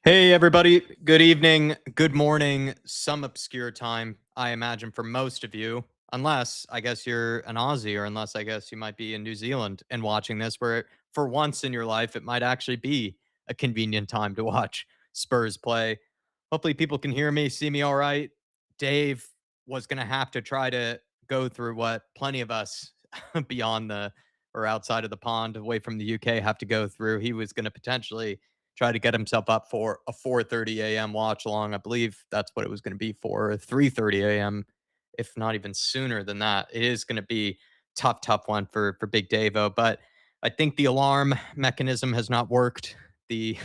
Hey, everybody. Good evening, good morning, some obscure time, I imagine, for most of you, unless I guess you're an Aussie, or unless I guess you might be in New Zealand and watching this, where for once in your life, it might actually be a convenient time to watch Spurs play. Hopefully, people can hear me, see me all right. Dave was going to have to try to go through what plenty of us beyond the or outside of the pond, away from the UK, have to go through. He was going to potentially try to get himself up for a 4:30 a.m. watch along. I believe that's what it was going to be for 3:30 a.m. if not even sooner than that. It is going to be tough one for Big Davo, but I think the alarm mechanism has not worked. The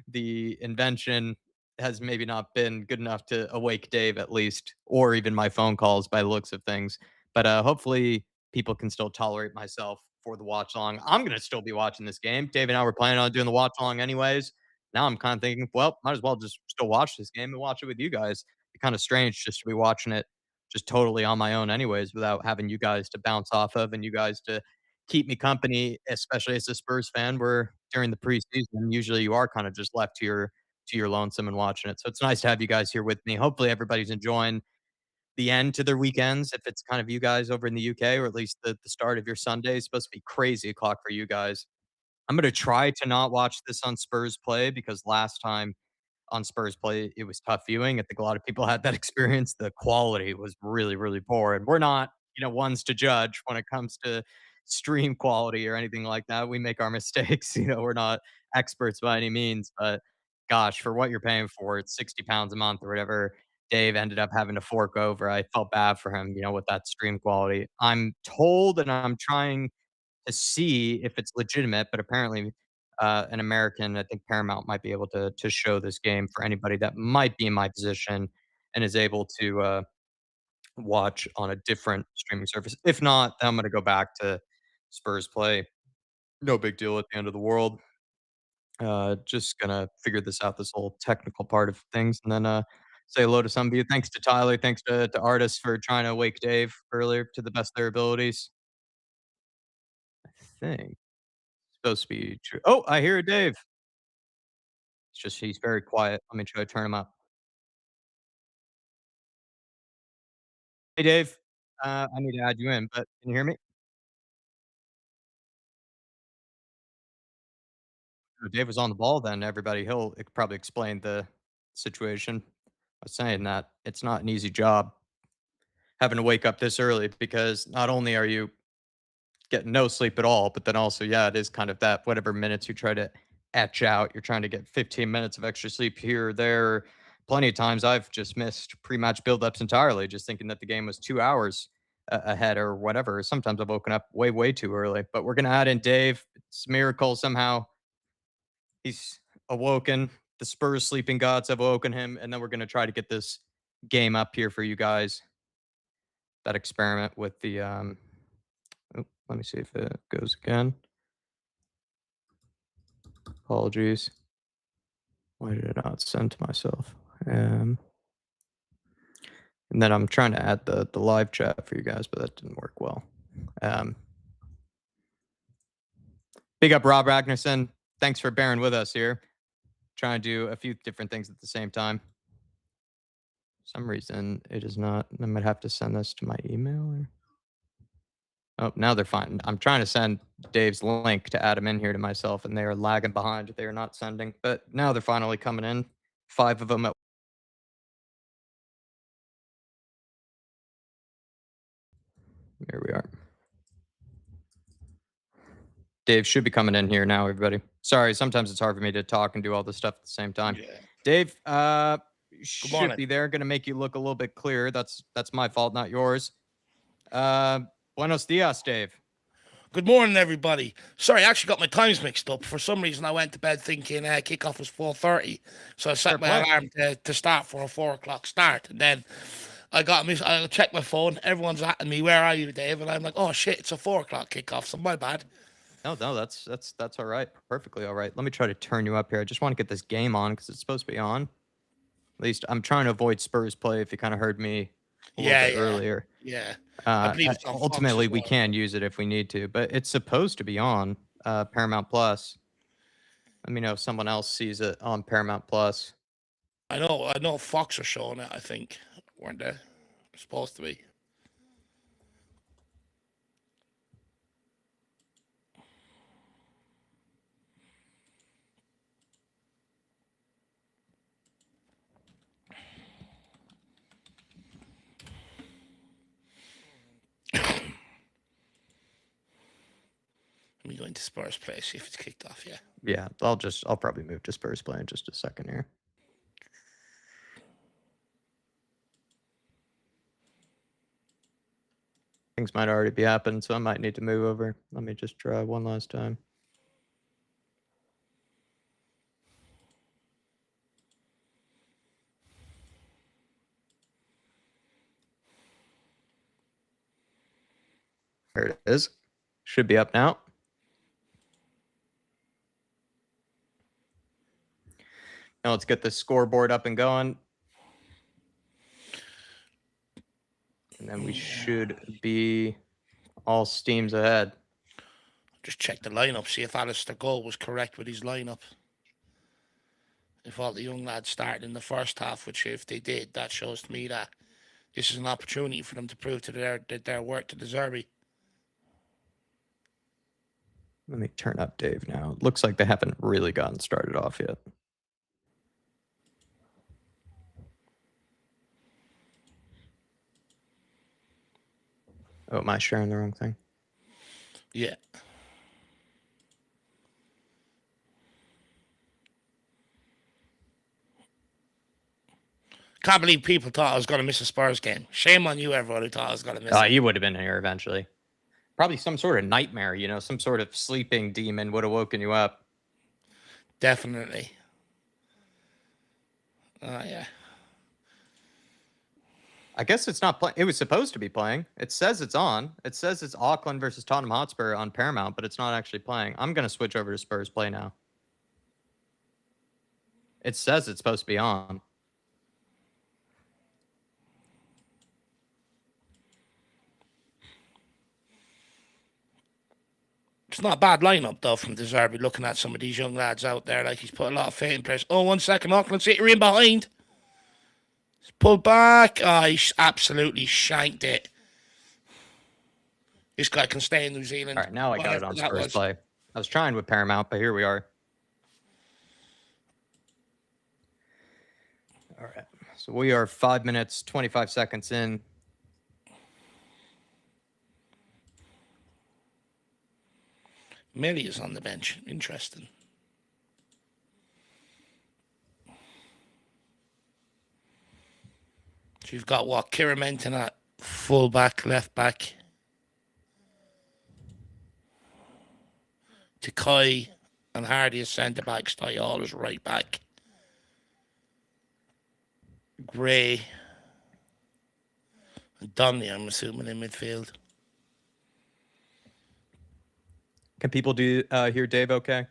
the invention has maybe not been good enough to awake Dave, at least, or even my phone calls by the looks of things. But hopefully people can still tolerate myself for the watch along. I'm gonna still be watching this game. Dave and I were planning on doing the watch along anyways. Now I'm kind of thinking, well, might as well just still watch this game and watch it with you guys. It's kind of strange just to be watching it just totally on my own anyways, without having you guys to bounce off of and you guys to keep me company, especially as a Spurs fan, where during the preseason, usually you are kind of just left to your lonesome and watching it. So it's nice to have you guys here with me. Hopefully everybody's enjoying the end to their weekends, if it's kind of you guys over in the UK, or at least the start of your Sunday. It's supposed to be crazy o'clock for you guys. I'm gonna try to not watch this on Spurs play, because last time on Spurs play, it was tough viewing. I think a lot of people had that experience. The quality was really poor, and we're not, ones to judge when it comes to stream quality or anything like that. We make our mistakes. We're not experts by any means, but gosh, for what you're paying for, it's 60 pounds a month or whatever. Dave ended up having to fork over. I felt bad for him, with that stream quality. I'm told, and I'm trying to see if it's legitimate, but apparently, an American, I think Paramount might be able to show this game for anybody that might be in my position and is able to watch on a different streaming service. If not, then I'm gonna go back to Spurs Play. No big deal at the end of the world. Just gonna figure this out, this whole technical part of things, and then say hello to some of you. Thanks to Tyler, thanks to Artis for trying to wake Dave earlier to the best of their abilities. I think supposed to be true. Oh, I hear a Dave. It's just he's very quiet. Let me try to turn him up. Hey, Dave. I need to add you in, but can you hear me? Oh, Dave was on the ball then, everybody. He'll probably explain the situation. I was saying that it's not an easy job having to wake up this early, because not only are you getting no sleep at all, but then also, yeah, it is kind of that whatever minutes you try to etch out. You're trying to get 15 minutes of extra sleep here or there. Plenty of times I've just missed pre-match buildups entirely, just thinking that the game was 2 hours ahead or whatever. Sometimes I've woken up way too early. But we're gonna add in Dave. It's a miracle somehow he's awoken. The Spurs sleeping gods have awoken him, and then we're gonna try to get this game up here for you guys. That experiment with the let me see if it goes again. Apologies. Why did it not send to myself? And then I'm trying to add the live chat for you guys, but that didn't work well. Um, Big up Rob Ragnarsson. Thanks for bearing with us here. Trying to do a few different things at the same time. For some reason it is not. I might have to send this to my email. Oh, now they're fine. I'm trying to send Dave's link to add him in here to myself, and they are lagging behind. They are not sending, but now they're finally coming in. 5 of them at Here we are. Dave should be coming in here now, everybody. Sorry, sometimes it's hard for me to talk and do all this stuff at the same time. Yeah. Dave, Good should morning. be there. Gonna make you look a little bit clearer. That's my fault, not yours. Buenos dias, Dave. Good morning, everybody. Sorry, I actually got my times mixed up. For some reason, I went to bed thinking kickoff was 4:30, so I Fair set my play. alarm to start for a 4 o'clock start. And then I checked my phone. Everyone's asking me, "Where are you, Dave?" And I'm like, "Oh shit, it's a 4 o'clock kickoff." So my bad. No, that's all right. Perfectly all right. Let me try to turn you up here. I just want to get this game on because it's supposed to be on. At least I'm trying to avoid Spurs play. If you kind of heard me a little Yeah, bit yeah, earlier. yeah. I believe it's on Fox Ultimately, as we well. can use it if we need to, but it's supposed to be on Paramount Plus. Let me know if someone else sees it on Paramount Plus. I know Fox are showing it, I think. Weren't they? Supposed to be. Let me go into Spurs play, see if it's kicked off, yeah. Yeah, I'll probably move to Spurs play in just a second here. Things might already be happening, so I might need to move over. Let me just try one last time. There it is. Should be up now. Now let's get the scoreboard up and going. And then we should be all steams ahead. Just check the lineup, see if Alistair Gold was correct with his lineup. If all the young lads started in the first half, which if they did, that shows to me that this is an opportunity for them to prove to their work to the Derby. Let me turn up Dave now. It looks like they haven't really gotten started off yet. Oh, am I sharing the wrong thing? Yeah. Can't believe people thought I was going to miss a Spurs game. Shame on you, everyone who thought I was going to miss it. You would have been here eventually. Probably some sort of nightmare, you know, some sort of sleeping demon would have woken you up. Definitely. Yeah. I guess it's not playing. It was supposed to be playing. It says it's on. It says it's Auckland versus Tottenham Hotspur on Paramount, but it's not actually playing. I'm going to switch over to Spurs play now. It says it's supposed to be on. It's not a bad lineup, though, from De Zerbi, looking at some of these young lads out there. Like, he's put a lot of faith in players. Oh, 1 second. Auckland City are in behind. He's pulled back. Oh, he absolutely shanked it. This guy can stay in New Zealand. All right, now I got it on Spurs play. I was trying with Paramount, but here we are. All right. So we are 5 minutes, 25 seconds in. Millie is on the bench. Interesting. So you've got what? Kieran Menton at full back, left back. Takai and Hardy as centre backs. Stayall is right back. Gray and Donnelly, I'm assuming, in midfield. Can people hear Dave okay?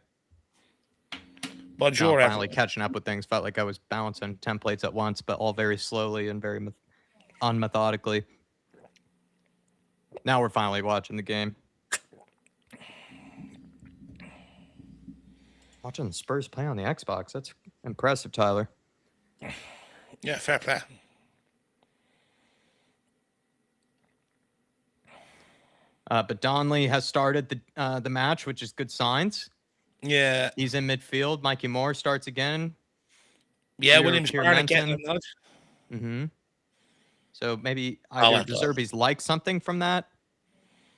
Bonjour, finally everyone. Catching up with things. Felt like I was balancing templates at once, but all very slowly and very unmethodically. Now we're finally watching the game. Watching the Spurs play on the Xbox. That's impressive, Tyler. Yeah, fair play. But Donnelly has started the match, which is good signs. Yeah. He's in midfield. Mikey Moore starts again. Yeah, Williams Barnett getting a nod. Mm-hmm. So maybe either De Zerbi's like something from that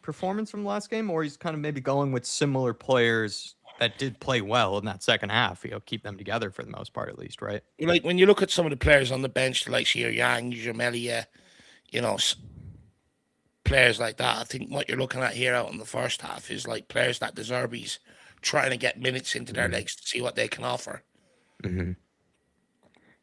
performance from the last game, or he's kind of maybe going with similar players that did play well in that second half. You know, keep them together for the most part, at least, right? Like when you look at some of the players on the bench, like Shir Yang, Jamelia, you know, players like that. I think what you're looking at here out in the first half is like players that De Zerbi's trying to get minutes into their legs to see what they can offer. Mm-hmm.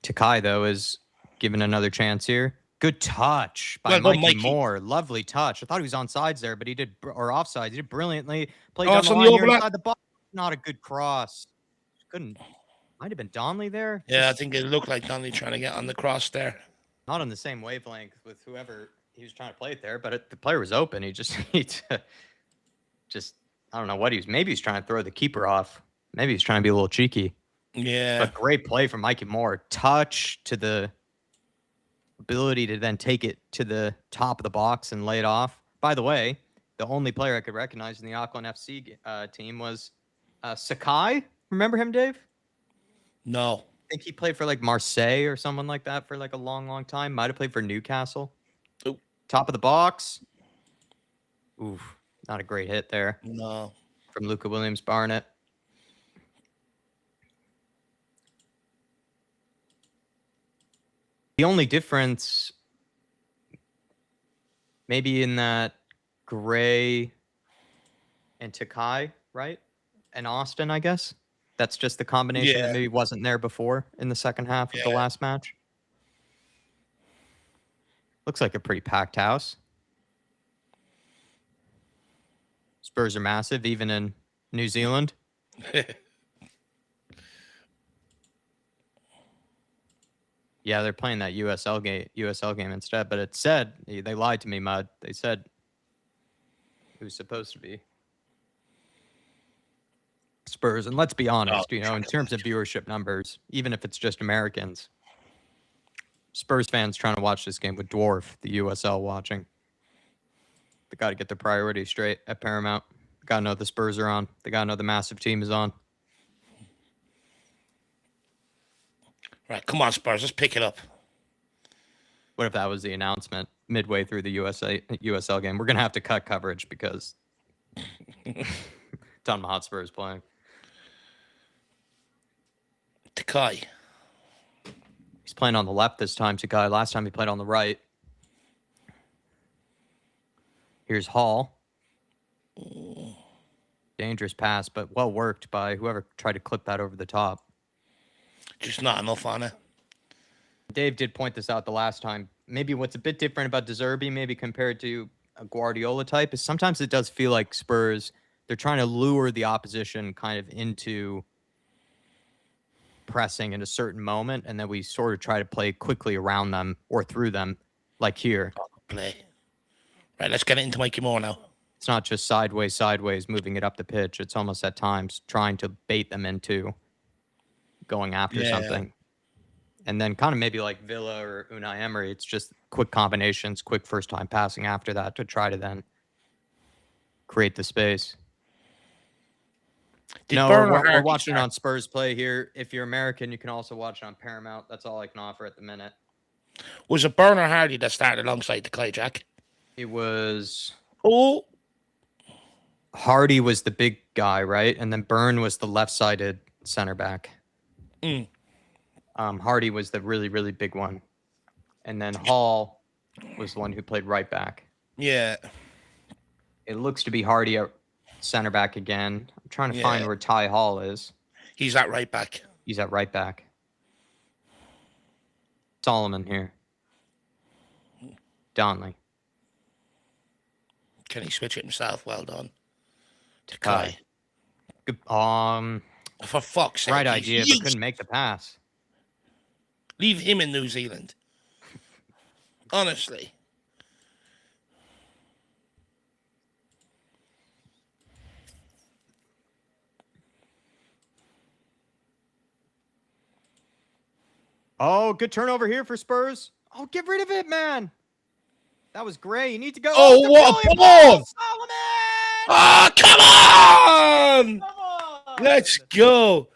Takai, though, is given another chance here. Good touch by Mikey Moore. Lovely touch. I thought he was on sides there, but he did, or offsides. He did brilliantly. Played down the line here inside the box. Not a good cross. Couldn't. Might have been Donnelly there. Yeah, I think it looked like Donnelly trying to get on the cross there. Not on the same wavelength with whoever he was trying to play it there, but the player was open. He just I don't know what he was. Maybe he's trying to throw the keeper off. Maybe he's trying to be a little cheeky. Yeah. But great play from Mikey Moore. Touch to the ability to then take it to the top of the box and lay it off. By the way, the only player I could recognize in the Auckland FC team was Sakai. Remember him, Dave? No. I think he played for like Marseille or someone like that for like a long, long time. Might have played for Newcastle. Oop. Top of the box. Oof, not a great hit there. No. From Luca Williams Barnett. The only difference maybe in that Gray and Takai, right? And Austin, I guess. That's just the combination that maybe wasn't there before in the second half of the last match. Looks like a pretty packed house. Spurs are massive, even in New Zealand. Yeah, they're playing that USL game instead, but it said they lied to me, Mud. They said it was supposed to be Spurs. And let's be honest, in terms of viewership numbers, even if it's just Americans, Spurs fans trying to watch this game would dwarf the USL watching. They got to get their priorities straight at Paramount. Got to know the Spurs are on. They got to know the massive team is on. Right, come on, Spurs. Let's pick it up. What if that was the announcement midway through the USL game? We're going to have to cut coverage because Tottenham Hotspur is playing. Takai. He's playing on the left this time, Takai. Last time he played on the right. Here's Hall. Dangerous pass, but well worked by whoever tried to clip that over the top. Just not enough on it. Dave did point this out the last time. Maybe what's a bit different about De Zerbi, maybe compared to a Guardiola type, is sometimes it does feel like Spurs, they're trying to lure the opposition kind of into pressing in a certain moment, and then we sort of try to play quickly around them or through them, like here. Play. Right, let's get it into Mikey Moore now. It's not just sideways, moving it up the pitch. It's almost at times trying to bait them into going after something. And then kind of maybe like Villa or Unai Emery, it's just quick combinations, quick first-time passing after that to try to then create the space. We're watching on Spurs play here. If you're American, you can also watch it on Paramount. That's all I can offer at the minute. Was it Bernard Hardy that started alongside the Kai Jack? It was... Oh! Hardy was the big guy, right? And then Byrne was the left-sided center back. Hardy was the really, really big one. And then Hall was the one who played right back. Yeah. It looks to be Hardy at center back again. I'm trying to find where Ty Hall is. He's at right back. He's at right back. Solomon here. Donley. Can he switch it himself? Well done. Takai. For fuck's sake. Right idea, but couldn't make the pass. Leave him in New Zealand. Honestly. Oh, good turnover here for Spurs. Oh, get rid of it, man. That was great. You need to go. Oh, what a ball! Solomon! Oh, come on! Come on! Let's go.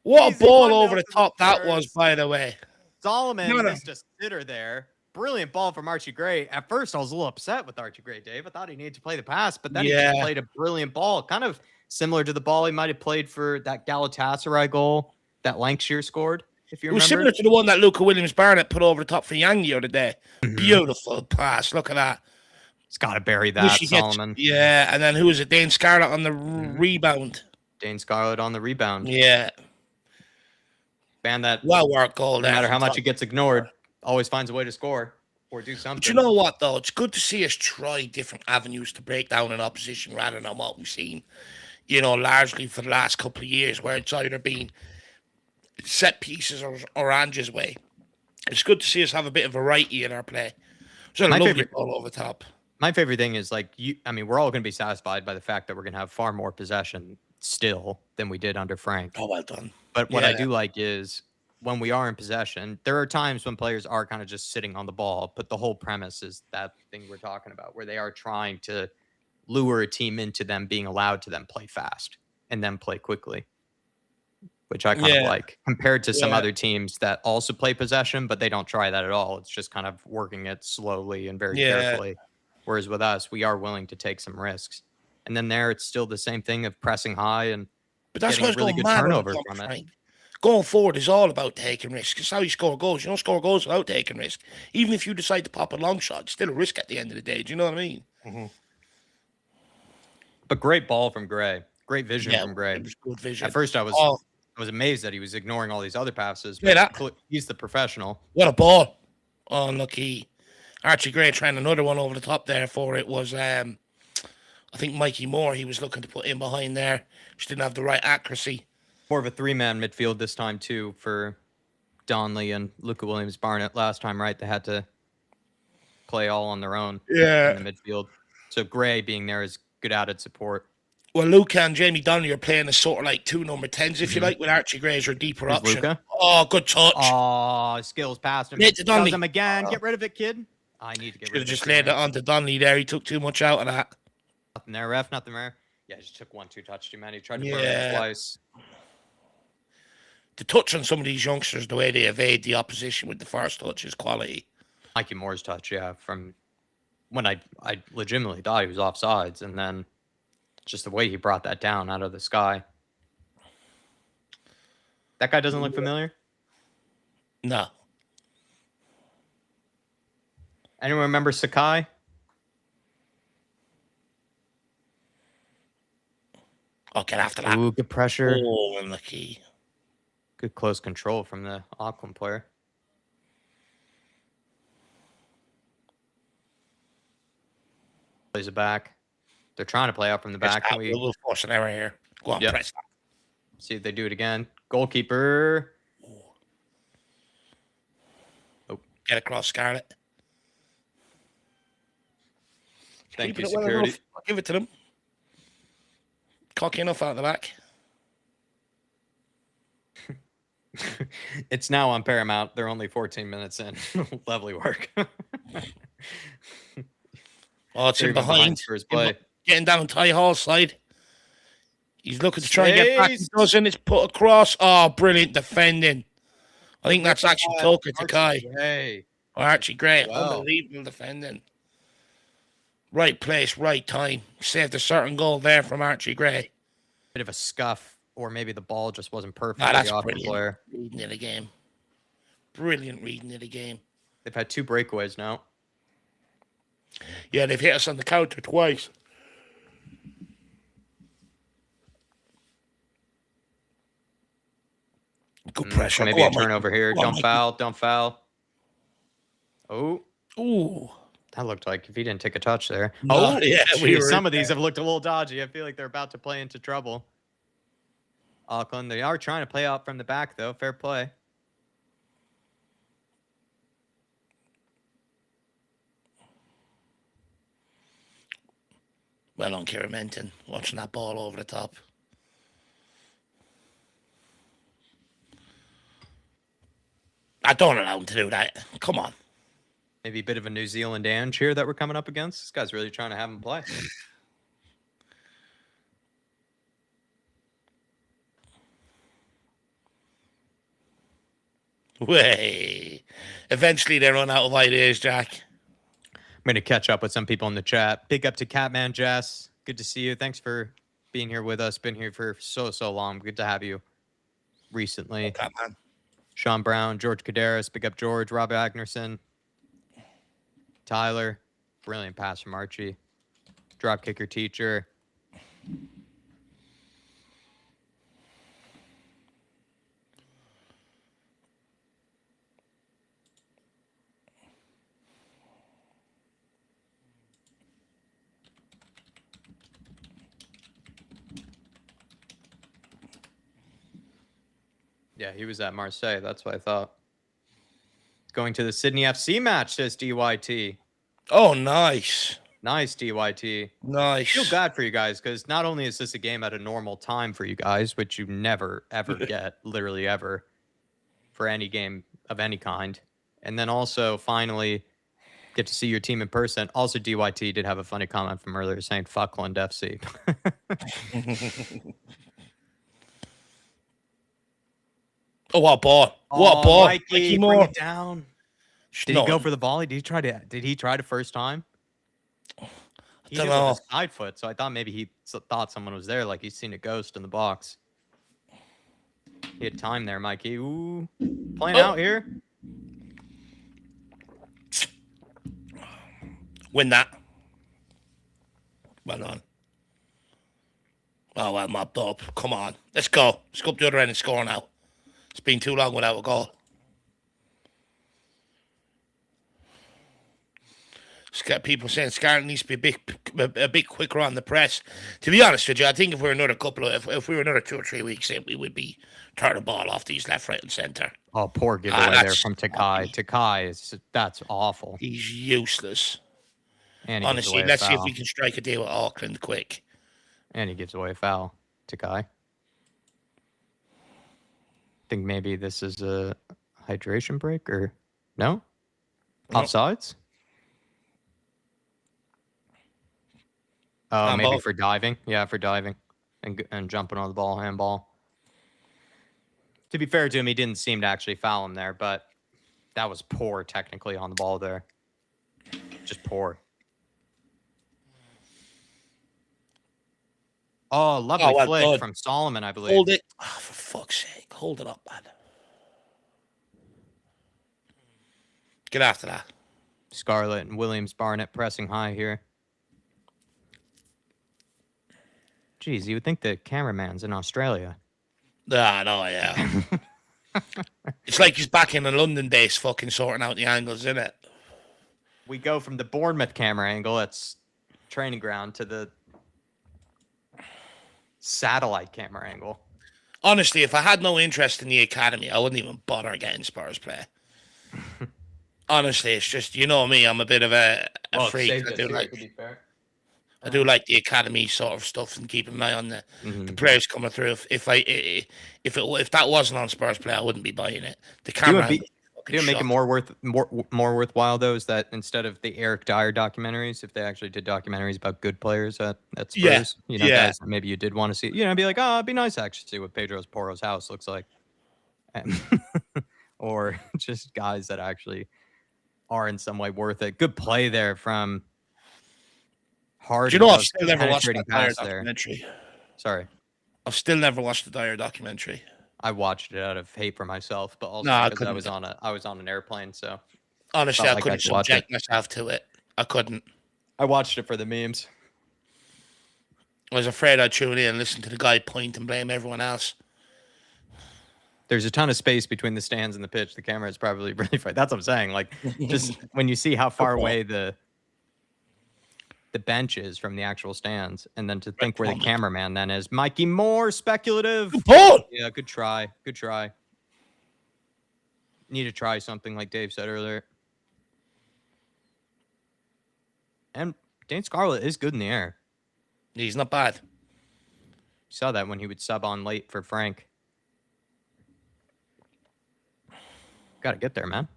What a ball over the top that was, by the way. Solomon missed a sitter there. Brilliant ball from Archie Gray. At first, I was a little upset with Archie Gray, Dave. I thought he needed to play the pass, but then he just played a brilliant ball. Kind of similar to the ball he might have played for that Galatasaray goal that Lancashire scored, if you remember. It was similar to the one that Luca Williams Barnett put over the top for Yang the other day. Beautiful pass. Look at that. He's got to bury that, Solomon. And then who was it? Dane Scarlett on the rebound. Dane Scarlett on the rebound. Yeah. Man, that well worked goal there. No matter how much it gets ignored, always finds a way to score or do something. But you know what, though? It's good to see us try different avenues to break down an opposition rather than what we've seen, largely for the last couple of years, where it's either been set pieces or Ange's way. It's good to see us have a bit of variety in our play. It's a lovely ball over the top. My favorite thing is, we're all going to be satisfied by the fact that we're going to have far more possession. still than we did under Frank. Oh, well done. But what Yeah. I do like is when we are in possession, there are times when players are kind of just sitting on the ball, but the whole premise is that thing we're talking about, where they are trying to lure a team into them being allowed to then play fast and then play quickly, which I kind of like, compared to some other teams that also play possession, but they don't try that at all. It's just kind of working it slowly and very carefully. Whereas with us, we are willing to take some risks. And then there, it's still the same thing of pressing high and But that's getting what's a really going good mad turnover from it. Frank. Going forward is all about taking risks. It's how you score goals. You don't score goals without taking risk. Even if you decide to pop a long shot, it's still a risk at the end of the day. Do you know what I mean? Mm-hmm. But great ball from Gray. Great vision from Gray. It was good vision. At first, I was amazed that he was ignoring all these other passes. But he's the professional. What a ball! Oh, lucky. Archie Gray trying another one over the top there for it was, I think Mikey Moore. He was looking to put in behind there. Just didn't have the right accuracy. More of a three-man midfield this time, too, for Donnelly and Luca Williams-Barnett. Last time, right, they had to play all on their own in the midfield. So Gray being there is good added support. Well, Luca and Jamie Donnelly are playing as sort of like two number 10s, if you like, with Archie Gray as your deeper option. Luca? Oh, good touch. Oh, skills past him. Does him again. Get rid of it, kid. I need to get rid of it. Just laid it onto Donnelly there. He took too much out of that. Nothing there, ref. Nothing there. Yeah, just took 1-2 touch too many. Tried to burn it twice. The touch on some of these youngsters, the way they evade the opposition with the first touch is quality. Mikey Moore's touch, from when I legitimately thought he was offsides, and then just the way he brought that down out of the sky. That guy doesn't look familiar? No. Anyone remember Sakai? Oh, get after that. Ooh, good pressure. Oh, unlucky. Good close control from the Auckland player. Plays it back. They're trying to play out from the back. We'll force an error here. Go on, press that. See if they do it again. Goalkeeper. Oh. Get across, Scarlett. Thank you, security. I'll give it to them. Cocky enough out the back. It's now on Paramount. They're only 14 minutes in. Lovely work. Oh, it's in behind. For his play. Getting down on Ty Hall's side. He's looking to try and get back. He doesn't. It's put across. Oh, brilliant defending. I think that's actually Toka to Kai. Archie Gray. Wow. Unbelievable defending. Right place, right time. Saved a certain goal there from Archie Gray. Bit of a scuff. Or maybe the ball just wasn't perfect. That's brilliant reading of the game. Brilliant reading of the game. They've had 2 breakaways now. Yeah, they've hit us on the counter twice. Good pressure. Maybe a turnover here. Don't foul. Don't foul. Oh. Ooh. That looked like if he didn't take a touch there. No, some of these have looked a little dodgy. I feel like they're about to play into trouble. Auckland, they are trying to play out from the back, though. Fair play. Well on Kieran Menton, watching that ball over the top. I don't allow him to do that. Come on. Maybe a bit of a New Zealand Ange here that we're coming up against. This guy's really trying to have him play. Way. Eventually they run out of ideas, Jack. I'm going to catch up with some people in the chat. Big up to Catman Jess. Good to see you. Thanks for being here with us. Been here for so long. Good to have you recently. Catman. Sean Brown, George Kaderis. Big up George. Rob Agnerson. Tyler. Brilliant pass from Archie. Drop kicker teacher. Yeah, he was at Marseille. That's what I thought. Going to the Sydney FC match, says DYT. Oh, nice. Nice, DYT. Nice. Feel bad for you guys because not only is this a game at a normal time for you guys, which you never, ever get, literally ever, for any game of any kind, and then also finally get to see your team in person. Also, DYT did have a funny comment from earlier saying "Fuckland FC." Oh, what a ball! What a ball! Mikey, Moore. bring it down. Did he go for the volley? Did he try to first time? He did it with his side foot, so I thought maybe he thought someone was there, like he's seen a ghost in the box. He had time there, Mikey. Ooh, playing out here. Win that. Well done. Oh, well, mopped up. Come on. Let's go. Let's go up the other end and score now. It's been too long without a goal. People saying Scarlett needs to be a bit quicker on the press. To be honest with you, I think if we were another if we were another 2 or 3 weeks in, we would be turning the ball off these left, right, and centre. Oh, poor giveaway there from Takai. Takai that's awful. He's useless. And honestly, let's see if we can strike a deal with Auckland quick. And he gives away a foul. Takai. Think maybe this is a hydration break or no? Offsides? Oh, maybe for diving. Yeah, for diving and jumping on the ball, handball. To be fair to him, he didn't seem to actually foul him there, but that was poor technically on the ball there. Just poor. Oh, lovely flick from Solomon, I believe. Hold it. Oh, for fuck's sake. Hold it up, man. Get after that. Scarlett and Williams Barnett pressing high here. Jeez, you would think the cameraman's in Australia. Ah, no, yeah. It's like he's back in a London base fucking sorting out the angles, isn't it? We go from the Bournemouth camera angle, that's training ground, to the satellite camera angle. Honestly, if I had no interest in the academy, I wouldn't even bother getting Spurs play. Honestly, it's just, you know me, I'm a bit of a freak. I do like the academy sort of stuff and keeping an eye on the players coming through. If that wasn't on Spurs play, I wouldn't be buying it. The camera. Do you make it more worthwhile though? Is that instead of the Eric Dyer documentaries, if they actually did documentaries about good players at Spurs, guys that maybe you did want to see, be like, oh, it'd be nice to actually see what Pedro Porro's house looks like, or just guys that actually are in some way worth it. Good play there from Hardy. Do you know I've still never watched the Dyer documentary? Sorry, I've still never watched the Dyer documentary. I watched it out of hate for myself, but also because I was on an airplane, so honestly, I couldn't subject myself to it. I couldn't. I watched it for the memes. I was afraid I'd tune in and listen to the guy point and blame everyone else. There's a ton of space between the stands and the pitch. The camera is probably really far. That's what I'm saying. Like, just when you see how far away the bench is from the actual stands, and then to think where the cameraman then is. Mikey Moore, speculative. Good ball. Yeah, good try. Good try. Need to try something like Dave said earlier. And Dane Scarlett is good in the air. He's not bad. Saw that when he would sub on late for Frank. Got to get there, man.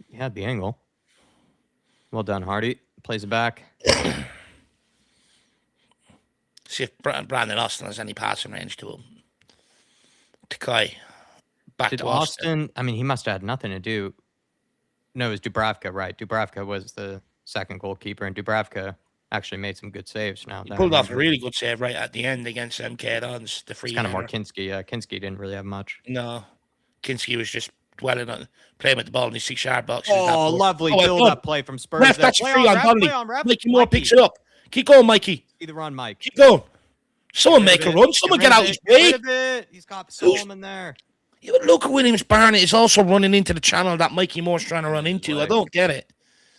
He had the angle. Well done, Hardy. Plays it back. See if Brandon Austin has any passing range to him. Takai. Back to Austin. I mean, he must have had nothing to do. No, it was Dubravka, right? Dubravka was the second goalkeeper, and Dubravka actually made some good saves now. He pulled off a really good save right at the end against MK Dons. The free. It's kind of more Kinski. Kinski didn't really have much. No. Kinski was just dwelling on playing with the ball in his 6-yard box. Oh, lovely build-up play from Spurs. Ref, that's free on Donnelly. Mikey Moore picks it up. Keep going, Mikey. See the run, Mike. Keep going. Someone make a run. Someone get out his way. He's got Solomon there. Yeah, but look, Williams Barnett is also running into the channel that Mikey Moore's trying to run into. I don't get it.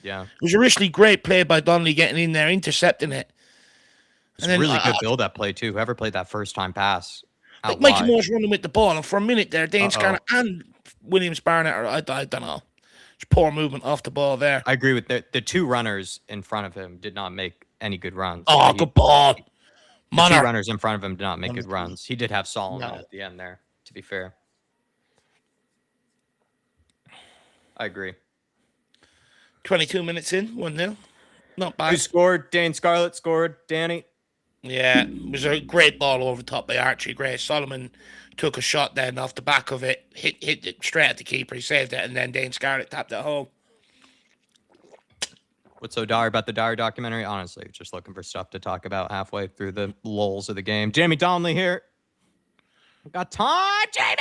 Yeah. It was a really great play by Donnelly getting in there, intercepting it. It's a really good build-up play, too. Whoever played that first-time pass. Like Mikey Moore's running with the ball, and for a minute there, Dane Scarlett and Williams Barnett, I don't know. It's poor movement off the ball there. I agree with the two runners in front of him did not make any good runs. Oh, good ball. The two Manor. runners in front of him did not make good runs. He did have Solomon No. at the end there, to be fair. I agree. 22 minutes in, 1-0. Not bad. Who scored? Dane Scarlett scored. Danny. Yeah, it was a great ball over the top by Archie Gray. Solomon took a shot then off the back of it, hit it straight at the keeper. He saved it, and then Dane Scarlett tapped it home. What's so dire about the Dyer documentary? Honestly, just looking for stuff to talk about halfway through the lulls of the game. Jamie Donnelly here. Got time, Jamie!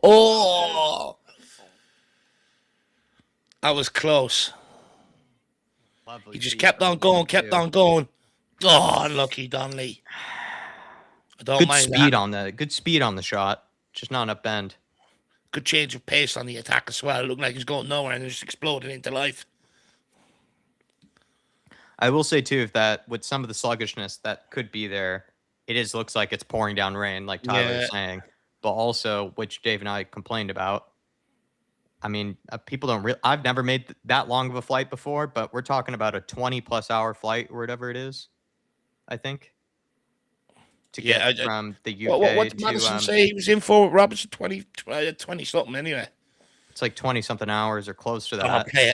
Oh! That was close. Lovely. He just kept on going, kept on going. Oh, unlucky Donnelly. I don't mind that. Good speed on the shot. Just not enough bend. Good change of pace on the attack as well. It looked like he's going nowhere and just exploded into life. I will say too, if that with some of the sluggishness that could be there, it looks like it's pouring down rain, like Tyler was saying. But also, which Dave and I complained about. I mean, people don't really. I've never made that long of a flight before, but we're talking about a 20+ hour flight or whatever it is. I think. To get from the UK what did Madison say he was in for? Robertson 20 something anyway. It's like 20-something hours or close to that. Okay.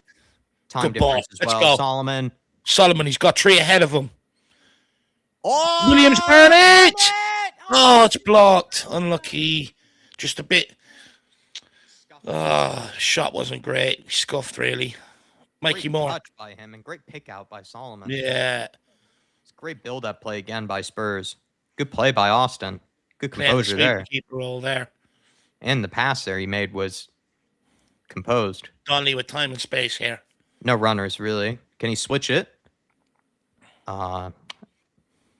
Time difference as well. Go. Solomon, he's got 3 ahead of him. Oh, Williams Burnett! Oh, it's blocked. Unlucky. Just a bit. Shot wasn't great. He scuffed really. Mikey Moore. Touch by him and great pick out by Solomon. Yeah. It's a great build-up play again by Spurs. Good play by Austin. Good composure there. Keeper roll there. And the pass there he made was composed. Donnelly with time and space here. No runners, really. Can he switch it?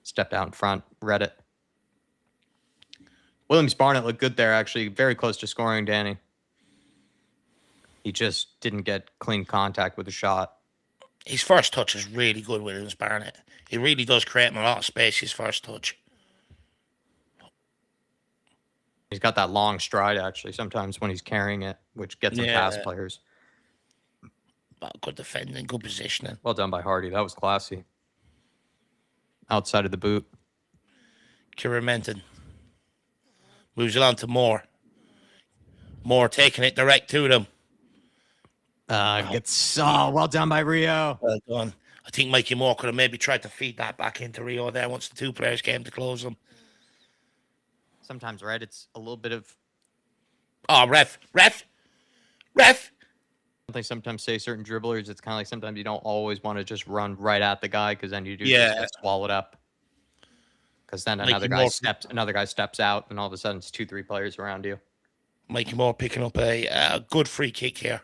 Stepped out in front. Read it. Williams Barnett looked good there, actually. Very close to scoring, Danny. He just didn't get clean contact with the shot. His first touch is really good, Williams Barnett. He really does create him a lot of space, his first touch. He's got that long stride, actually, sometimes when he's carrying it, which gets him past players. But good defending, good positioning. Well done by Hardy. That was classy. Outside of the boot. Kieran Menton. Moves it on to Moore. Moore taking it direct to them. Well done by Rio. Well done. I think Mikey Moore could have maybe tried to feed that back into Rio there once the two players came to close them. Sometimes, right? It's a little bit of... Oh, ref. They sometimes say certain dribblers, it's kind of like sometimes you don't always want to just run right at the guy because then you do just get swallowed up. Because then another guy steps out and all of a sudden it's 2-3 players around you. Mikey Moore picking up a good free kick here.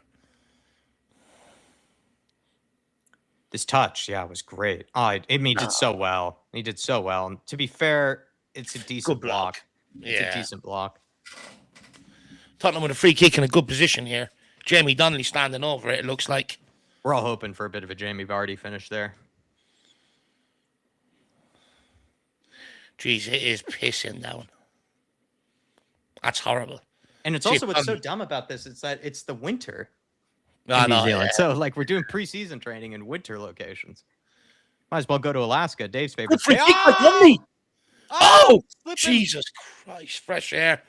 This touch, was great. Oh, he did so well. He did so well. And to be fair, it's a decent block. It's a decent block. Tottenham with a free kick in a good position here. Jamie Donnelly standing over it, it looks like. We're all hoping for a bit of a Jamie Vardy finish there. Jeez, it is pissing down. That's horrible. And it's also what's so dumb about this is that it's the winter in New Zealand. So, like, we're doing preseason training in winter locations. Might as well go to Alaska. Dave's favorite. Good free kick by Donnelly. Oh, Jesus Christ. Fresh air.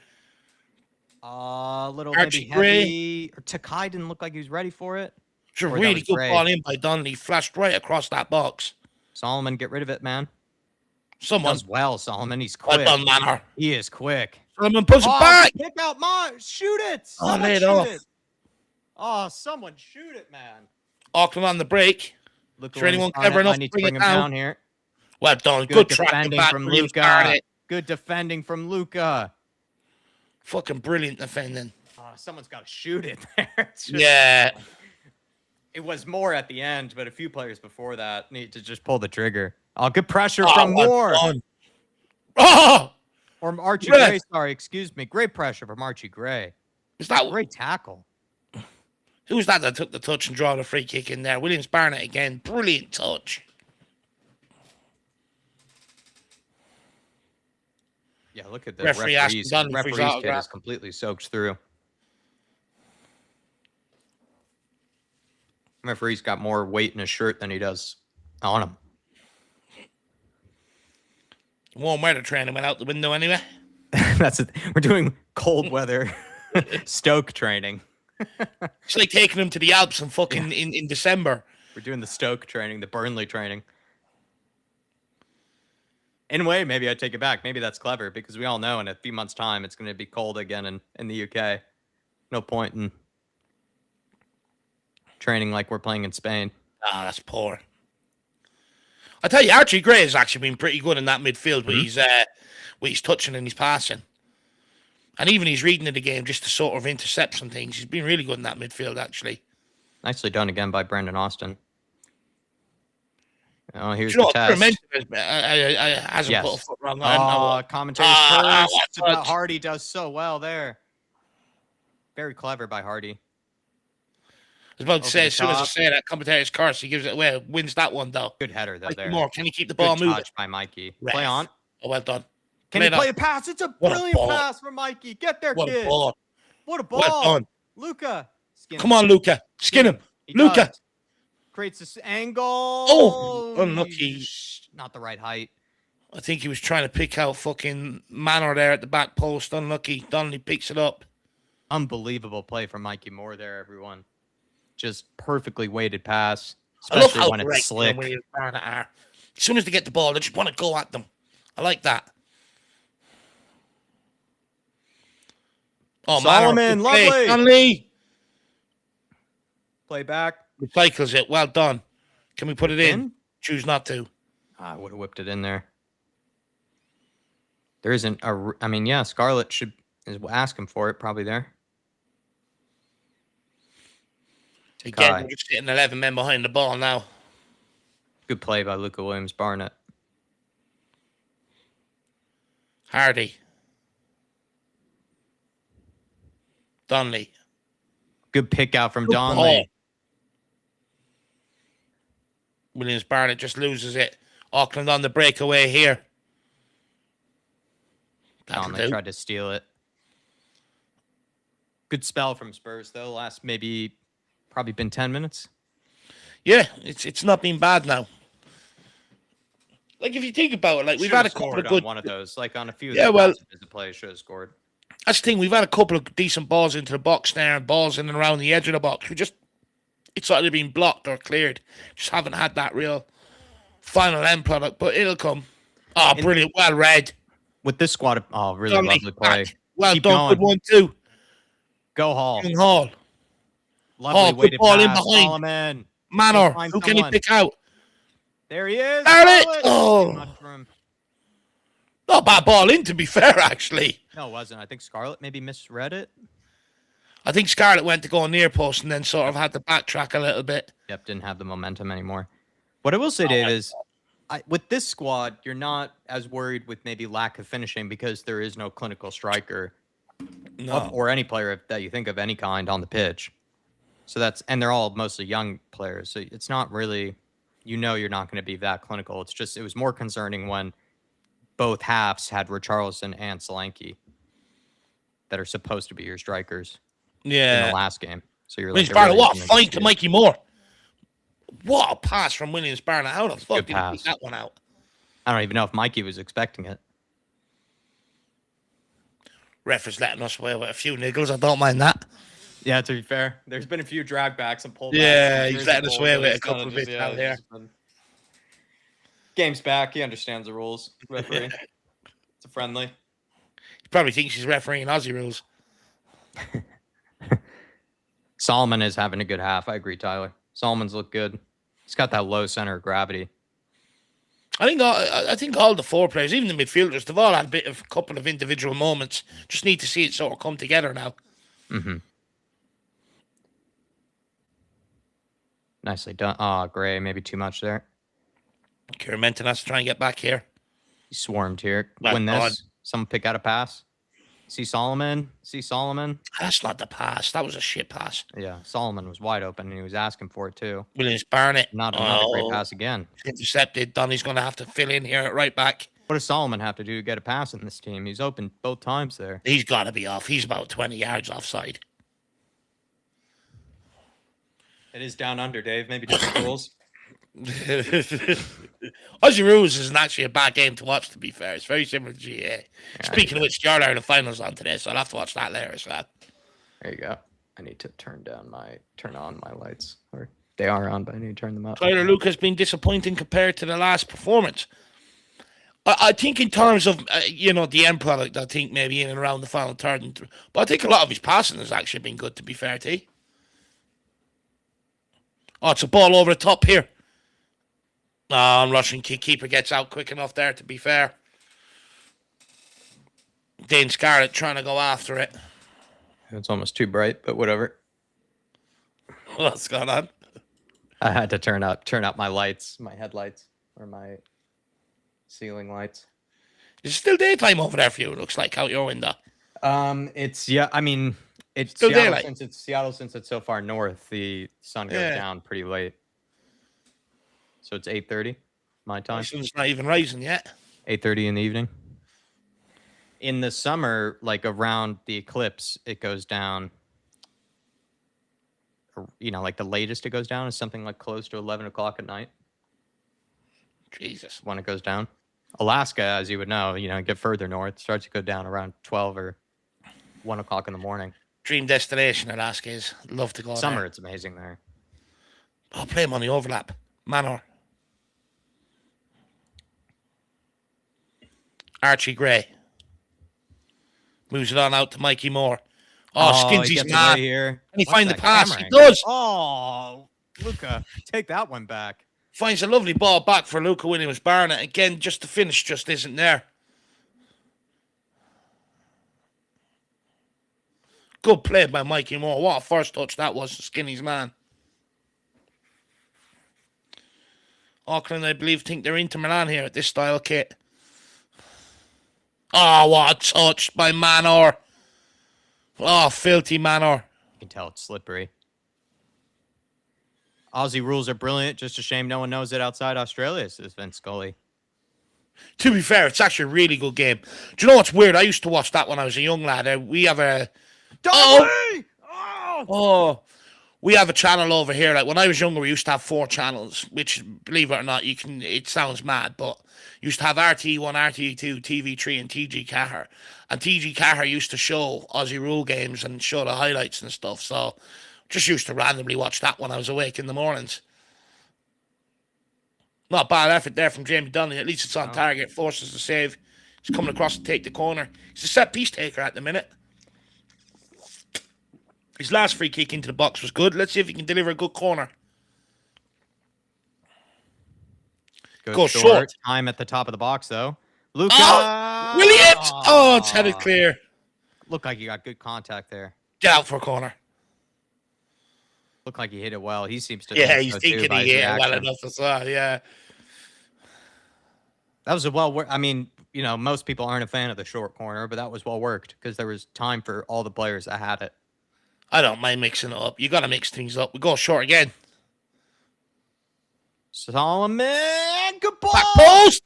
A little maybe heavy. Or Takai didn't look like he was ready for it. It's a really good ball in by Donnelly. Flashed right across that box. Solomon, get rid of it, man. Someone does well, Solomon. He's quick. Well done, Manor. He is quick. Solomon puts it back. Pick out shoot it. Lay it off. Oh, someone shoot it, man. Auckland on the break. Is there anyone clever enough to bring him down here? Well done. Good defending from Luca. Good defending from Luca. Fucking brilliant defending. Someone's got to shoot it there. It was more at the end, but a few players before that need to just pull the trigger. Oh, good pressure from Moore. Or Archie Gray, sorry, excuse me. Great pressure from Archie Gray. Is that great tackle? Who's that took the touch and draw the free kick in there? Williams Barnett again. Brilliant touch. Yeah, look at the referee's kit is completely soaked through. Referee's got more weight in his shirt than he does on him. Warm weather training went out the window anyway. That's it. We're doing cold weather Stoke training. It's like taking him to the Alps and fucking in December. We're doing the Stoke training, the Burnley training. In a way, maybe I take it back. Maybe that's clever because we all know in a few months' time it's going to be cold again in the UK. No point in training like we're playing in Spain. Ah, that's poor. I tell you, Archie Gray has actually been pretty good in that midfield with his touching and his passing. And even his reading of the game just to sort of intercept some things. He's been really good in that midfield, actually. Nicely done again by Brendan Austin. Oh, here's the test. Hasn't put a foot wrong on. Commentator's curse. But Hardy does so well there. Very clever by Hardy. I was about to say, as soon as I say that, commentator's curse, he gives it away. Wins that one, though. Good header, though, there. More. Can he keep the ball moving? Good touch by Mikey. Play on. Oh, well done. Can he play a pass? It's a brilliant pass from Mikey. Get there, kid. What a ball. Well done. Luca. Come on, Luca. Skin him. Luca. Creates this angle. Oh, unlucky. Not the right height. I think he was trying to pick out fucking Manor there at the back post. Unlucky. Donnelly picks it up. Unbelievable play from Mikey Moore there, everyone. Just perfectly weighted pass. I love Especially when it's slick. As soon as they get the ball, they just want to go at them. I like that. Oh, Solomon, lovely. Donnelly. Play back. Recycles it. Well done. Can we put it in? Choose not to. I would have whipped it in there. There isn't a... I mean, yeah, Scarlett is asking for it probably there. Again, we're just getting 11 men behind the ball now. Good play by Luca Williams-Barnett. Hardy. Donnelly. Good pick out from Donnelly. Williams-Barnett just loses it. Auckland on the breakaway here. Donnelly tried to steal it. Good spell from Spurs, though. Last maybe... Probably been 10 minutes. Yeah, it's not been bad now. Like if you think about it, like we've had a couple of good on one of those, like on a few. The players should have scored. That's the thing. We've had a couple of decent balls into the box there, and balls in and around the edge of the box. It's either been blocked or cleared. Just haven't had that real final end product, but it'll come. Oh, brilliant! Well read. With this squad, really lovely play. Well done. Good one too. Go Hall. Hall. Lovely weighted ball pass. in behind. Solomon. Manor. Who can he pick out? There he is. There it. Oh. Not bad ball in, to be fair, actually. No, it wasn't. I think Scarlett maybe misread it. I think Scarlett went to go near post and then sort of had to backtrack a little bit. Yep, didn't have the momentum anymore. What I will say, Dave, is with this squad, you're not as worried with maybe lack of finishing because there is no clinical striker or any player that you think of any kind on the pitch. So and they're all mostly young players. So it's not really, you're not going to be that clinical. It's just, it was more concerning when both halves had Richarlison and Solanke that are supposed to be your strikers. Yeah. In the last game. So you're like, what a fight to Mikey Moore. What a pass from Williams-Barnett. How the fuck did he pick that one out? I don't even know if Mikey was expecting it. Ref is letting us away with a few niggles. I don't mind that. Yeah, to be fair, there's been a few drag backs and pullbacks. Yeah, he's letting us away with a couple of bits out here. Game's back. He understands the rules. Referee. It's a friendly. He probably thinks he's refereeing Aussie rules. Solomon is having a good half. I agree, Tyler. Solomon's looked good. He's got that low center of gravity. I think all the four players, even the midfielders, they've all had a couple of individual moments. Just need to see it sort of come together now. Mm-hmm. Nicely done. Oh, Gray, maybe too much there. Kieran Menton has to try and get back here. He swarmed here. Win this. Someone pick out a pass. See Solomon. That's not the pass. That was a shit pass. Yeah, Solomon was wide open, and he was asking for it, too. Williams-Barnett. Not a great pass again. Intercepted. Donny's going to have to fill in here at right back. What does Solomon have to do to get a pass in this team? He's open both times there. He's got to be off. He's about 20 yards offside. It is down under, Dave. Maybe different rules. Aussie Rules isn't actually a bad game to watch, to be fair. It's very similar to GA. Yeah, Speaking of which, the All-Ireland finals on today, so I'll have to watch that later as well. there you go. I need to turn on my lights. Or they are on, but I need to turn them up. Tyler Luke has been disappointing compared to the last performance. I think in terms of, the end product, I think maybe in and around the final third. But I think a lot of his passing has actually been good, to be fair to you. Oh, it's a ball over the top here. Russian keeper gets out quick enough there, to be fair. Dane Scarlett trying to go after it. It's almost too bright, but whatever. What's going on? I had to turn up my lights, my headlights, or my ceiling lights. It's still daytime over there for you, it looks like, out your window. It's Still Seattle daylight. since it's so far north, the sun goes down pretty late. So it's 8:30 my time. The sun's not even rising yet. 8:30 in the evening. In the summer, like around the eclipse, it goes down. Like the latest it goes down is something like close to 11 o'clock at night. Jesus. When it goes down. Alaska, as you would know, get further north, starts to go down around 12 or 1 o'clock in the morning. Dream destination, Alaska is. Love to go Summer, there. it's amazing there. I'll play him on the overlap. Manor. Archie Gray. Moves it on out to Mikey Moore. Skins his man. Here. And he finds the pass. He angle? does. Oh, Luca, take that one back. Finds a lovely ball back for Luca Williams-Barnett. Again, just the finish just isn't there. Good play by Mikey Moore. What a first touch that was to Skinny's man. Auckland, I believe, think they're Inter Milan here at this style kit. Oh, what a touch by Manor. Oh, filthy Manor. You can tell it's slippery. Aussie rules are brilliant. Just a shame no one knows it outside Australia, says Vince Scully. To be fair, it's actually a really good game. Do you know what's weird? I used to watch that when I was a young lad. We have a... We have a channel over here. Like when I was younger, we used to have 4 channels, which, believe it or not, it sounds mad, but used to have RTE1, RTE2, TV3, and TG Cahir. And TG Cahir used to show Aussie rule games and show the highlights and stuff. So just used to randomly watch that when I was awake in the mornings. Not bad effort there from Jamie Donnelly. At least it's on target. Forces the save. He's coming across to take the corner. He's a set piece taker at the minute. His last free kick into the box was good. Let's see if he can deliver a good corner. Go short. Time at the top of the box, though. Luca! Williams! Oh, it's headed clear. Looked like he got good contact there. Get out for a corner. Looked like he hit it well. He seems to he's thinking he hit it well enough as well, yeah. That was most people aren't a fan of the short corner, but that was well worked because there was time for all the players that had it. I don't mind mixing it up. You got to mix things up. We go short again. Solomon, good ball. Back post.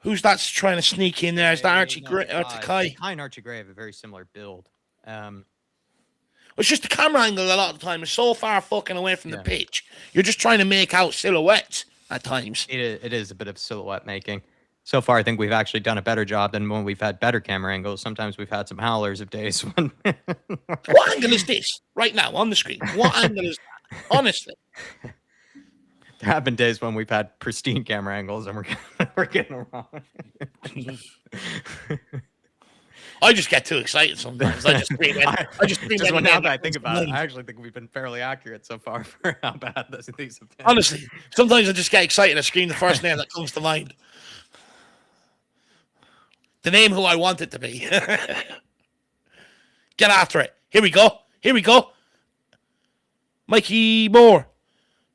Who's that's trying to sneak in there? Is that Archie Gray? Kai and Archie Gray have a very similar build. It's just the camera angle a lot of the time is so far fucking away from the pitch. You're just trying to make out silhouettes at times. It is a bit of silhouette making. So far, I think we've actually done a better job than when we've had better camera angles. Sometimes we've had some howlers of days when... What angle is this right now on the screen? What angle is that? Honestly. There have been days when we've had pristine camera angles and we're getting them wrong. I just get too excited sometimes. I just scream. Now that I think about it, I actually think we've been fairly accurate so far for how bad these things have been. Honestly, sometimes I just get excited. I scream the first name that comes to mind. The name who I want it to be. Get after it. Here we go. Mikey Moore.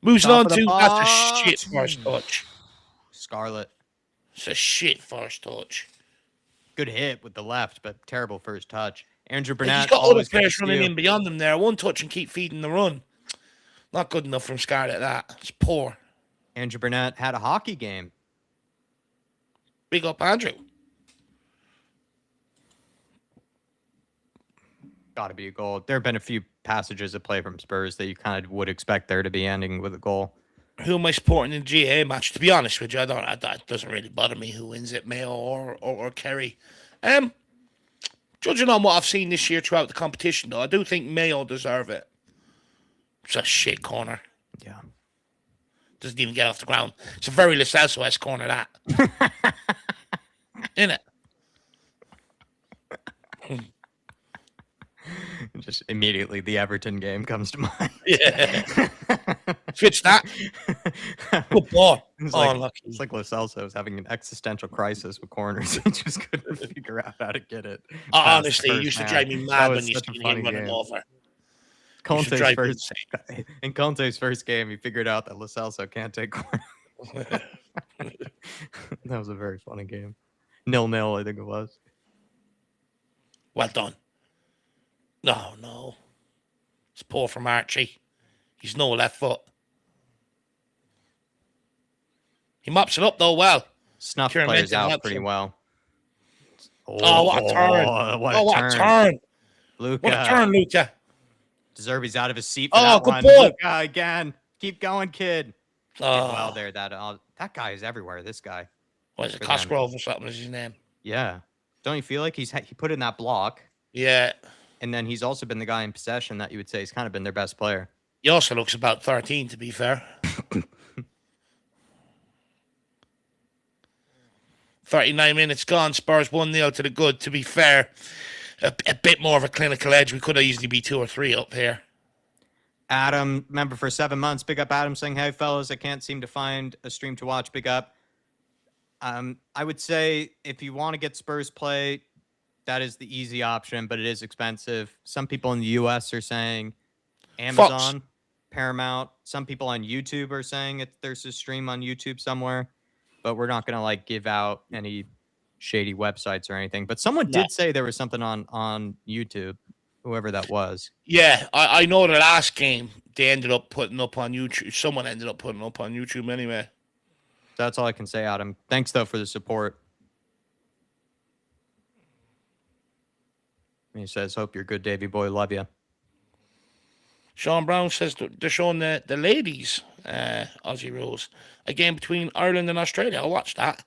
Moves it on to... That's a shit first touch. Scarlett. It's a shit first touch. Good hit with the left, but terrible first touch. Andrew Burnett. He's got other players running in beyond him there. One touch and keep feeding the run. Not good enough from Scarlett, that. It's poor. Andrew Burnett had a hockey game. Big up, Andrew. Got to be a goal. There have been a few passages of play from Spurs that you kind of would expect there to be ending with a goal. Who am I supporting in the GA match? To be honest with you, that doesn't really bother me who wins it, Mayo or Kerry. Judging on what I've seen this year throughout the competition, though, I do think Mayo deserve it. It's a shit corner. Yeah. Doesn't even get off the ground. It's a very Lo Celso-esque corner, that. Isn't it? Just immediately the Everton game comes to mind. Yeah. Switch that. Good ball. It's like Lo Celso was having an existential crisis with corners. He just couldn't figure out how to get it. Honestly, it used to drive me mad when you see him running over. In Conte's first game, he figured out that Lo Celso can't take corners. That was a very funny game. 0-0, I think it was. Well done. No. It's poor from Archie. He's no left foot. He mops it up, though, well. Snuff players out pretty well. Oh, what a turn. What a turn. Luca. What a turn, Luca. Deserby's out of his seat for that good one. ball. Luca again. Keep going, kid. Well there. That guy is everywhere, this guy. What is it, Cosgrove or something is his name? Yeah. Don't you feel like he put in that block? Yeah. And then he's also been the guy in possession that you would say he's kind of been their best player. He also looks about 13, to be fair. 39 minutes gone. Spurs 1-0 to the good, to be fair. A bit more of a clinical edge. We could have easily be 2 or 3 up here. Adam, member for 7 months. Big up Adam saying, hey, fellas, I can't seem to find a stream to watch. Big up. I would say if you want to get Spurs play, that is the easy option, but it is expensive. Some people in the U.S. are saying Amazon, Fox. Paramount. Some people on YouTube are saying there's a stream on YouTube somewhere, but we're not going to give out any shady websites or anything. But someone did say there was something on YouTube, whoever that was. Yeah, I know the last game they ended up putting up on YouTube. Someone ended up putting up on YouTube anyway. That's all I can say, Adam. Thanks, though, for the support. He says, hope you're good, Davey boy. Love you. Sean Brown says they're showing the ladies Aussie rules, a game between Ireland and Australia. I watched that.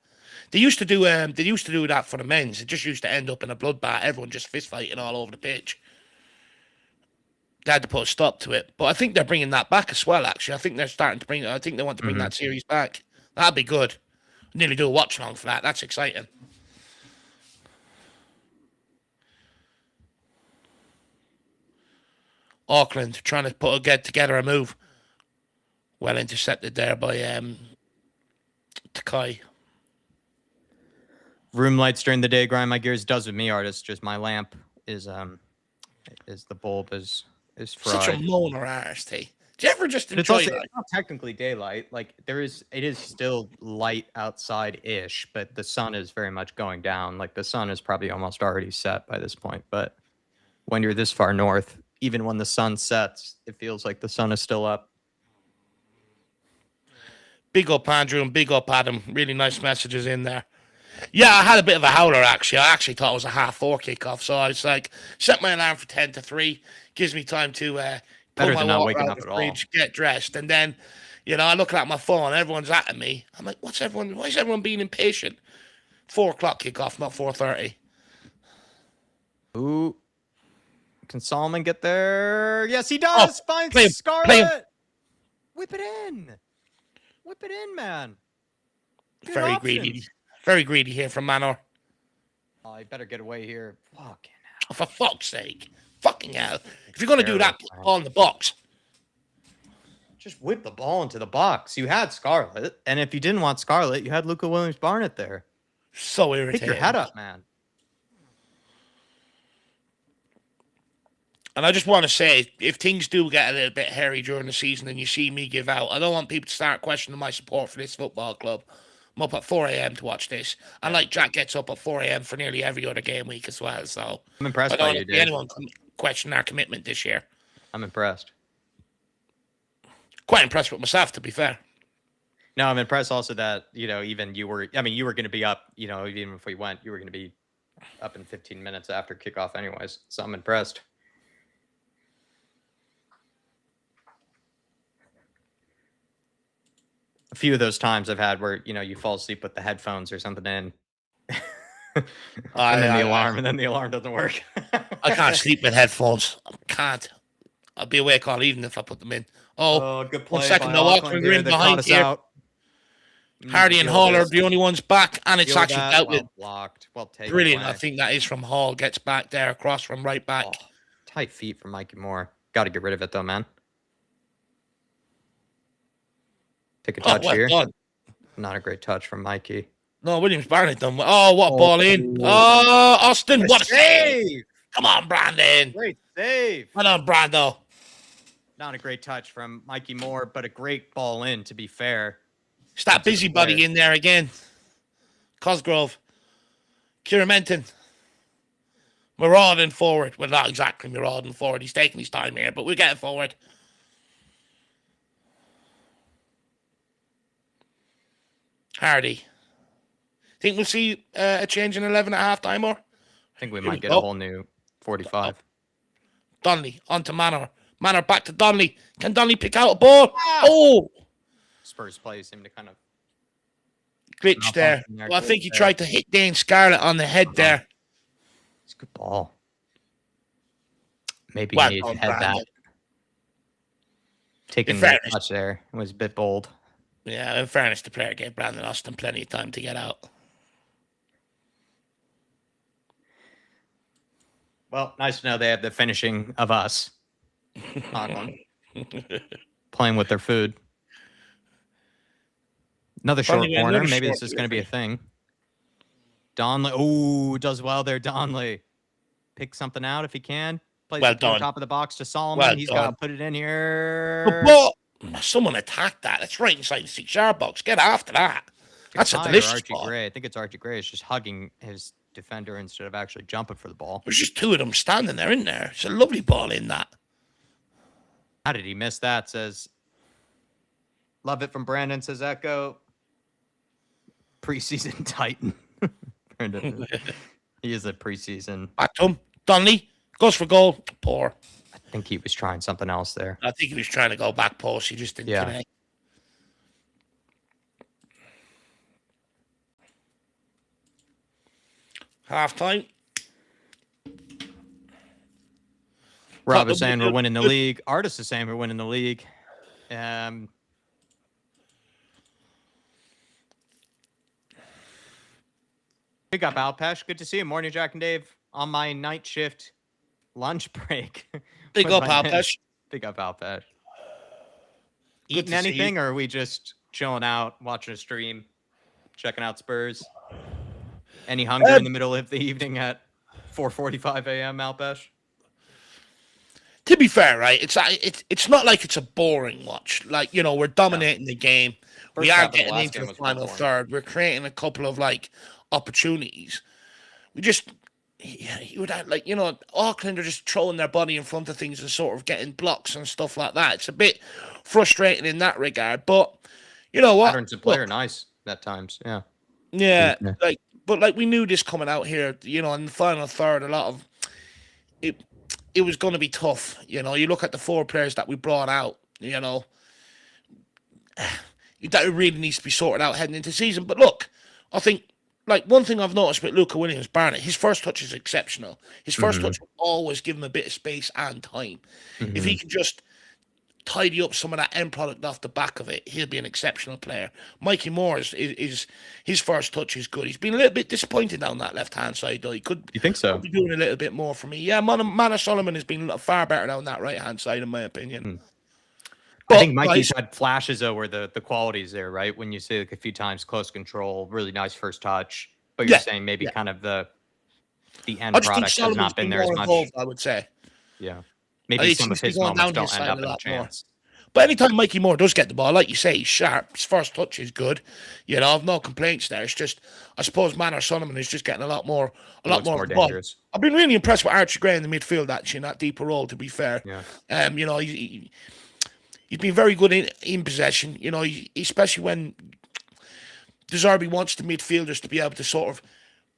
They used to do that for the men's. It just used to end up in a bloodbath. Everyone just fist fighting all over the pitch. They had to put a stop to it. But I think they're bringing that back as well, actually. I think they're starting to bring it. I think they want to bring that series back. That'd be good. Nearly do a watch along for that. That's exciting. Auckland trying to get together a move. Well intercepted there by Takai. Room lights during the day grind my gears. Does with me, artist. Just my lamp is the bulb is fried. Such a moaner artist, hey. Do you ever just enjoy that? It's not technically daylight. It is still light outside-ish, but the sun is very much going down. The sun is probably almost already set by this point. But when you're this far north, even when the sun sets, it feels like the sun is still up. Big up Andrew and big up Adam. Really nice messages in there. Yeah, I had a bit of a howler, actually. I actually thought it was a 4:30 kickoff. So I was set my alarm for 10 to 3. Gives me time to pull my water out of the fridge, get dressed. And then, I look at my phone. Everyone's at me. I'm like, why is everyone being impatient? 4 o'clock kickoff, not 4:30. Ooh. Can Solomon get there? Yes, he does. Finds Scarlett. Play him. Whip it in, man. Good Very options. greedy. Very greedy here from Manor. Oh, you better get away here. Fucking hell. Oh, for fuck's sake. Fucking hell. If you're going to do that, put the ball in the box. Just whip the ball into the box. You had Scarlett, and if you didn't want Scarlett, you had Luca Williams-Barnett there. So irritating. Pick your head up, man. And I just want to say, if things do get a little bit hairy during the season and you see me give out, I don't want people to start questioning my support for this football club. I'm up at 4 a.m. to watch this. And Jack gets up at 4 a.m. for nearly every other game week as well. So I'm impressed by you, Dave. Anyone question our commitment this year? I'm impressed. Quite impressed with myself, to be fair. No, I'm impressed also that, even you were going to be up, even if we went, you were going to be up in 15 minutes after kickoff anyways. So I'm impressed. a few of those times I've had where, you fall asleep with the headphones or something in. And then the alarm doesn't work. I can't sleep with headphones. I can't. I'll be awake all evening if I put them in. Oh, Oh, good 1 play second. by The Auckland Auckland are here. in They caught behind us here. out. We need to Hardy and deal with Hall are this. the only ones back, and it's Deal with actually that. dealt Well with. blocked. Well taken Brilliant. away. I think that is from Hall. Gets back there across from right back. Oh, tight feet from Mikey Moore. Got to get rid of it though, man. Take a touch well here. done. Not a great touch from Mikey. No, Williams Barnett done. Oh, what a ball in. Oh, Austin, what a save. Come on, Brandon. Great save. Well done, Brando. Not a great touch from Mikey Moore, but a great ball in, to be fair. It's that busybody in there again. Cosgrove. Kieran Menton. Marauding forward. Well, not exactly marauding forward. He's taking his time here, but we're getting forward. Hardy. Think we'll see a change in 11 at half-time, or? I think we might get a whole new 45. Donnelly onto Manor. Manor back to Donnelly. Can Donnelly pick out a ball? Oh! Spurs play seem to kind of glitch there. Well, I think he tried to hit Dane Scarlett on the head there. It's a good ball. Maybe he needed to head that. Taking the touch there was a bit bold. Yeah, in fairness, the player gave Brandon Austin plenty of time to get out. Well, nice to know they have the finishing of us. Playing with their food. Another short corner. Maybe this is going to be a thing. Donley. Oh, does well there, Donley. Pick something out if he can. Plays it to the top of the box to Solomon. He's got to put it in here. The ball. Someone attacked that. It's right inside the 6-yard box. Get after that. That's a delicious ball. Gray. I think it's Archie Gray. It's just hugging his defender instead of actually jumping for the ball. There's just two of them standing there, isn't there? It's a lovely ball in that. How did he miss that? Says, love it from Brandon. Says Echo. Preseason Titan. He is a preseason. Back to him. Donnelly goes for goal. Poor. I think he was trying something else there. I think he was trying to go back post. He just didn't connect. Half time. Rob is saying we're winning the league. Artist is saying we're winning the league. Big up, Alpesh. Good to see you. Morning, Jack and Dave. On my night shift lunch break. Big up, Alpesh. Big up, Alpesh. Eating anything, or are we just chilling out, watching a stream, checking out Spurs? Any hunger in the middle of the evening at 4:45 a.m., Alpesh? To be fair, right, it's not like it's a boring watch. Like, you know, we're dominating the game. We are getting into the final third. We're creating a couple of, like, opportunities. We just, you would like, you know, Auckland are just throwing their body in front of things and sort of getting blocks and stuff like that. It's a bit frustrating in that regard. But, you know what? Patterns of play are nice at times, yeah. Yeah, but we knew this coming out here, you know, in the final third, a lot of it was going to be tough. You know, you look at the 4 players that we brought out, you know, that really needs to be sorted out heading into the season. But look, I think, like, one thing I've noticed with Luca Williams Barnett, his first touch is exceptional. His first touch will always give him a bit of space and time. If he can just tidy up some of that end product off the back of it, he'll be an exceptional player. Mikey Moore is his first touch is good. He's been a little bit disappointed down that left-hand side, though. You think so? Could be doing a little bit more for me. Yeah, Manor Solomon has been far better down that right-hand side, in my opinion. I think Mikey's had flashes, though, where the quality's there, right? When you say, like, a few times close control, really nice first touch, but you're saying maybe kind of the end product has not been there as much. Involved, I would say. Yeah. Maybe some of his moments don't end up in a chance. But anytime Mikey Moore does get the ball, like you say, he's sharp. His first touch is good. You know, I've no complaints there. It's just, I suppose Manor Solomon is just getting a lot more dangerous. I've been really impressed with Archie Gray in the midfield, actually, in that deeper role, to be fair. Yeah. You know, he's been very good in possession, you know, especially when De Zerbi wants the midfielders to be able to sort of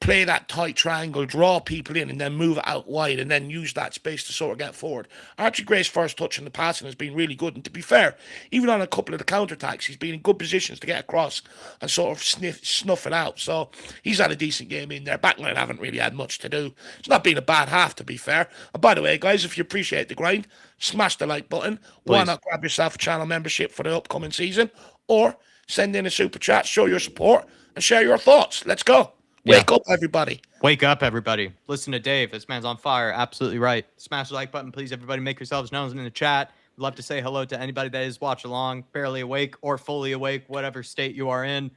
play that tight triangle, draw people in, and then move it out wide, and then use that space to sort of get forward. Archie Gray's first touch in the passing has been really good, and to be fair, even on a couple of the counter-attacks, he's been in good positions to get across and sort of snuff it out. So he's had a decent game in there. Backline haven't really had much to do. It's not been a bad half, to be fair. And by the way, guys, if you appreciate the grind, smash the like button. Why not grab yourself a channel membership for the upcoming season, or send in a super chat, show your support, and share your thoughts. Let's go. Wake up, everybody. Wake up, everybody. Listen to Dave. This man's on fire. Absolutely right. Smash the like button, please, everybody. Make yourselves known in the chat. We'd love to say hello to anybody that is watch along, barely awake or fully awake, whatever state you are in.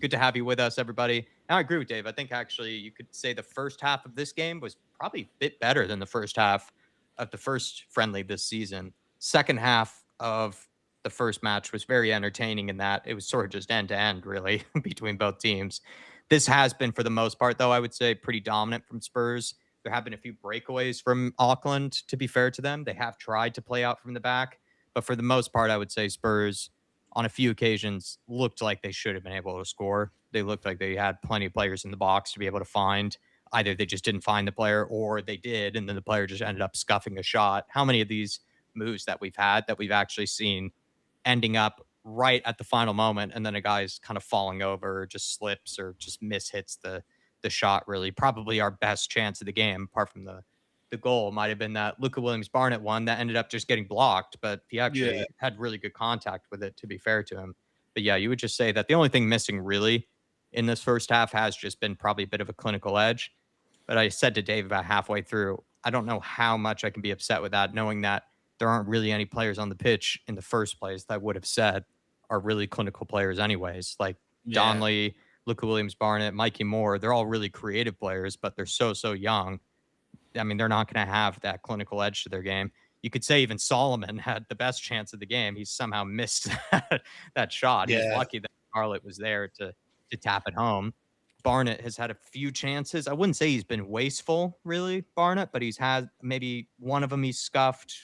Good to have you with us, everybody. And I agree with Dave. I think actually you could say the first half of this game was probably a bit better than the first half of the first friendly this season. Second half of the first match was very entertaining in that it was sort of just end to end, really, between both teams. This has been, for the most part, though, I would say pretty dominant from Spurs. There have been a few breakaways from Auckland, to be fair to them. They have tried to play out from the back. But for the most part, I would say Spurs, on a few occasions, looked like they should have been able to score. They looked like they had plenty of players in the box to be able to find. Either they just didn't find the player, or they did, and then the player just ended up scuffing a shot. How many of these moves that we've had that we've actually seen ending up right at the final moment, and then a guy's kind of falling over, or just slips, or just mishits the shot? Really, probably our best chance of the game, apart from the goal, might have been that Luka Williams-Barnett one that ended up just getting blocked, but he actually had really good contact with it, to be fair to him. But yeah, you would just say that the only thing missing really in this first half has just been probably a bit of a clinical edge. But I said to Dave about halfway through, I don't know how much I can be upset with that, knowing that there aren't really any players on the pitch in the first place that I would have said are really clinical players anyways. Like Donnelly, Luka Williams-Barnett, Mikey Moore, they're all really creative players, but they're so young. I mean, they're not going to have that clinical edge to their game. You could say even Solomon had the best chance of the game. He somehow missed that shot. He was lucky that Scarlett was there to tap it home. Barnett has had a few chances. I wouldn't say he's been wasteful, really, Barnett, but he's had maybe one of them he's scuffed.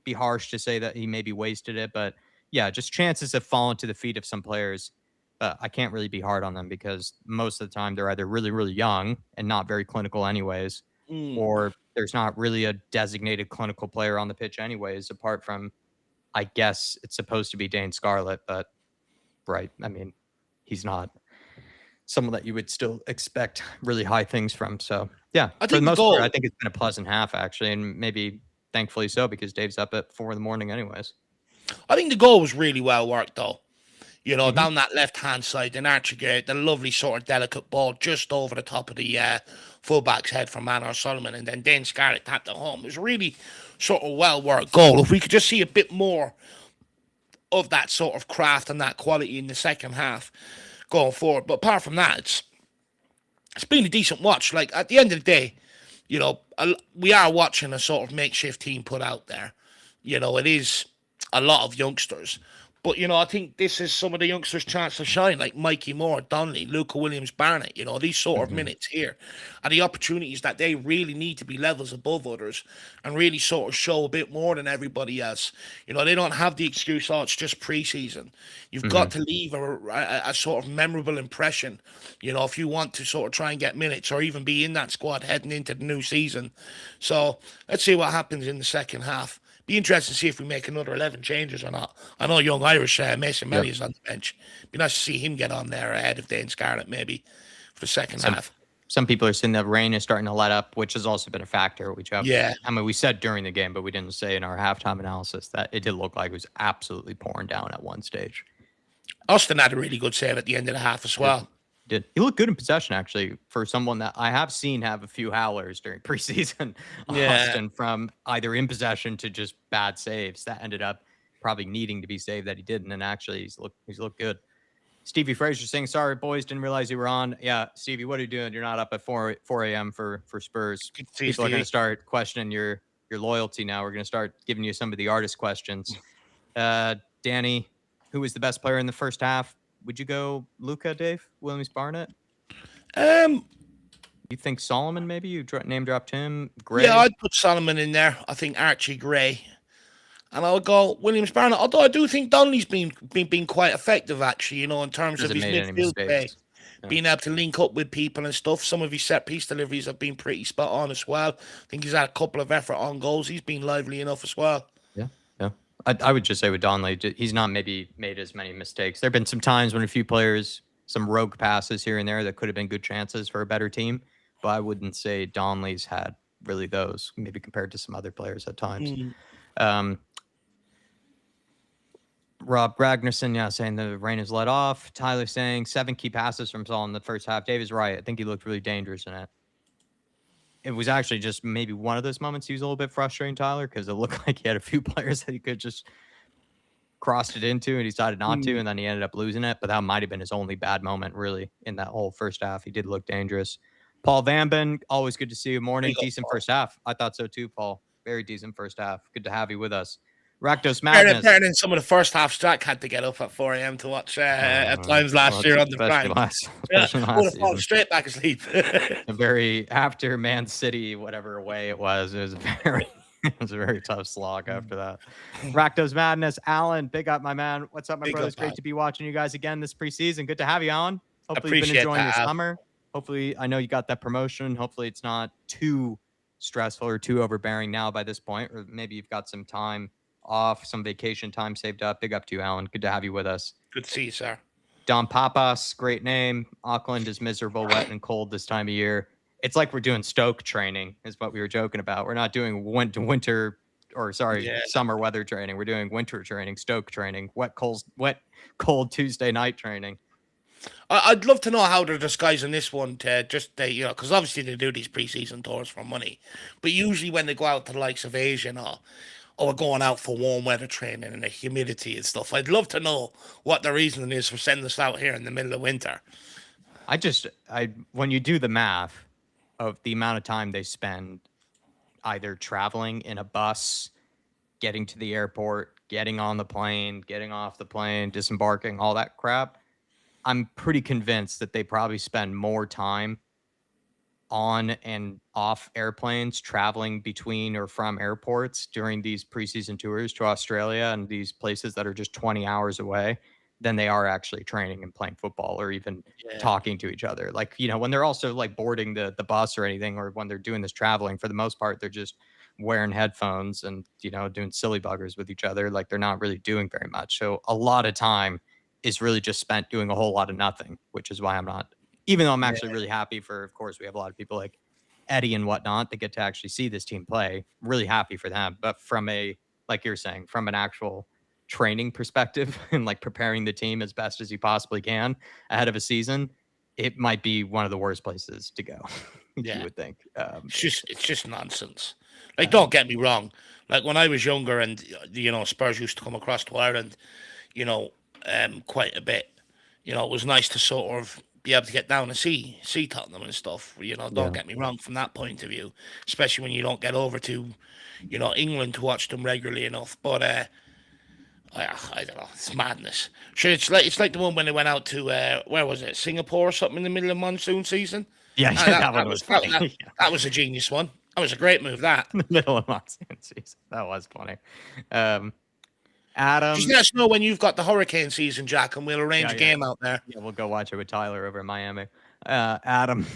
Be harsh to say that he maybe wasted it, but yeah, just chances have fallen to the feet of some players. I can't really be hard on them because most of the time they're either really young and not very clinical anyways, or there's not really a designated clinical player on the pitch anyways, apart from, I guess it's supposed to be Dane Scarlett, but right, I mean, he's not someone that you would still expect really high things from. So yeah, for the most part, I think it's been a pleasant half actually, and maybe thankfully so, because Dave's up at 4 a.m. anyways. I think the goal was really well worked though. You know, down that left-hand side, then Archie Gray, the lovely sort of delicate ball just over the top of the fullback's head from Manor Solomon, and then Dane Scarlett tapped it home. It was really sort of well-worked goal. If we could just see a bit more of that sort of craft and that quality in the second half going forward. But apart from that, it's been a decent watch. Like, at the end of the day, you know, we are watching a sort of makeshift team put out there. You know, it is a lot of youngsters. But, you know, I think this is some of the youngsters' chance to shine, like Mikey Moore, Donnelly, Luka Williams-Barnett. You know, these sort of minutes here are the opportunities that they really need to be levels above others and really sort of show a bit more than everybody else. You know, they don't have the excuse, oh, it's just preseason. You've got to leave a sort of memorable impression, you know, if you want to sort of try and get minutes or even be in that squad heading into the new season. So let's see what happens in the second half. Be interested to see if we make another 11 changes or not. I know young Irish Mason Melly is on the bench. Be nice to see him get on there ahead of Dane Scarlett maybe for the second half. Some people are saying that rain is starting to let up, which has also been a factor. I mean, we said during the game, but we didn't say in our halftime analysis that it did look like it was absolutely pouring down at one stage. Austin had a really good save at the end of the half as well. He looked good in possession, actually, for someone that I have seen have a few howlers during preseason. Austin, from either in possession to just bad saves that ended up probably needing to be saved that he didn't, and actually he's looked good. Stevie Fraser saying, sorry, boys, didn't realize you were on. Yeah, Stevie, what are you doing? You're not up at 4 a.m. for Spurs. People are going to start questioning your loyalty now. We're going to start giving you some of the artist questions. Danny, who was the best player in the first half? Would you go Luka, Dave? Williams-Barnett? You think Solomon, maybe? You name dropped him? Gray? Yeah, I'd put Solomon in there. I think Archie Gray. And I would go Williams-Barnett. Although I do think Donnelly's been quite effective, actually, you know, in terms of his midfield play. being able to link up with people and stuff. Some of his set piece deliveries have been pretty spot on as well. I think he's had a couple of effort on goals. He's been lively enough as well. Yeah, yeah. I would just say with Donnelly, he's not maybe made as many mistakes. There have been some times when a few players, some rogue passes here and there that could have been good chances for a better team, but I wouldn't say Donnelly's had really those, maybe compared to some other players at times. Rob Ragnarsson, yeah, saying the rain is let off. Tyler saying 7 key passes from Saul in the first half. Dave is right. I think he looked really dangerous in it. It was actually just maybe one of those moments he was a little bit frustrating, Tyler, because it looked like he had a few players that he could just crossed it into and he decided not to, and then he ended up losing it. But that might have been his only bad moment, really, in that whole first half. He did look dangerous. Paul Van always good to see you. Morning. Decent first half. I thought so too, Paul. Very decent first half. Good to have you with us. Rakdos Madness. Better than some of the first half. Jack had to get up at 4 a.m. to watch at times last year on the prime. Would have fallen straight back asleep. A very after Man City, whatever way it was a very tough slog after that. Rakdos Madness. Alan, big up, my man. What's up, my brother? It's great to be watching you guys again this preseason. Good to have you, Alan. Hopefully you've been enjoying your summer. Hopefully, I know you got that promotion. Hopefully it's not too stressful or too overbearing now by this point, or maybe you've got some time off, some vacation time saved up. Big up to you, Alan. Good to have you with us. Good to see you, sir. Don Papas, great name. Auckland is miserable, wet, and cold this time of year. It's like we're doing Stoke training, is what we were joking about. We're not doing summer weather training. We're doing winter training, Stoke training, wet, cold Tuesday night training. I'd love to know how they're disguising this one to just, because obviously they do these preseason tours for money. But usually when they go out to the likes of Asia or we're going out for warm weather training and the humidity and stuff, I'd love to know what the reasoning is for sending us out here in the middle of winter. When you do the math of the amount of time they spend either traveling in a bus, getting to the airport, getting on the plane, getting off the plane, disembarking, all that crap, I'm pretty convinced that they probably spend more time on and off airplanes traveling between or from airports during these preseason tours to Australia and these places that are just 20 hours away than they are actually training and playing football or even talking to each other. Like, when they're also like boarding the bus or anything, or when they're doing this traveling, for the most part, they're just wearing headphones and, doing silly buggers with each other. Like, they're not really doing very much. So a lot of time is really just spent doing a whole lot of nothing, which is why I'm not, even though I'm actually really happy for, of course, we have a lot of people like Eddie and whatnot that get to actually see this team play. I'm really happy for them. But from like you're saying, from an actual training perspective and like preparing the team as best as you possibly can ahead of a season, it might be one of the worst places to go. You would think. It's just nonsense. Like, don't get me wrong. Like, when I was younger and, Spurs used to come across to Ireland, quite a bit. It was nice to sort of be able to get down and see Tottenham and stuff. Don't get me wrong from that point of view, especially when you don't get over to, England to watch them regularly enough. But I don't know, it's madness. Sure, it's like the one when they went out to where was it, Singapore or something in the middle of monsoon season. Yeah, that was funny. That was a genius one. That was a great move. That in the middle of monsoon season. That was funny. Adam, just let us know when you've got the hurricane season, Jack, and we'll arrange a game out there. Yeah, we'll go watch it with Tyler over in Miami. Adam,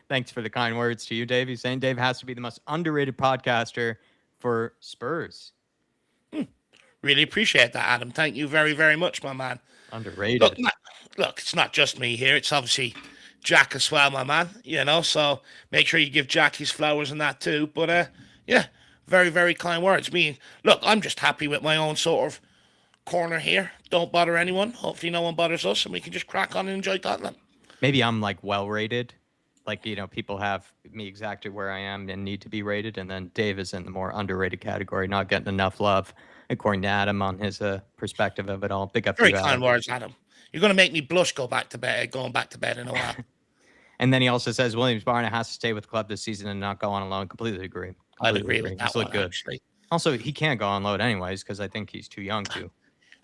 thanks for the kind words to you, Dave. He's saying Dave has to be the most underrated podcaster for Spurs. Really appreciate that, Adam. Thank you very, very much, my man. Underrated. Look, it's not just me here. It's obviously Jack as well, my man. So make sure you give Jack his flowers and that too. But very, very kind words. Look, I'm just happy with my own sort of corner here. Don't bother anyone. Hopefully no one bothers us and we can just crack on and enjoy Tottenham. Maybe I'm like well rated. Like, people have me exactly where I am and need to be rated. And then Dave is in the more underrated category, not getting enough love, according to Adam on his perspective of it all. Big up to you, Very kind words, Adam. You're going to make me blush going back to bed in a while. And then he also says Williams-Barnett has to stay with the club this season and not go on loan. Completely agree. I'd agree with that. He's looked good. Actually. Also, he can't go on loan anyways because I think he's too young to.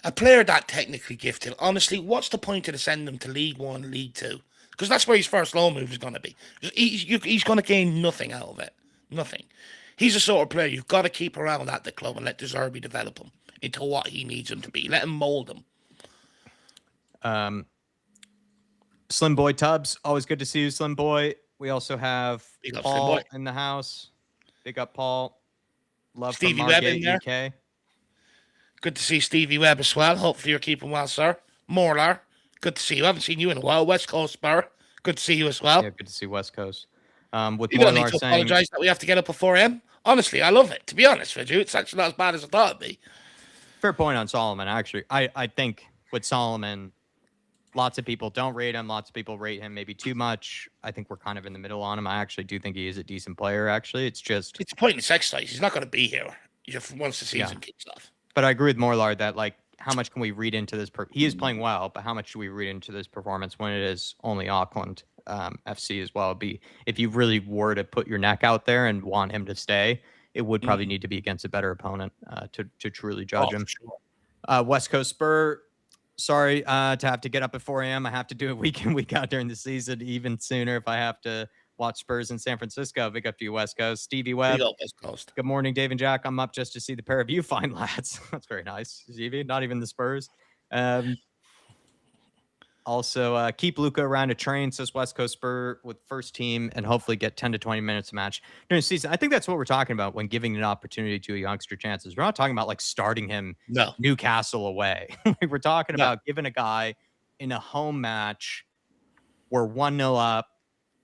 A player that technically gifted, honestly, what's the point of sending him to League One, League Two? Because that's where his first loan move is going to be. He's going to gain nothing out of it. Nothing. He's the sort of player you've got to keep around at the club and let De Zerbi develop him into what he needs him to be. Let him mold him. Slim Boy Tubbs, always good to see you, Slim Boy. We also have Big up, Slim Boy. Paul in the house. Big up, Paul. Love from Stevie Webb in Margate, there. UK. Good to see Stevie Webb as well. Hopefully you're keeping well, sir. Morlar, good to see you. I haven't seen you in a while. West Coast Spur, good to see you as well. Yeah, good to see West Coast. With You don't need Morlar to saying, apologise that we have to get up at 4 a.m. Honestly, I love it. To be honest with you, it's actually not as bad as I thought it'd be. fair point on Solomon, actually. I think with Solomon, lots of people don't rate him. Lots of people rate him maybe too much. I think we're kind of in the middle on him. I actually do think he is a decent player, actually. It's just... It's a pointless exercise. He's not going to be here once the season kicks off. But I agree with Morlar that, like, how much can we read into this? He is playing well, but how much should we read into this performance when it is only Auckland FC as well? If you really were to put your neck out there and want him to stay, it would probably need to be against a better opponent to truly judge him. Sure. West Coast Spur, sorry to have to get up at 4 a.m. I have to do it week in, week out during the season, even sooner if I have to watch Spurs in San Francisco. Big up to you, West Coast. Stevie Webb. Big up, West Coast. Good morning, Dave and Jack. I'm up just to see the pair of you fine lads. That's very nice, Stevie. Not even the Spurs. Also, keep Luca around a train, says West Coast Spur, with first team and hopefully get 10 to 20 minutes a match during the season. I think that's what we're talking about when giving an opportunity to a youngster chances. We're not talking about like starting him Newcastle away. We're talking about giving a guy in a home match where 1-0 up,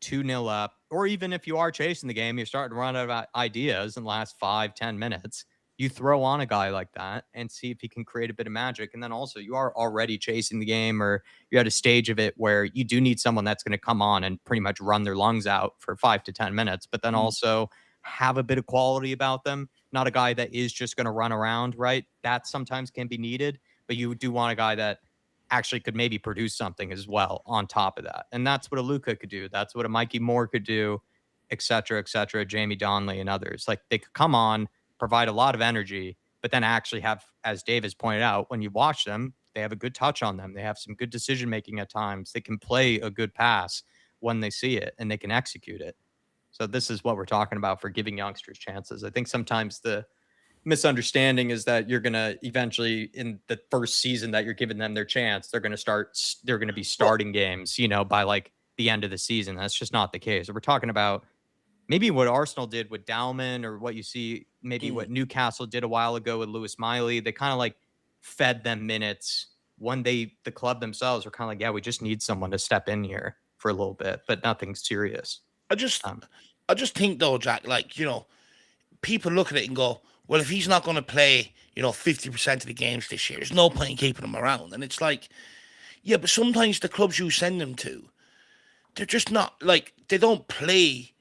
2-0 up, or even if you are chasing the game, you're starting to run out of ideas in the last 5-10 minutes. You throw on a guy like that and see if he can create a bit of magic. And then also you are already chasing the game, or you're at a stage of it where you do need someone that's going to come on and pretty much run their lungs out for 5 to 10 minutes, but then also have a bit of quality about them. Not a guy that is just going to run around, right? That sometimes can be needed, but you do want a guy that actually could maybe produce something as well on top of that. And that's what a Luca could do. That's what a Mikey Moore could do, et cetera, Jamie Donnelly and others. Like, they could come on, provide a lot of energy, but then actually have, as Dave has pointed out, when you watch them, they have a good touch on them. They have some good decision-making at times. They can play a good pass when they see it, and they can execute it. So this is what we're talking about for giving youngsters chances. I think sometimes the misunderstanding is that you're going to eventually, in the first season that you're giving them their chance, they're going to be starting games, by like the end of the season. That's just not the case. We're talking about maybe what Arsenal did with Dalman, or what you see, maybe what Newcastle did a while ago with Lewis Miley. They kind of like fed them minutes when the club themselves were kind of like, yeah, we just need someone to step in here for a little bit, but nothing serious. I just think though, Jack, like, people look at it and go, well, if he's not going to play, 50% of the games this year, there's no point in keeping him around. And it's like, yeah, but sometimes the clubs you send him to, they're just not, like, they don't play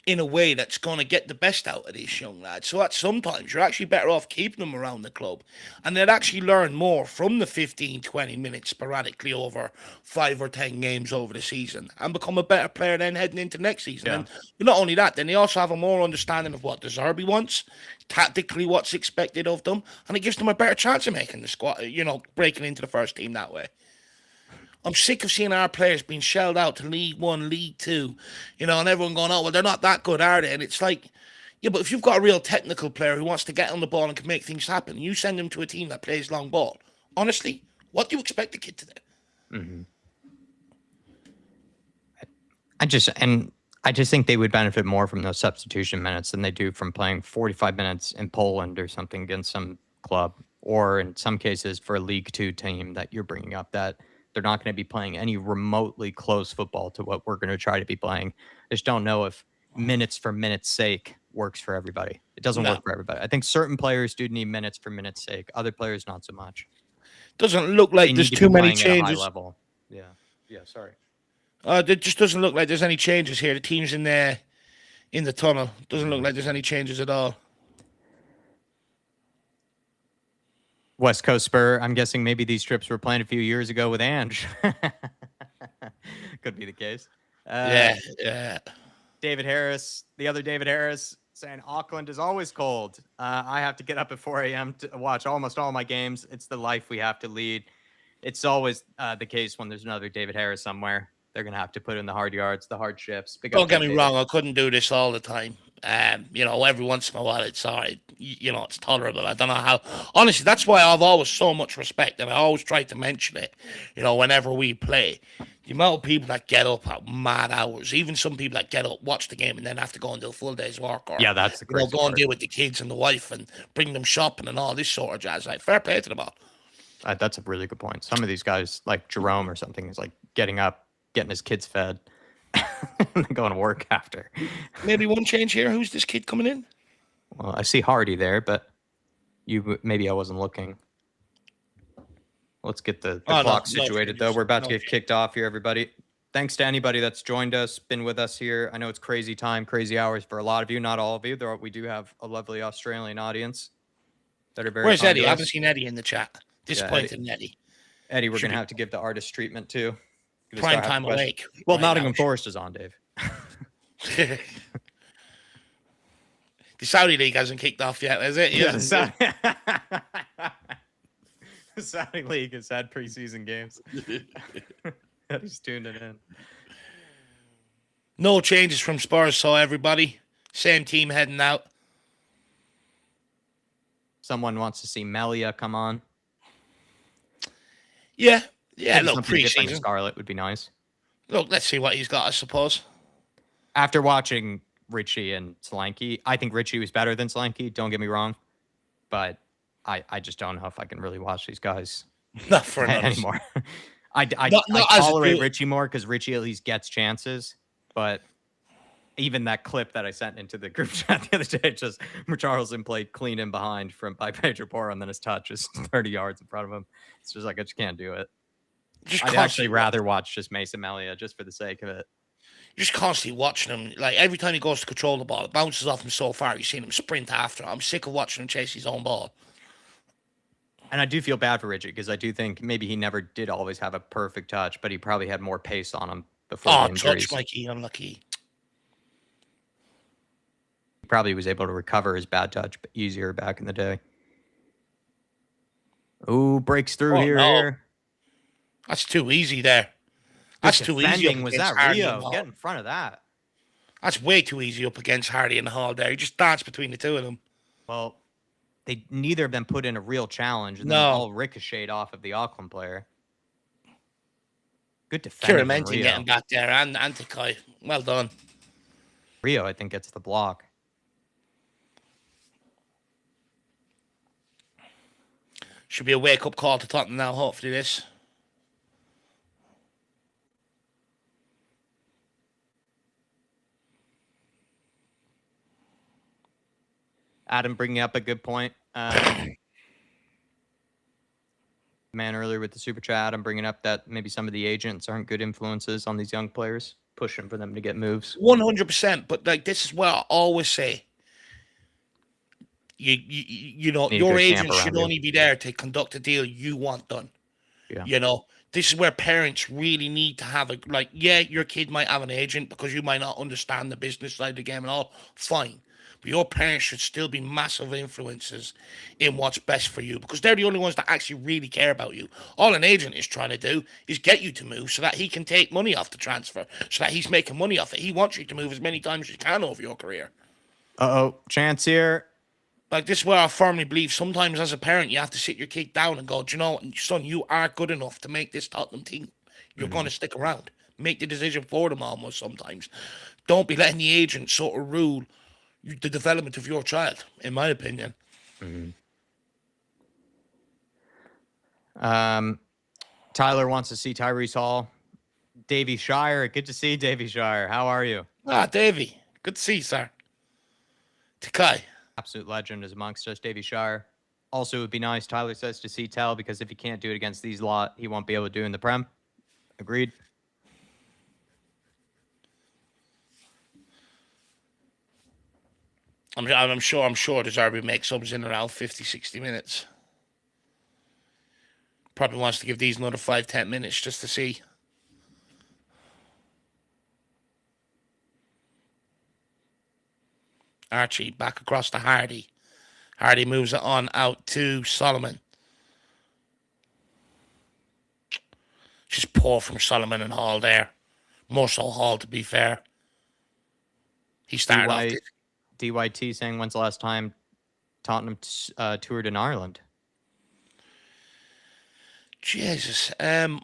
in a way that's going to get the best out of these young lads. So that sometimes you're actually better off keeping them around the club, and they'd actually learn more from the 15, 20 minutes sporadically over 5 or 10 games over the season, and become a better player then heading into next season. Yeah. And not only that, then they also have a more understanding of what De Zerbi wants, tactically what's expected of them, and it gives them a better chance of making the squad, breaking into the first team that way. I'm sick of seeing our players being shelled out to League One, League Two, and everyone going, oh, well, they're not that good, are they? And it's like, yeah, but if you've got a real technical player who wants to get on the ball and can make things happen, you send him to a team that plays long ball. Honestly, what do you expect the kid to do? Mm-hmm. I just think they would benefit more from those substitution minutes than they do from playing 45 minutes in Poland or something against some club, or in some cases for a League Two team that you're bringing up, that they're not going to be playing any remotely close football to what we're going to try to be playing. I just don't know if minutes for minutes sake works for everybody. It doesn't work for everybody. I think certain players do need minutes for minutes sake. Other players, not so much. Doesn't look like there's too many changes. Level. Yeah. Sorry. It just doesn't look like there's any changes here. The team's in the tunnel. Doesn't look like there's any changes at all. West Coast Spur, I'm guessing maybe these trips were planned a few years ago with Ange. Could be the case. Yeah. David Harris, the other David Harris, saying Auckland is always cold. I have to get up at 4 a.m. to watch almost all my games. It's the life we have to lead. It's always the case when there's another David Harris somewhere. They're going to have to put in the hard yards, the hard shifts. Don't get me wrong. I couldn't do this all the time. You know, every once in a while it's all right. You know, it's tolerable. I don't know how. Honestly, that's why I've always so much respect, and I always try to mention it. You know, whenever we play, the amount of people that get up at mad hours, even some people that get up, watch the game, and then have to go and do a full day's work, or Yeah, that's the you know, crazy go and part. deal with the kids and the wife and bring them shopping and all this sort of jazz. Like, fair play to them all. That's a really good point. Some of these guys, like Jerome or something, is like getting up, getting his kids fed, and then going to work after. Maybe one change here. Who's this kid coming in? Well, I see Hardy there, but maybe I wasn't looking. Let's get the clock situated, though. We're about to get kicked off here, everybody. Thanks to anybody that's joined us, been with us here. I know it's crazy time, crazy hours for a lot of you, not all of you. We do have a lovely Australian audience that are very. Where's Eddie? I haven't seen Eddie in the chat. Disappointed in Eddie. Eddie, we're going to have to give the artist treatment, too. Prime time awake. Well, Nottingham Forest is on, Dave. The Saudi League hasn't kicked off yet, is it? Yeah, the Saudi League has had preseason games. He's tuned it in. No changes from Spurs, so everybody. Same team heading out. Someone wants to see Melia come on. Yeah. Look, preseason. Scarlet would be nice. Look, let's see what he's got, I suppose. After watching Richie and Solanke, I think Richie was better than Solanke. Don't get me wrong, but I just don't know if I can really watch these guys not for anymore. I tolerate Richie more because Richie at least gets chances, but even that clip that I sent into the group chat the other day, just Richarlison played clean in behind by Pedro Porro, and then his touch is 30 yards in front of him. It's just like, I just can't do it. I'd actually rather watch just Mason Melia just for the sake of it. Just constantly watching him. Like, every time he goes to control the ball, it bounces off him so far, you've seen him sprint after. I'm sick of watching him chase his own ball. And I do feel bad for Richie because I do think maybe he never did always have a perfect touch, but he probably had more pace on him before the injuries. Touch, Mikey, unlucky. He probably was able to recover his bad touch easier back in the day. Ooh, breaks through here. That's too easy there. That's too easy. Was that Rio? Get in front of that. That's way too easy up against Hardy and Hall there. He just danced between the two of them. Well, neither of them put in a real challenge, and then all ricocheted off of the Auckland player. Good defending. Kieran getting back there, and Antikai. Well done. Rio, I think, gets the block. Should be a wake-up call to Tottenham now, hopefully, this. Adam bringing up a good point. Man earlier with the super chat, I'm bringing up that maybe some of the agents aren't good influences on these young players, pushing for them to get moves. 100%. But like, this is what I always say. You know, your agent should only be there to conduct a deal you want done. Yeah. You know, this is where parents really need to have your kid might have an agent because you might not understand the business side of the game and all. Fine. But your parents should still be massive influences in what's best for you because they're the only ones that actually really care about you. All an agent is trying to do is get you to move so that he can take money off the transfer, so that he's making money off it. He wants you to move as many times as you can over your career. Chance here. Like, this is where I firmly believe sometimes as a parent, you have to sit your kid down and go, do you know what, son, you are good enough to make this Tottenham team. You're going to stick around. Make the decision for them almost sometimes. Don't be letting the agent sort of rule the development of your child, in my opinion. Tyler wants to see Tyrese Hall. Davy Shire, good to see Davy Shire. How are you? Davy, good to see you, sir. Takai. Absolute legend is amongst us, Davy Shire. Also, it would be nice, Tyler says, to see Tell, because if he can't do it against these lot, he won't be able to do it in the Prem. Agreed. I'm sure Deserby makes subs in around 50, 60 minutes. Probably wants to give these another 5-10 minutes just to see. Archie back across to Hardy. Hardy moves it on out to Solomon. Just poor from Solomon and Hall there. More so Hall, to be fair. He started off. DYT saying, when's the last time Tottenham toured in Ireland? Jesus. I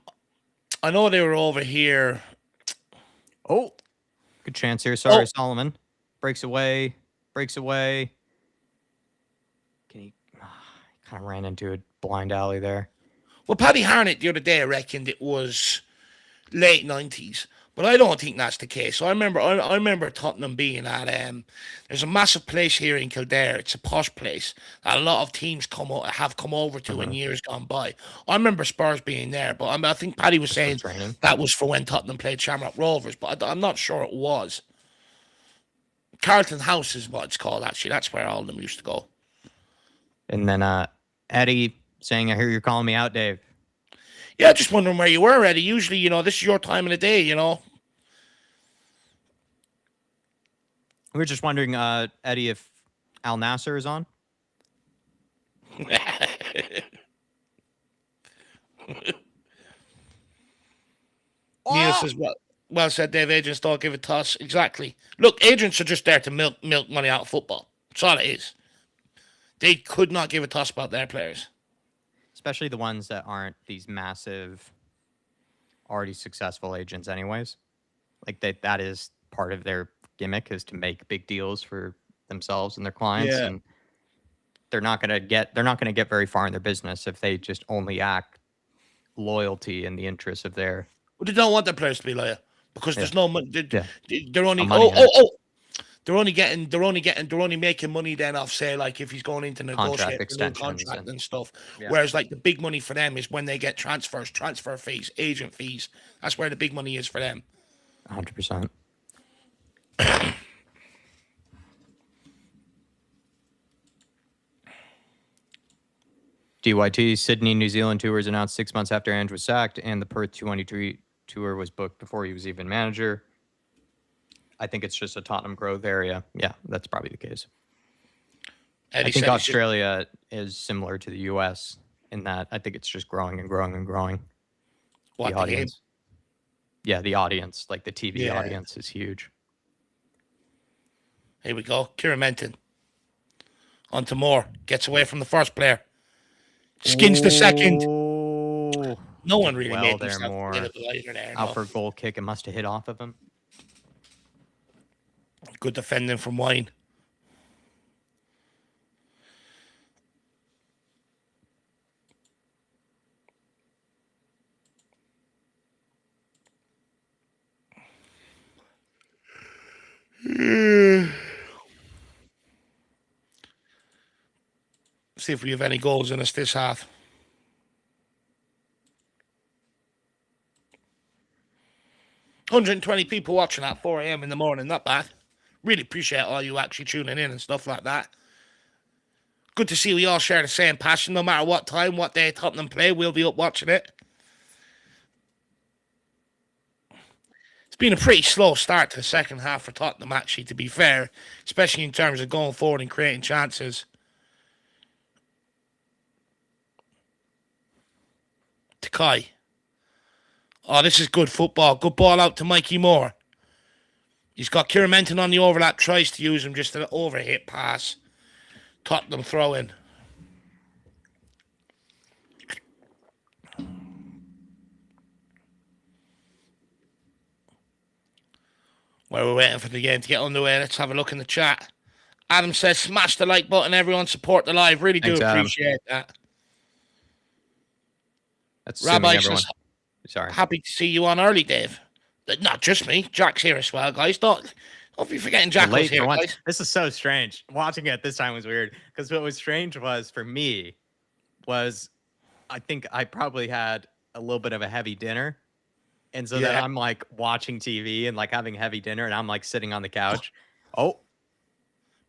know they were over here. Oh, good chance here. Sorry, Oh, Solomon. Breaks away. Can he kind of ran into a blind alley there. well, Paddy Harnett the other day reckoned it was late 90s, but I don't think that's the case. So I remember Tottenham being at there's a massive place here in Kildare. It's a posh place that a lot of teams have come over to in years gone by. I remember Spurs being there, but I think Paddy was saying that was for when Tottenham played Shamrock Rovers, but I'm not sure it was. Carlton House is what it's called, actually. That's where all of them used to go. And then Eddie saying, I hear you're calling me out, Dave. Yeah, just wondering where you were, Eddie. Usually, this is your time of the day, We were just wondering, Eddie, if Al Nasser is on. Neil says, well said, Dave. Agents don't give a toss. Exactly. Look, agents are just there to milk money out of football. That's all it is. They could not give a toss about their players. Especially the ones that aren't these massive, already successful agents anyways. Like that is part of their gimmick, is to make big deals for themselves and their clients. Yeah. And they're not gonna get very far in their business if they just only act loyalty in the interests of their. Well, they don't want their players to be loyal because there's no money. They're only they're only making money then off, say, like if he's going into negotiate a new contract and stuff. Yeah. Whereas like the big money for them is when they get transfers, transfer fees, agent fees. That's where the big money is for them. 100%. DYT Sydney, New Zealand tour was announced 6 months after Ange was sacked, and the Perth 223 tour was booked before he was even manager. I think it's just a Tottenham growth area. Yeah, that's probably the case. I think Australia is similar to the US in that I think it's just growing and growing and growing. What, the audience? Yeah, the audience, like the TV audience is huge. Here we go. Kieran Menton. On to more. Gets away from the first player. Skins the second. No one really made there more. Out for a goal kick. It must have hit off of him. Good defending from Wine. See if we have any goals in us this half. $120 people watching at 4 a.m. in the morning. Not bad. Really appreciate all you actually tuning in and stuff like that. Good to see we all share the same passion. No matter what time, what day Tottenham play, we'll be up watching it. It's been a pretty slow start to the second half for Tottenham, actually, to be fair. Especially in terms of going forward and creating chances. Takai. Oh, this is good football. Good ball out to Mikey Moore. He's got Kieran Menton on the overlap. Tries to use him, just an overhit pass. Tottenham throw in. While we're waiting for the game to get underway, let's have a look in the chat. Adam says, smash the like button. Everyone support the live. Really do appreciate that. That's Rabbi says, sorry. Happy to see you on early, Dave. Not just me. Jack's here as well, guys. Don't be forgetting Jack was here, guys. This is so strange. Watching it this time was weird because what was strange was, for me, was I think I probably had a little bit of a heavy dinner. And so then I'm like watching TV and like having heavy dinner and I'm like sitting on the couch. Oh.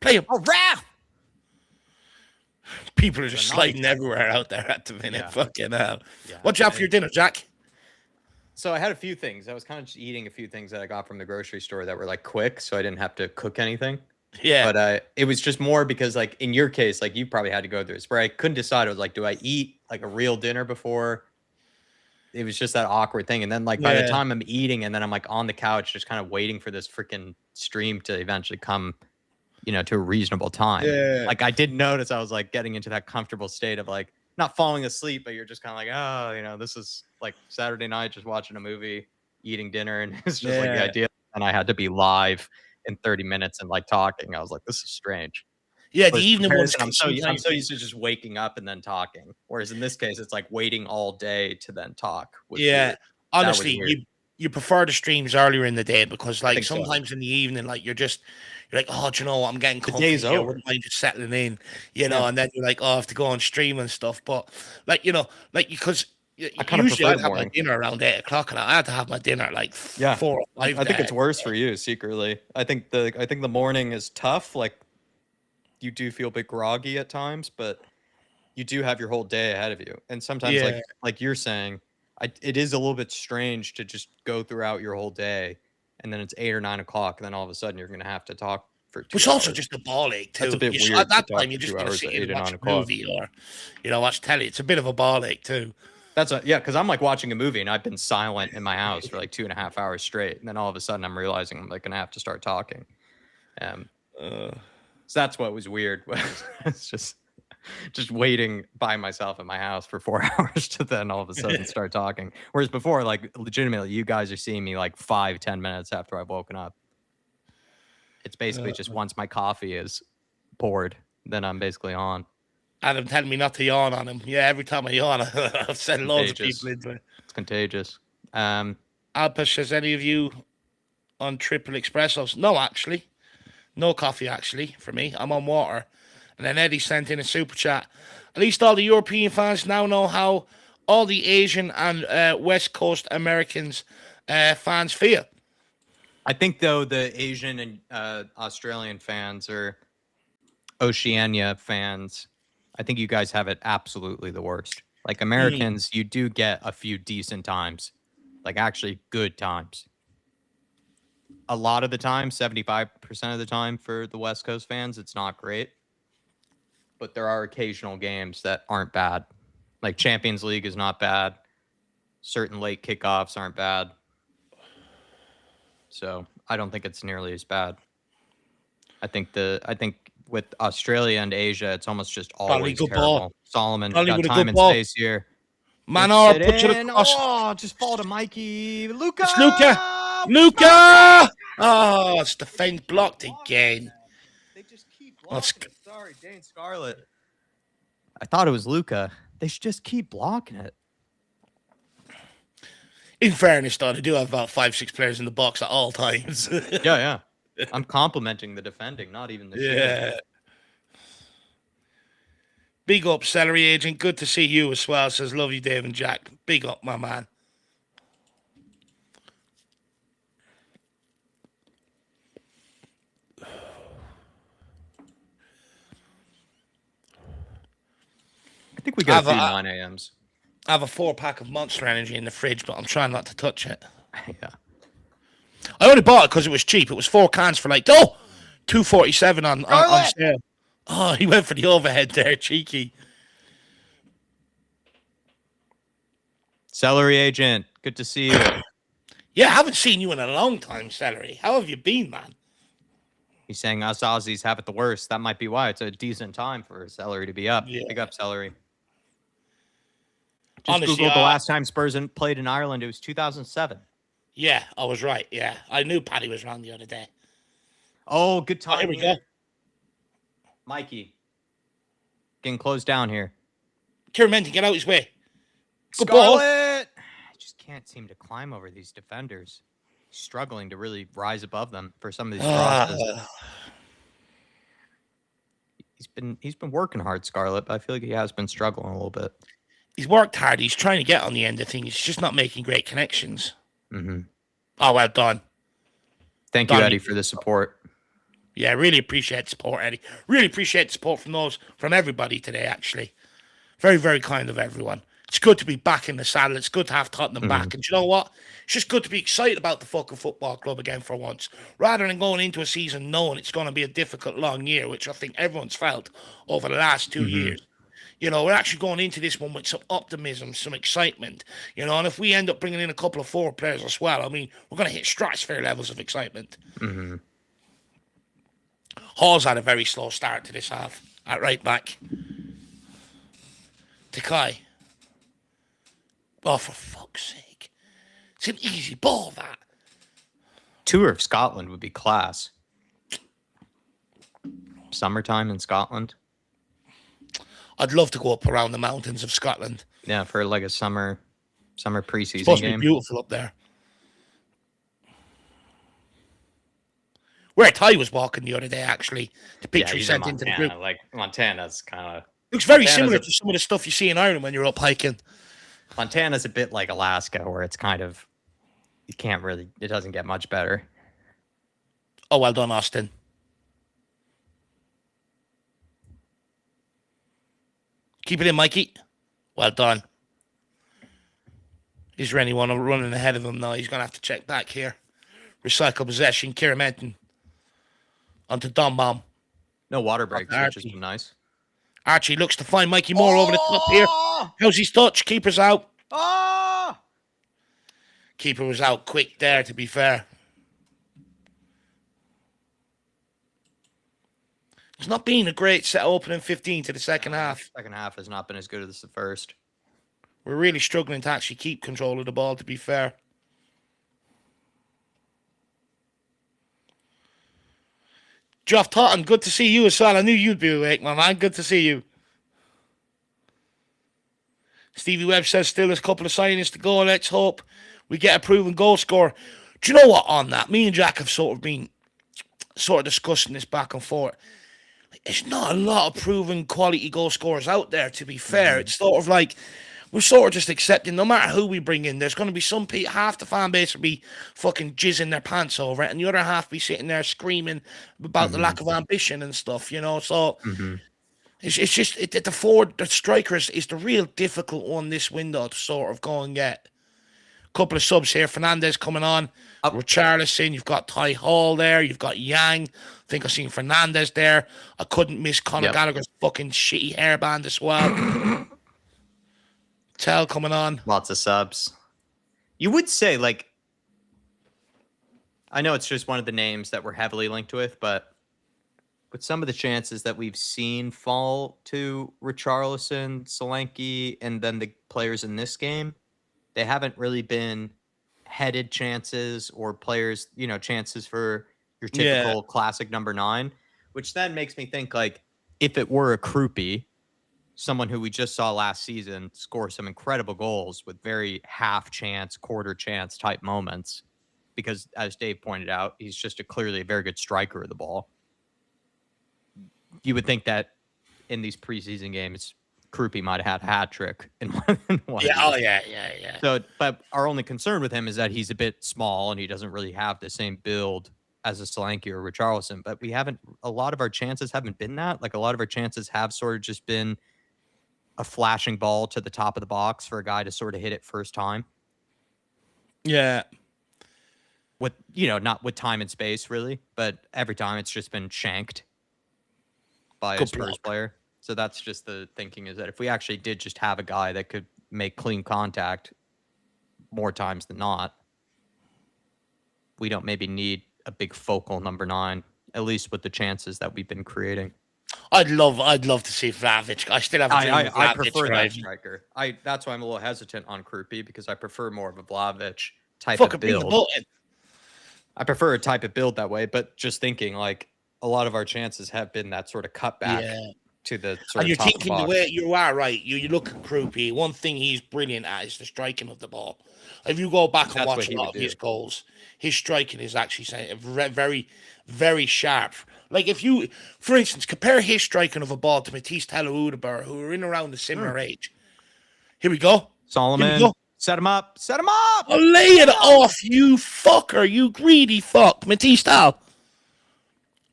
Play him. Oh, Raph! People are just sliding everywhere out there at the minute. Yeah. Fucking hell. Yeah. What you have for your dinner, Jack? So I had a few things. I was kind of just eating a few things that I got from the grocery store that were like quick, so I didn't have to cook anything. Yeah. But it was just more because, like, in your case, like, you probably had to go through this, where I couldn't decide. I was like, do I eat like a real dinner before? It was just that awkward thing. And then, like, by the time I'm eating and then I'm like on the couch just kind of waiting for this freaking stream to eventually come to a reasonable time. Yeah. Like I did notice I was like getting into that comfortable state of like not falling asleep, but you're just kind of like, oh, this is like Saturday night, just watching a movie, eating dinner. And it's just like the Yeah. idea. And I had to be live in 30 minutes and like talking. I was like, this is strange. Yeah, the Whereas evening ones comparison, can I'm sometimes so used to just waking up and then talking. Whereas in this case, it's like waiting all day to then talk was yeah. weird. That was Honestly, weird. you prefer the streams earlier in the day because I like think so. sometimes in the evening, like you're like, oh, do you know what? I'm getting The comfy day's here. I over. wouldn't mind just settling in, Yeah. and then you're like, oh, I have to go on stream and stuff. But like, because I kind of usually prefer I'd the have my morning. dinner around 8 o'clock, and I had to have my dinner at like Yeah. 4 or 5. I think it's worse for you secretly. I think the morning is tough. Like you do feel a bit groggy at times, but you do have your whole day ahead of you. And sometimes Yeah. like you're saying, it is a little bit strange to just go throughout your whole day and then it's 8 or 9 o'clock and then all of a sudden you're gonna have to talk for Which 2 is also hours. just a ball ache That's a too. bit At weird to that talk time, for you're just 2 gonna hours sit at in 8 and or watch 9 a o'clock. movie or watch telly. It's a bit of a ball ache too. Yeah, because I'm like watching a movie and I've been silent in my house for like 2.5 hours straight, and then all of a sudden I'm realizing I'm like gonna have to start talking. Um, Uh, so that's what was weird. It's just waiting by myself in my house for 4 hours to then all of a sudden start talking. Whereas before, like legitimately, you guys are seeing me like 5-10 minutes after I've woken up. It's basically just once my coffee is poured, then I'm basically on. Adam telling me not to yawn on him. Yeah, every time I yawn, I've sent loads of Contagious. people into it. It's contagious. Alpesh, has any of you on triple espressos? No, actually. No coffee, actually, for me. I'm on water. And then Eddie sent in a super chat. At least all the European fans now know how all the Asian and West Coast Americans fans feel. I think though the Asian and Australian fans or Oceania fans, I think you guys have it absolutely the worst. Like Americans, you do get a few decent times, like actually good times. A lot of the time, 75% of the time for the West Coast fans, it's not great. But there are occasional games that aren't bad. Like Champions League is not bad. Certain late kickoffs aren't bad. So I don't think it's nearly as bad. I think with Australia and Asia, it's almost just always good terrible. ball. Solomon Probably got with a time good and ball. space here. Manor, Sit put it in. across. Oh, just fall to Mikey. Luca. It's Luca. Luca! Oh, it's defend blocked again. They just keep blocking it. Sorry, Dane Scarlett. I thought it was Luca. They should just keep blocking it. In fairness, though, they do have about 5-6 players in the box at all times. Yeah. I'm complimenting the defending, not even the shooting. Big up, Celery Agent. Good to see you as well. Says, love you, Dave and Jack. Big up, my man. I think we got a few 9 a.m.s. I have a 4-pack of Monster Energy in the fridge, but I'm trying not to touch it. Yeah. I only bought it because it was cheap. It was 4 cans for like, $2.47 on sale. Oh, he went for the overhead there, cheeky. Celery Agent, good to see you. Yeah, I haven't seen you in a long time, Celery. How have you been, man? He's saying us Aussies have it the worst. That might be why it's a decent time for Celery to be up. Yeah. Big up, Celery. Just Honestly, Googled the last time Spurs played in Ireland. It was 2007. Yeah, I was right. Yeah, I knew Paddy was wrong the other day. Oh, good time. Here we go. Mikey. Getting closed down here. Kieran Menton, get out his way. Good Scarlett! ball. I just can't seem to climb over these defenders. Struggling to really rise above them for some of these crosses. He's been working hard, Scarlett, but I feel like he has been struggling a little bit. He's worked hard. He's trying to get on the end of things. He's just not making great connections. Mm-hmm. Oh, well done. Thank you, Eddie, for the support. Yeah, really appreciate the support, Eddie. Really appreciate the support from everybody today, actually. Very, very kind of everyone. It's good to be back in the saddle. It's good to have Tottenham back. And you know what? It's just good to be excited about the fucking football club again for once. Rather than going into a season knowing it's going to be a difficult, long year, which I think everyone's felt over the last 2 years. You know, we're actually going into this one with some optimism, some excitement. You know, and if we end up bringing in a couple of forward players as well, I mean, we're going to hit stratosphere levels of excitement. Hall's had a very slow start to this half. At right back. Takai. Oh, for fuck's sake. It's an easy ball, that. Tour of Scotland would be class. Summertime in Scotland. I'd love to go up around the mountains of Scotland. Yeah, for like a summer preseason It's supposed to game. be beautiful up there. Where Ty was walking the other day, actually. The picture he sent into the group. Like Montana's kind of looks very similar to some of the stuff you see in Ireland when you're up hiking. Montana's a bit like Alaska, where it's kind of it doesn't get much better. Oh, well done, Austin. Keep it in, Mikey. Well done. Is there anyone running ahead of him now? He's going to have to check back here. Recycle possession. Kieran Menton. Onto Don Baum. No water breaks, which has been nice. Archie looks to find Mikey Moore over the top here. How's his touch? Keeper's out. Keeper was out quick there, to be fair. It's not been a great set opening 15 to the second half. Second half has not been as good as the first. We're really struggling to actually keep control of the ball, to be fair. Geoff Totten, good to see you as well. I knew you'd be awake, my man. Good to see you. Stevie Webb says still there's a couple of signings to go. Let's hope we get a proven goal scorer. Do you know what, on that? Me and Jack have sort of discussing this back and forth. There's not a lot of proven quality goal scorers out there, to be fair. It's sort of like we're sort of just accepting no matter who we bring in, there's going to be some people, half the fan base will be fucking jizzing their pants over it, and the other half be sitting there screaming about the lack of ambition and stuff, you know. So it's just the striker is the real difficult one this window to sort of go and get. A couple of subs here. Fernandez coming on. Richarlison. You've got Ty Hall there. You've got Yang. I think I've seen Fernandez there. I couldn't miss Conor Gallagher's fucking shitty hairband as well. Tell coming on. Lots of subs. You would say, like, I know it's just one of the names that we're heavily linked with, but with some of the chances that we've seen fall to Richarlison, Solanke, and then the players in this game, they haven't really been headed chances or players, chances for your typical classic number 9, which then makes me think, like, if it were a Krupi, someone who we just saw last season score some incredible goals with very half chance, quarter chance type moments, because as Dave pointed out, he's just clearly a very good striker of the ball. You would think that in these preseason games, Krupi might have had a hat trick in one. Yeah. So, but our only concern with him is that he's a bit small and he doesn't really have the same build as a Solanke or Richarlison. But a lot of our chances haven't been that. Like, a lot of our chances have sort of just been a flashing ball to the top of the box for a guy to sort of hit it first time. Yeah. With, not with time and space really, but every time it's just been shanked by a Spurs player. So that's just the thinking, is that if we actually did just have a guy that could make clean contact more times than not, we don't maybe need a big focal number 9, at least with the chances that we've been creating. I'd love to see Vlahovic. I still have a dream of Vlahovic. I prefer that striker. That's why I'm a little hesitant on Krupi, because I prefer more of a Vlahovic type of build. I prefer a type of build that way, but just thinking, like, a lot of our chances have been that sort of cutback to the sort and of top you're thinking of the box. The way you are right. You look at Krupi. One thing he's brilliant at is the striking of the ball. If you go back and watch a lot of his goals, his striking is actually very, very sharp. Like, if you, for instance, compare his striking of a ball to Matisse Tell-Udebur, who are in around the similar age. Here we go. Solomon. Set him up. Oh, lay it off, you fucker. You greedy fuck. Matisse Tell.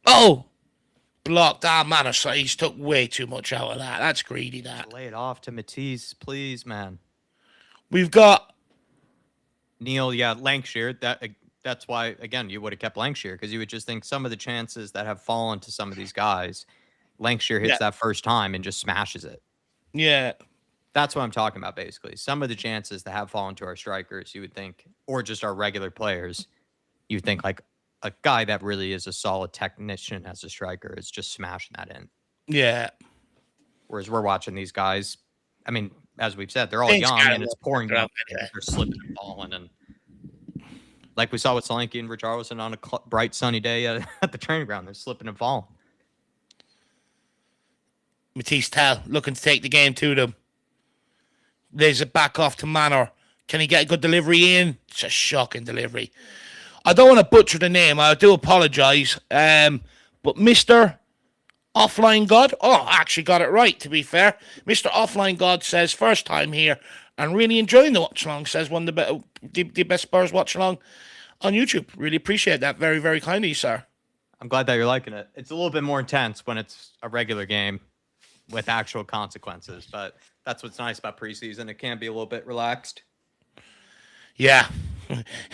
Oh. Blocked. Man, he's took way too much out of that. That's greedy, that. Lay it off to Matisse, please, man. We've got Neil, Lancashire. That's why, again, you would have kept Lancashire, because you would just think some of the chances that have fallen to some of these guys, Lancashire hits that first time and just smashes it. Yeah. That's what I'm talking about, basically. Some of the chances that have fallen to our strikers, you would think, or just our regular players, you would think, like, a guy that really is a solid technician as a striker is just smashing that in. Yeah. Whereas we're watching these guys, I mean, as we've said, they're all Things young gotta and it's look pouring better down. out there. They're slipping and falling. And like we saw with Solanke and Richarlison on a bright sunny day at the training ground, they're slipping and falling. Matisse Tell looking to take the game to them. There's a back off to Manor. Can he get a good delivery in? It's a shocking delivery. I don't want to butcher the name. I do apologise. But Mr. Offline God, I actually got it right, to be fair. Mr. Offline God says, first time here and really enjoying the watch along. Says one of the best Spurs watch along on YouTube. Really appreciate that very, very kindly, sir. I'm glad that you're liking it. It's a little bit more intense when it's a regular game with actual consequences, but that's what's nice about preseason. It can be a little bit relaxed. Yeah.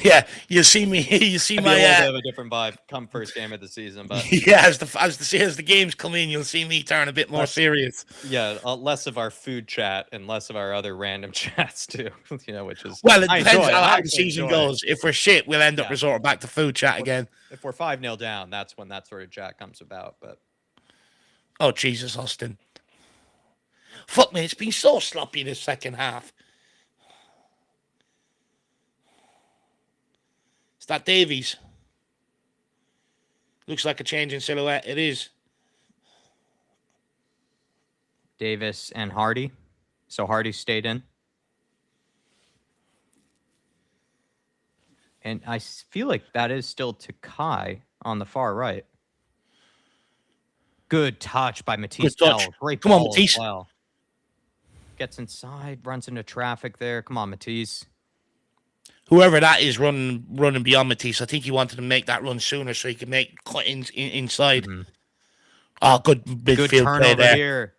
Yeah, you see me. You see It'd my. be a little bit of a different vibe come first game of the season, but yeah, as the games come in, you'll see me turn a bit more serious. Yeah, less of our food chat and less of our other random chats too. Which is well, it depends how the season goes. If we're shit, we'll end up resorting back to food chat again. If we're 5-0 down, that's when that sort of chat comes about. But oh Jesus, Austin, fuck me, it's been so sloppy this second half. It's that Davies. Looks like a change in silhouette. It is. Davis and Hardy. So Hardy stayed in. And I feel like that is still Takai on the far right. Good touch by Matisse. Good touch. Great Come ball on, Matisse. as well. Gets inside, runs into traffic there. Come on, Matisse. Whoever that is running beyond Matisse, I think he wanted to make that run sooner so he could make cut-ins inside. Mm-hmm. Oh, good midfield play there. Here.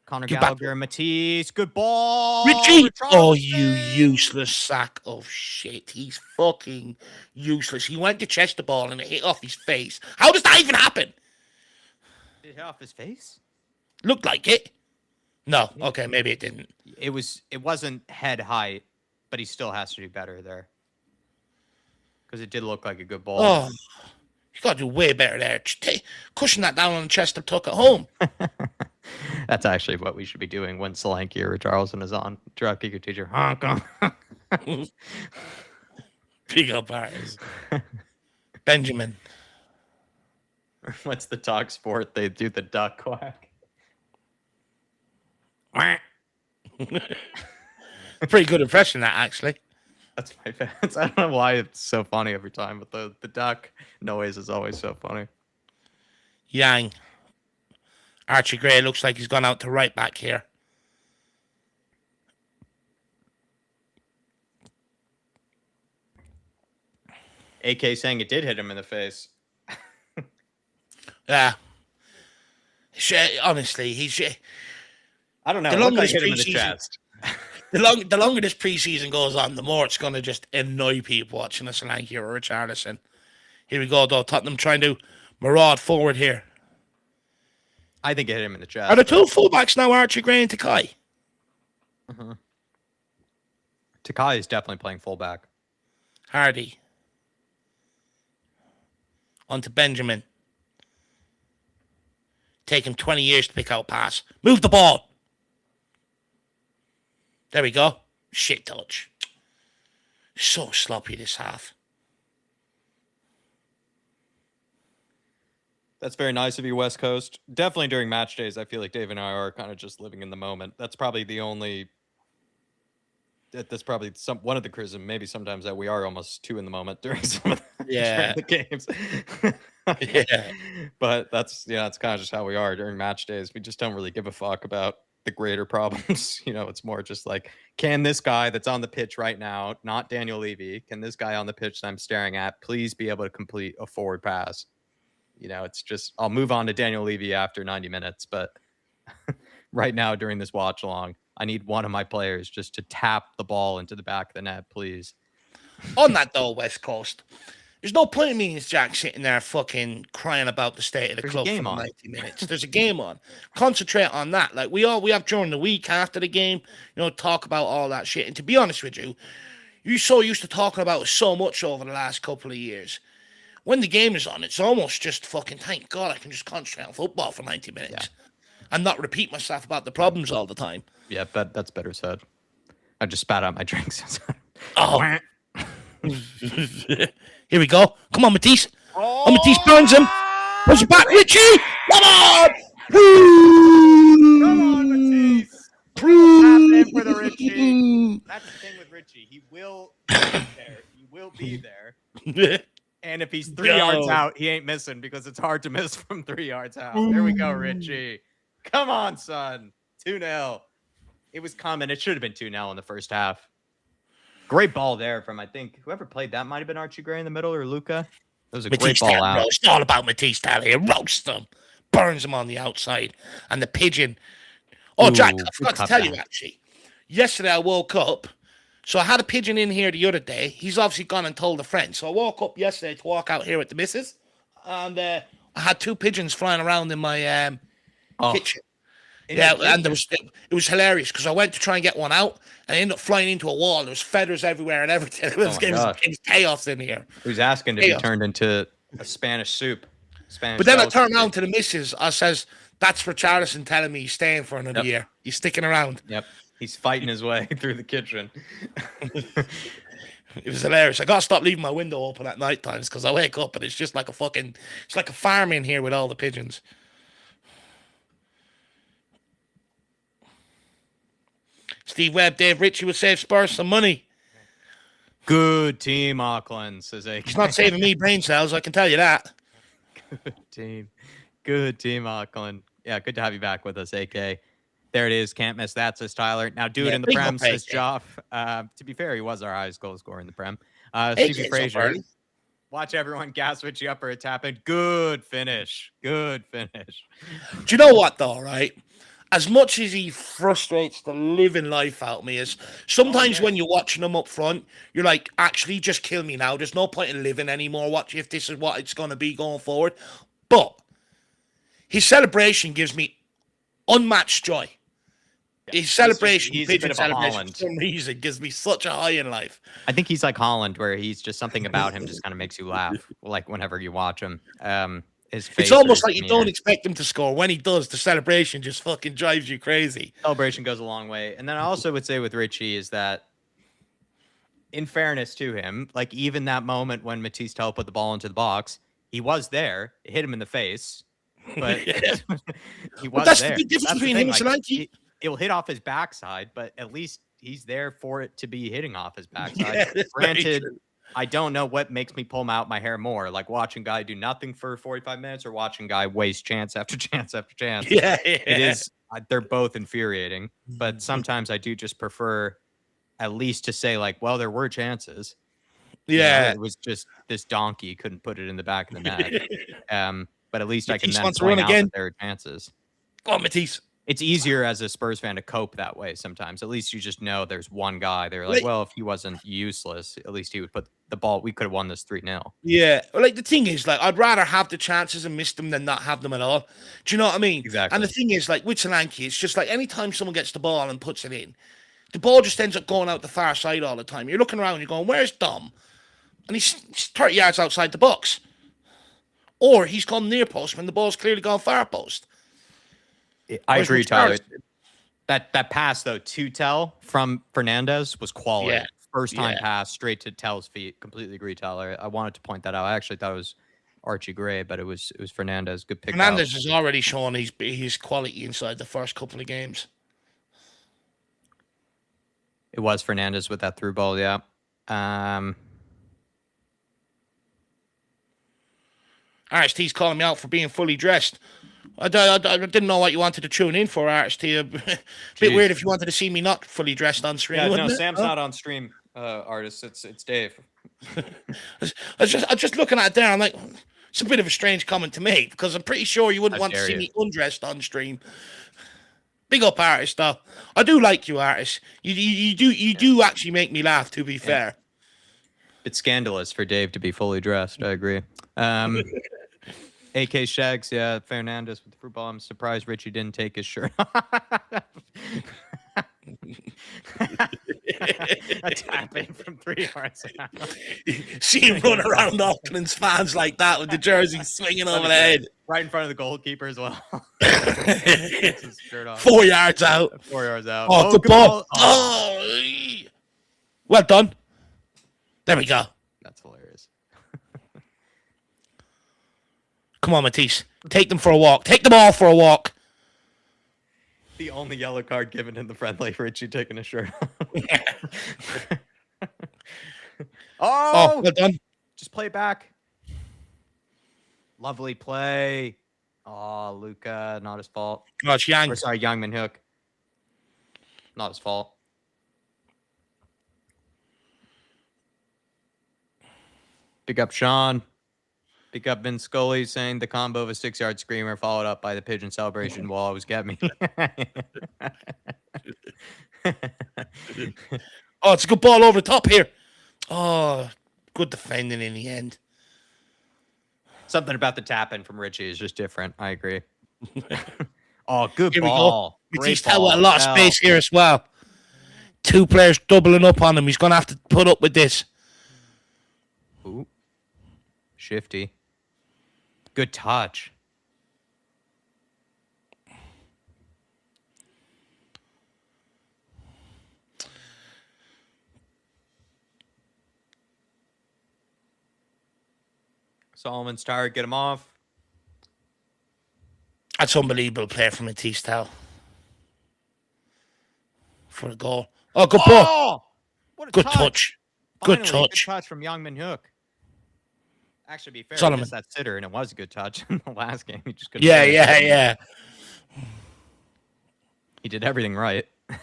Conor Gallagher and Matisse. Good ball. Richie! Oh, you useless sack of shit. He's fucking useless. He went to chest the ball and it hit off his face. How does that even happen? Did it hit off his face? Looked like it. No. Okay, maybe it didn't. It wasn't head height, but he still has to do better there. Because it did look like a good ball. Oh, you got to do way better there. Cushion that down on the chest and tuck it home. That's actually what we should be doing when Solanke or Richarlison is on. Drop kick your teacher. Honk. Big up ours. Benjamin. What's the talk sport? They do the duck quack. Pretty good impression, that, actually. That's my favorite. I don't know why it's so funny every time, but the duck noise is always so funny. Yang. Archie Gray looks like he's gone out to right back here. AK saying it did hit him in the face. Yeah. Honestly, he's... I don't know. The longer hit him in the chest. The longer this preseason goes on, the more it's going to just annoy people watching a Solanke or Richarlison. Here we go, though. Tottenham trying to maraud forward here. I think it hit him in the chest. Are the two fullbacks now Archie Gray and Takai? Mm-hmm. Takai is definitely playing fullback. Hardy. On to Benjamin. Take him 20 years to pick out pass. Move the ball. There we go. Shit touch. So sloppy this half. That's very nice of you, West Coast. Definitely during match days, I feel like Dave and I are kind of just living in the moment. That's probably the only... That's probably one of the criticisms, maybe sometimes that we are almost too in the moment during some of the games. Yeah. But that's it's kind of just how we are during match days. We just don't really give a fuck about the greater problems. It's more just like, can this guy that's on the pitch right now, not Daniel Levy, can this guy on the pitch that I'm staring at please be able to complete a forward pass? It's just, I'll move on to Daniel Levy after 90 minutes. But right now during this watch along, I need one of my players just to tap the ball into the back of the net, please. On that though, West Coast, there's no point in Jack sitting there fucking crying about the state of the club for 90 minutes. There's a game on. Concentrate on that. Like we have during the week after the game, talk about all that shit. And to be honest with you, you're so used to talking about it so much over the last couple of years. When the game is on, it's almost just fucking, thank God I can just concentrate on football for 90 minutes and not repeat myself about the problems all the time. Yeah, that's better said. I just spat out my drinks. Oh. Here we go. Come on, Matisse. Oh, Matisse burns him. Push it back, Richie. Come on. Come on, Matisse. Tap in for the Richie. That's the thing with Richie. He will be there. He will be there. And if he's 3 yards out, he ain't missing because it's hard to miss from 3 yards out. There we go, Richie. Come on, son. 2-0. It was coming. It should have been 2-0 in the first half. Great ball there from, I think, whoever played that might have been Archie Gray in the middle or Luca. It was a great ball out. It's all about Matisse Tally. Roasts them. Burns him on the outside. And the pigeon. Oh, Jack, I forgot to tell you, actually. Yesterday, I woke up. So I had a pigeon in here the other day. He's obviously gone and told a friend. So I woke up yesterday to walk out here with the missus. And I had 2 pigeons flying around in my kitchen. Yeah, and it was hilarious because I went to try and get one out and I ended up flying into a wall. There was feathers everywhere and everything. It was chaos in here. He was asking to be turned into a Spanish soup. But then I turned around to the missus. I says, that's for Charleston telling me he's staying for another year. He's sticking around. Yep. He's fighting his way through the kitchen. It was hilarious. I got to stop leaving my window open at night times because I wake up and it's just like it's like a farm in here with all the pigeons. Steve Webb, Dave Ritchie would save Spurs some money. Good team, Auckland, says AK. He's not saving me brain cells, I can tell you that. Good team. Good team, Auckland. Yeah, good to have you back with us, AK. There it is. Can't miss that, says Tyler. Now do it in the Prem, says Joff. To be fair, he was our highest goal scorer in the Prem. Stevie Frazier. Watch everyone gas Richie up or a tap in. Good finish. Good finish. Do you know what, though, right? As much as he frustrates the living life out of me, is sometimes when you're watching him up front, you're like, actually, just kill me now. There's no point in living anymore. Watch if this is what it's going to be going forward. But his celebration gives me unmatched joy. Yeah, his celebration, he's a bit of a Holland. For some reason, gives me such a high in life. I think he's like Holland, where he's just something about him just kind of makes you laugh, like whenever you watch him. It's almost like you don't expect him to score. When he does, the celebration just fucking drives you crazy. Celebration goes a long way. And then I also would say with Richie is that, in fairness to him, like even that moment when Matisse Tell put the ball into the box, he was there. It hit him in the face, but he was that's there. The big difference between him and Solanke. It'll hit off his backside, but at least he's there for it to be hitting off his backside. Granted, I don't know what makes me pull out my hair more, like watching guy do nothing for 45 minutes or watching guy waste chance after chance after chance. Yeah. It is. They're both infuriating, but sometimes I do just prefer at least to say like, well, there were chances. Yeah. You know, it was just this donkey couldn't put it in the back of the net. But at least Matisse I can then point out that there are chances. Go on, Matisse. It's easier as a Spurs fan to cope that way sometimes. At least you just know there's one guy. They're like, well, if he wasn't useless, at least he would put the ball. We could have won this 3-0. Yeah. Like the thing is, like, I'd rather have the chances and miss them than not have them at all. Do you know what I mean? Exactly. And the thing is, like, with Solanke, it's just like anytime someone gets the ball and puts it in, the ball just ends up going out the far side all the time. You're looking around, you're going, where's Dom? And he's 30 yards outside the box. Or he's gone near post when the ball's clearly gone far post. I agree, Tyler. That pass, though, to Tell from Fernandez was quality. Yeah. First time pass straight to Tell's feet. Completely agree, Tyler. I wanted to point that out. I actually thought it was Archie Gray, but it was Fernandez. Good pick. Fernandez has already shown his quality inside the first couple of games. It was Fernandez with that through ball, yeah. RST's calling me out for being fully dressed. I didn't know what you wanted to tune in for, RST. A bit weird if you wanted to see me not fully dressed on stream. Yeah, no, Sam's not on stream, artist. It's Dave. I was just looking at it there. I'm like, it's a bit of a strange comment to make because I'm pretty sure you wouldn't want to see me undressed on stream. Big up, artist, though. I do like you, artist. You do actually make me laugh. To be fair, it's scandalous for Dave to be fully dressed. I agree. AK Shags, yeah, Fernandez with the fruit ball. I'm surprised Richie didn't take his shirt. A tap in from 3 yards out. See him run around Auckland's fans like that with the jersey swinging over the head. Right in front of the goalkeeper as well. Takes his shirt off. 4 yards out. 4 yards out. Oh, good ball. Oh. Oh. Well done. There we go. That's hilarious. Come on, Matisse. Take them for a walk. Take them all for a walk. The only yellow card given in the friendly for Richie taking his shirt off. Oh, well done. Just play it back. Lovely play. Oh, Luca, not his fault. Oh, it's Yang. Or, sorry, Youngman Hook. Not his fault. Big up Sean. Big up Vince Scully saying the combo of a 6-yard screamer followed up by the pigeon celebration will always get me. Oh, it's a good ball over the top here. Oh, good defending in the end. Something about the tap-in from Richie is just different. I agree. Oh, good Here ball. We go. Great He's got a ball. lot of space here as well. 2 players doubling up on him. He's going to have to put up with this. Ooh. Shifty. Good touch. Solomon's tired. Get him off. That's unbelievable play from Matisse Tau. For a goal. Oh, good ball. Oh! What a Good touch. Finally, Good touch. Good touch from Youngman Hook. Actually, to be fair, Solomon. he missed that sitter, and it was a good touch in the last game. He just couldn't. Yeah. He did everything right. I'm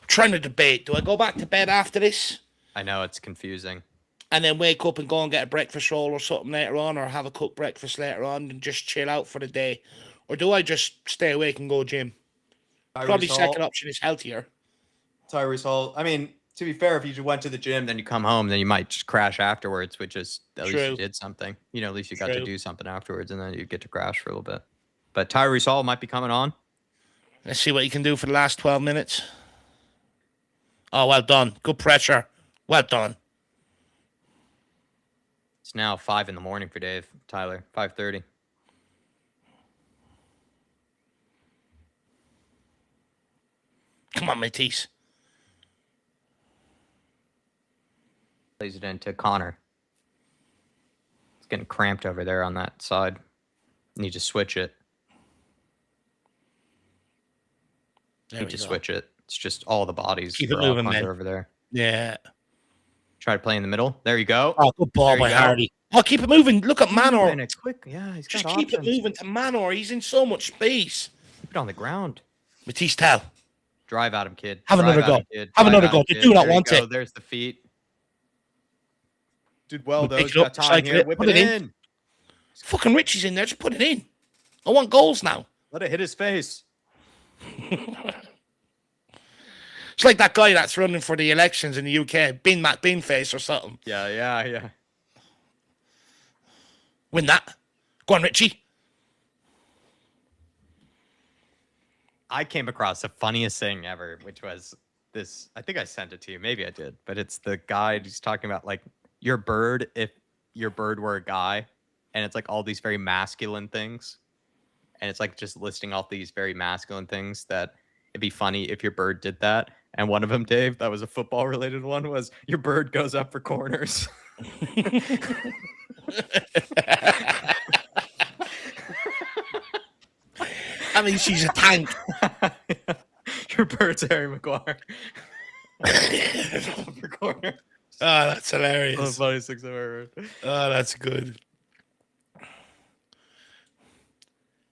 trying to debate. Do I go back to bed after this I know it's confusing. and then wake up and go and get a breakfast roll or something later on, or have a cooked breakfast later on and just chill out for the day? Or do I just stay awake and go gym? Probably second option is healthier. Tyrese Hall. I mean, to be fair, if you just went to the gym, then you come home, then you might just crash afterwards, which is at least you did something. You know, at least you got to do something afterwards, and then you get to crash for a little bit. But Tyrese Hall might be coming on. Let's see what you can do for the last 12 minutes. Oh, well done. Good pressure. Well done. It's now 5 a.m. for Dave, Tyler. 5:30. Come on, Matisse. Plays it into Connor. It's getting cramped over there on that side. Need to switch it. Need to switch it. It's just all the bodies. Keep it moving, man. Over there. Yeah. Try to play in the middle. There you go. Oh, good ball by Hardy. Oh, keep it moving. Look at Manor. Quick. Yeah, he's got Just keep it moving to Manor. He's in so much space. Keep it on the ground. Matisse Tau. Drive at him, kid. Have Drive another go. at him, kid. Have Drive another at go. him, They kid. do not There you want go. it. There's the feet. Did well, We though. pick He's it got up, time cycle here. it, Whip put it it in. Fucking Richie's in there. Just put it in. I want goals now. Let it hit his face. It's like that guy that's running for the elections in the UK, Matt Beanface or something. Yeah. Win that. Go on, Richie. I came across the funniest thing ever, which was this. I think I sent it to you. Maybe I did. But it's the guy who's talking about, like, your bird, if your bird were a guy. And it's, like, all these very masculine things. And it's, like, just listing off these very masculine things that it'd be funny if your bird did that. And one of them, Dave, that was a football-related one, was your bird goes up for corners. I mean, she's a tank. Your bird's Harry Maguire. For corner. Oh, that's hilarious. One of the funniest things I've ever heard. Oh, that's good.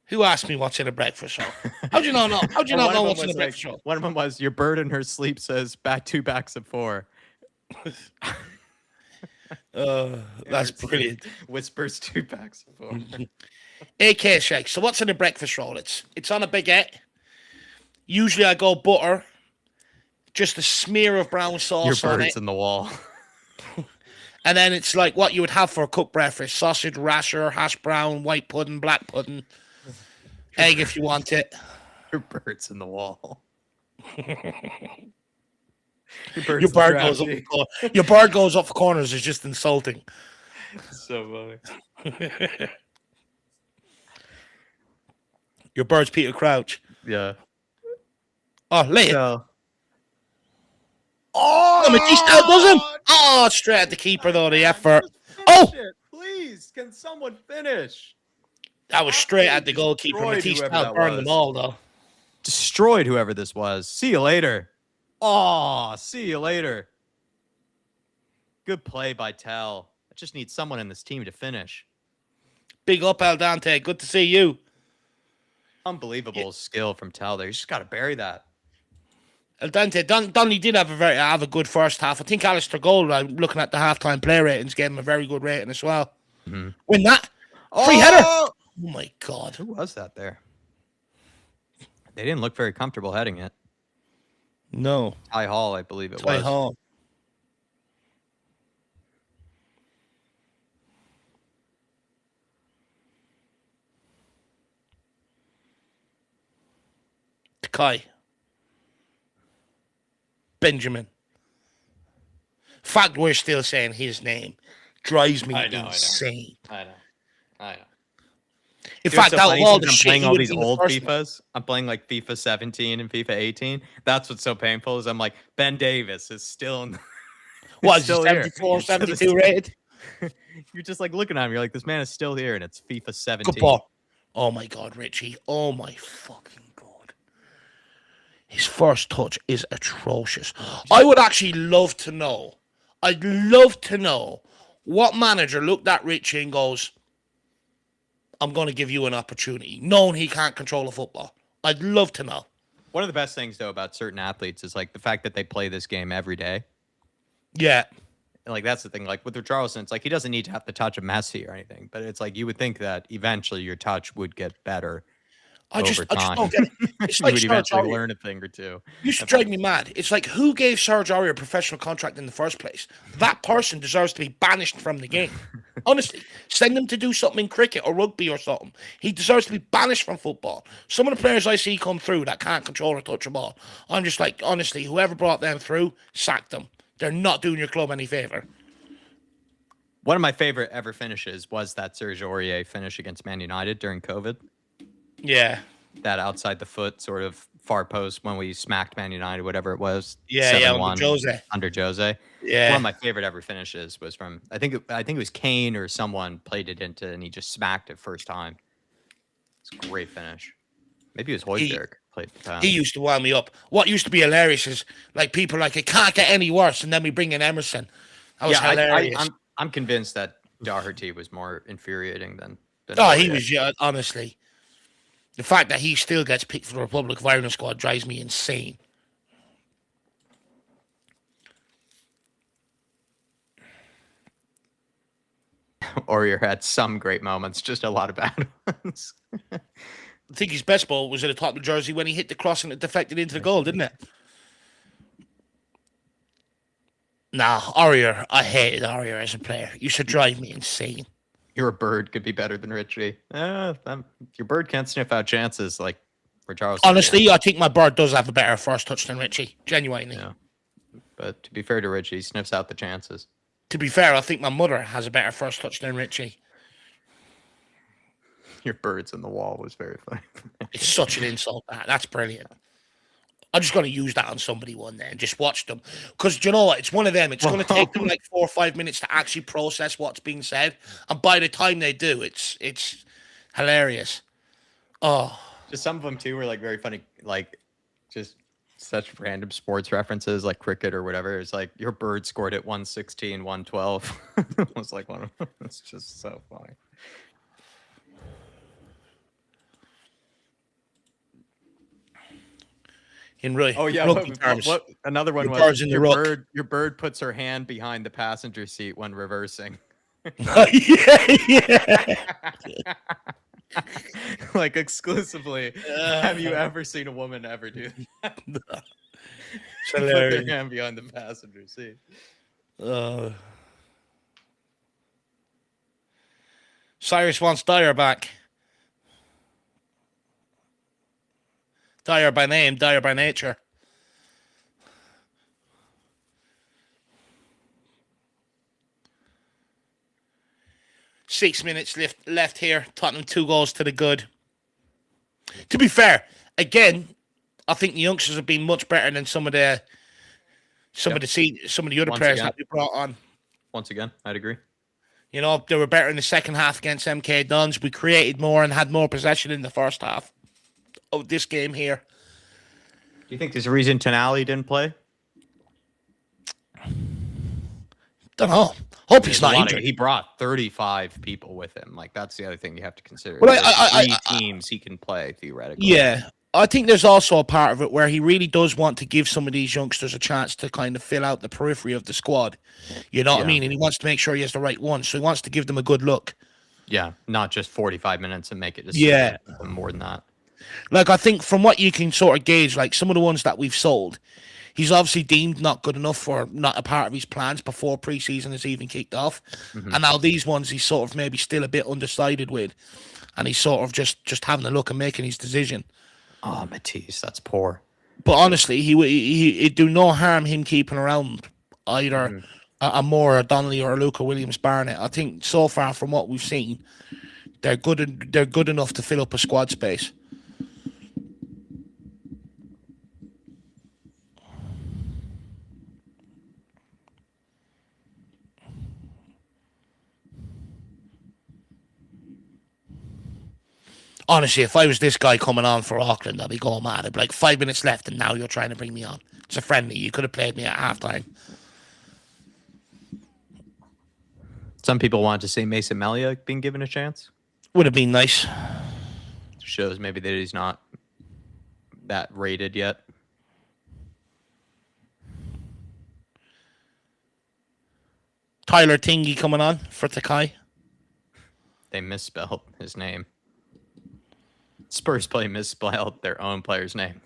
Who asked me what's in a breakfast show? How'd you not know? How'd you not know what's in a breakfast show? One of them was your bird in her sleep says two backs of four. That's brilliant. Whispers 2 packs of 4. AK shake. So what's in a breakfast roll? It's on a baguette. Usually I go butter, just a smear of brown sauce Your on bird's it. in the wall. And then it's like what you would have for a cooked breakfast: sausage, rasher, hash brown, white pudding, black pudding, egg if you want it. Your bird's in the wall. Your Your bird's the bird goes up. strategy. Your bird goes off corners is just insulting. So funny. Your bird's Peter Crouch. Yeah. Oh, lay it. So. Oh, he still doesn't. Oh! Oh, straight at the keeper though. The Man, effort. just Oh, finish it, please. Can someone finish? that was straight at the Absolutely goalkeeper. destroyed Matisse whoever now that burned them was. all though. Destroyed whoever this was. See you later. Oh, see you later. Good play by Tell. I just need someone in this team to finish. Big up, Al Dante. Good to see you. Unbelievable skill from Tell there. You just got to bury that. Al Dante, Donnelly did have a good first half. I think Alistair Gold, looking at the halftime play ratings, gave him a very good rating as well. Mm-hmm. Win that. Free header. Oh my God. Who was that there? They didn't look very comfortable heading it. No. Ty Hall, I believe it Ty was. Hall. Kai. Benjamin. Fact we're still saying his name drives me insane. I know. In fact, so out of all the I'm shit playing he all would these be the old first one. FIFAs. I'm playing like FIFA 17 and FIFA 18. That's what's so painful is I'm like, Ben Davis is still in What is still he, here. 74, 72 rated? You're just like looking at him. You're like, this man is still here, and it's FIFA 17. Good ball. Oh my God, Richie. Oh my fucking God. His first touch is atrocious. I would actually love to know. I'd love to know what manager looked at Richie and goes, I'm going to give you an opportunity, knowing he can't control a football. I'd love to know. One of the best things, though, about certain athletes is like the fact that they play this game every day. Yeah. And, like, that's the thing. Like with Richarlison, it's like he doesn't need to have the touch of Messi or anything, but it's like you would think that eventually your touch would get better. I just don't get it. It's like you would Serge eventually Aurier. learn a thing or two. Used to drive me mad. It's like, who gave Serge Aurier a professional contract in the first place? That person deserves to be banished from the game. Honestly, send him to do something in cricket or rugby or something. He deserves to be banished from football. Some of the players I see come through that can't control or touch a ball, I'm just like, honestly, whoever brought them through, sack them. They're not doing your club any favor. One of my favorite ever finishes was that Serge Aurier finish against Man United during COVID. Yeah. That outside the foot sort of far post when we smacked Man United, whatever it was. Yeah, 7-1 under Jose. Yeah. One of my favorite ever finishes was from I think it was Kane or someone played it into and he just smacked it first time. It's a great finish. Maybe it was Højbjerg played the pass. He used to wind me up. What used to be hilarious is like people like it can't get any worse, and then we bring in Emerson. That was hilarious. I'm convinced that Doherty was more infuriating than he was, honestly. The fact that he still gets picked for the Republic of Ireland squad drives me insane. Aurier had some great moments, just a lot of bad ones. I think his best ball was in a Tottenham jersey when he hit the cross and it deflected into the goal, didn't it? Nah, Aurier. I hated Aurier as a player. You should drive me insane. Your bird could be better than Richie. Your bird can't sniff out chances like Richarlison. Honestly, I think my bird does have a better first touch than Richie. Genuinely. Yeah. But to be fair to Richie, he sniffs out the chances. To be fair, I think my mother has a better first touch than Richie. Your birds in the wall was very funny. It's such an insult. That's brilliant. I'm just going to use that on somebody one day and just watch them. Because you know what? It's one of them. It's going to take them like 4 or 5 minutes to actually process what's being said. And by the time they do, it's hilarious. Oh. Just some of them, too, were like very funny. Like, just such random sports references like cricket or whatever. It's like, your bird scored at 116, 112. It was like one of them. It's just so funny. In really, oh yeah, what another one was your bird puts her hand behind the passenger seat when reversing. yeah. Like exclusively. Have you ever seen a woman ever do that? Put their hand behind the passenger seat. Cyrus wants Dyer back. Dyer by name, Dyer by nature. 6 minutes left here. Tottenham 2 goals to the good. To be fair, again, I think the youngsters have been much better than some of the other players that we brought on. Once again, I'd agree. You know, they were better in the second half against MK Dons. We created more and had more possession in the first half of this game here. Do you think there's a reason Tonali didn't play? Don't know. Hope he's not injured. He brought 35 people with him. Like, that's the other thing you have to consider. Well, three teams he can play, theoretically. Yeah. I think there's also a part of it where he really does want to give some of these youngsters a chance to kind of fill out the periphery of the squad. You know what I mean? And he wants to make sure he has the right one. So he wants to give them a good look. Yeah, not just 45 minutes and make it just more than that. Like, I think from what you can sort of gauge, like some of the ones that we've sold, he's obviously deemed not good enough or not a part of his plans before preseason has even kicked off. Mm-hmm. And now these ones he's sort of maybe still a bit undecided with. And he's sort of just having a look and making his decision. Oh, Matisse, that's poor. But honestly, he do no harm him keeping around either a Moore, a Donnelly, or a Luca Williams-Barnett. I think so far from what we've seen, they're good enough to fill up a squad space. Honestly, if I was this guy coming on for Auckland, I'd be going mad. I'd be like, 5 minutes left, and now you're trying to bring me on. It's a friendly. You could have played me at halftime. Some people wanted to see Mason Melia being given a chance. Would have been nice. Shows maybe that he's not that rated yet. Tyler Tingy coming on for Takai. They misspelled his name. Spurs play misspelled their own player's name.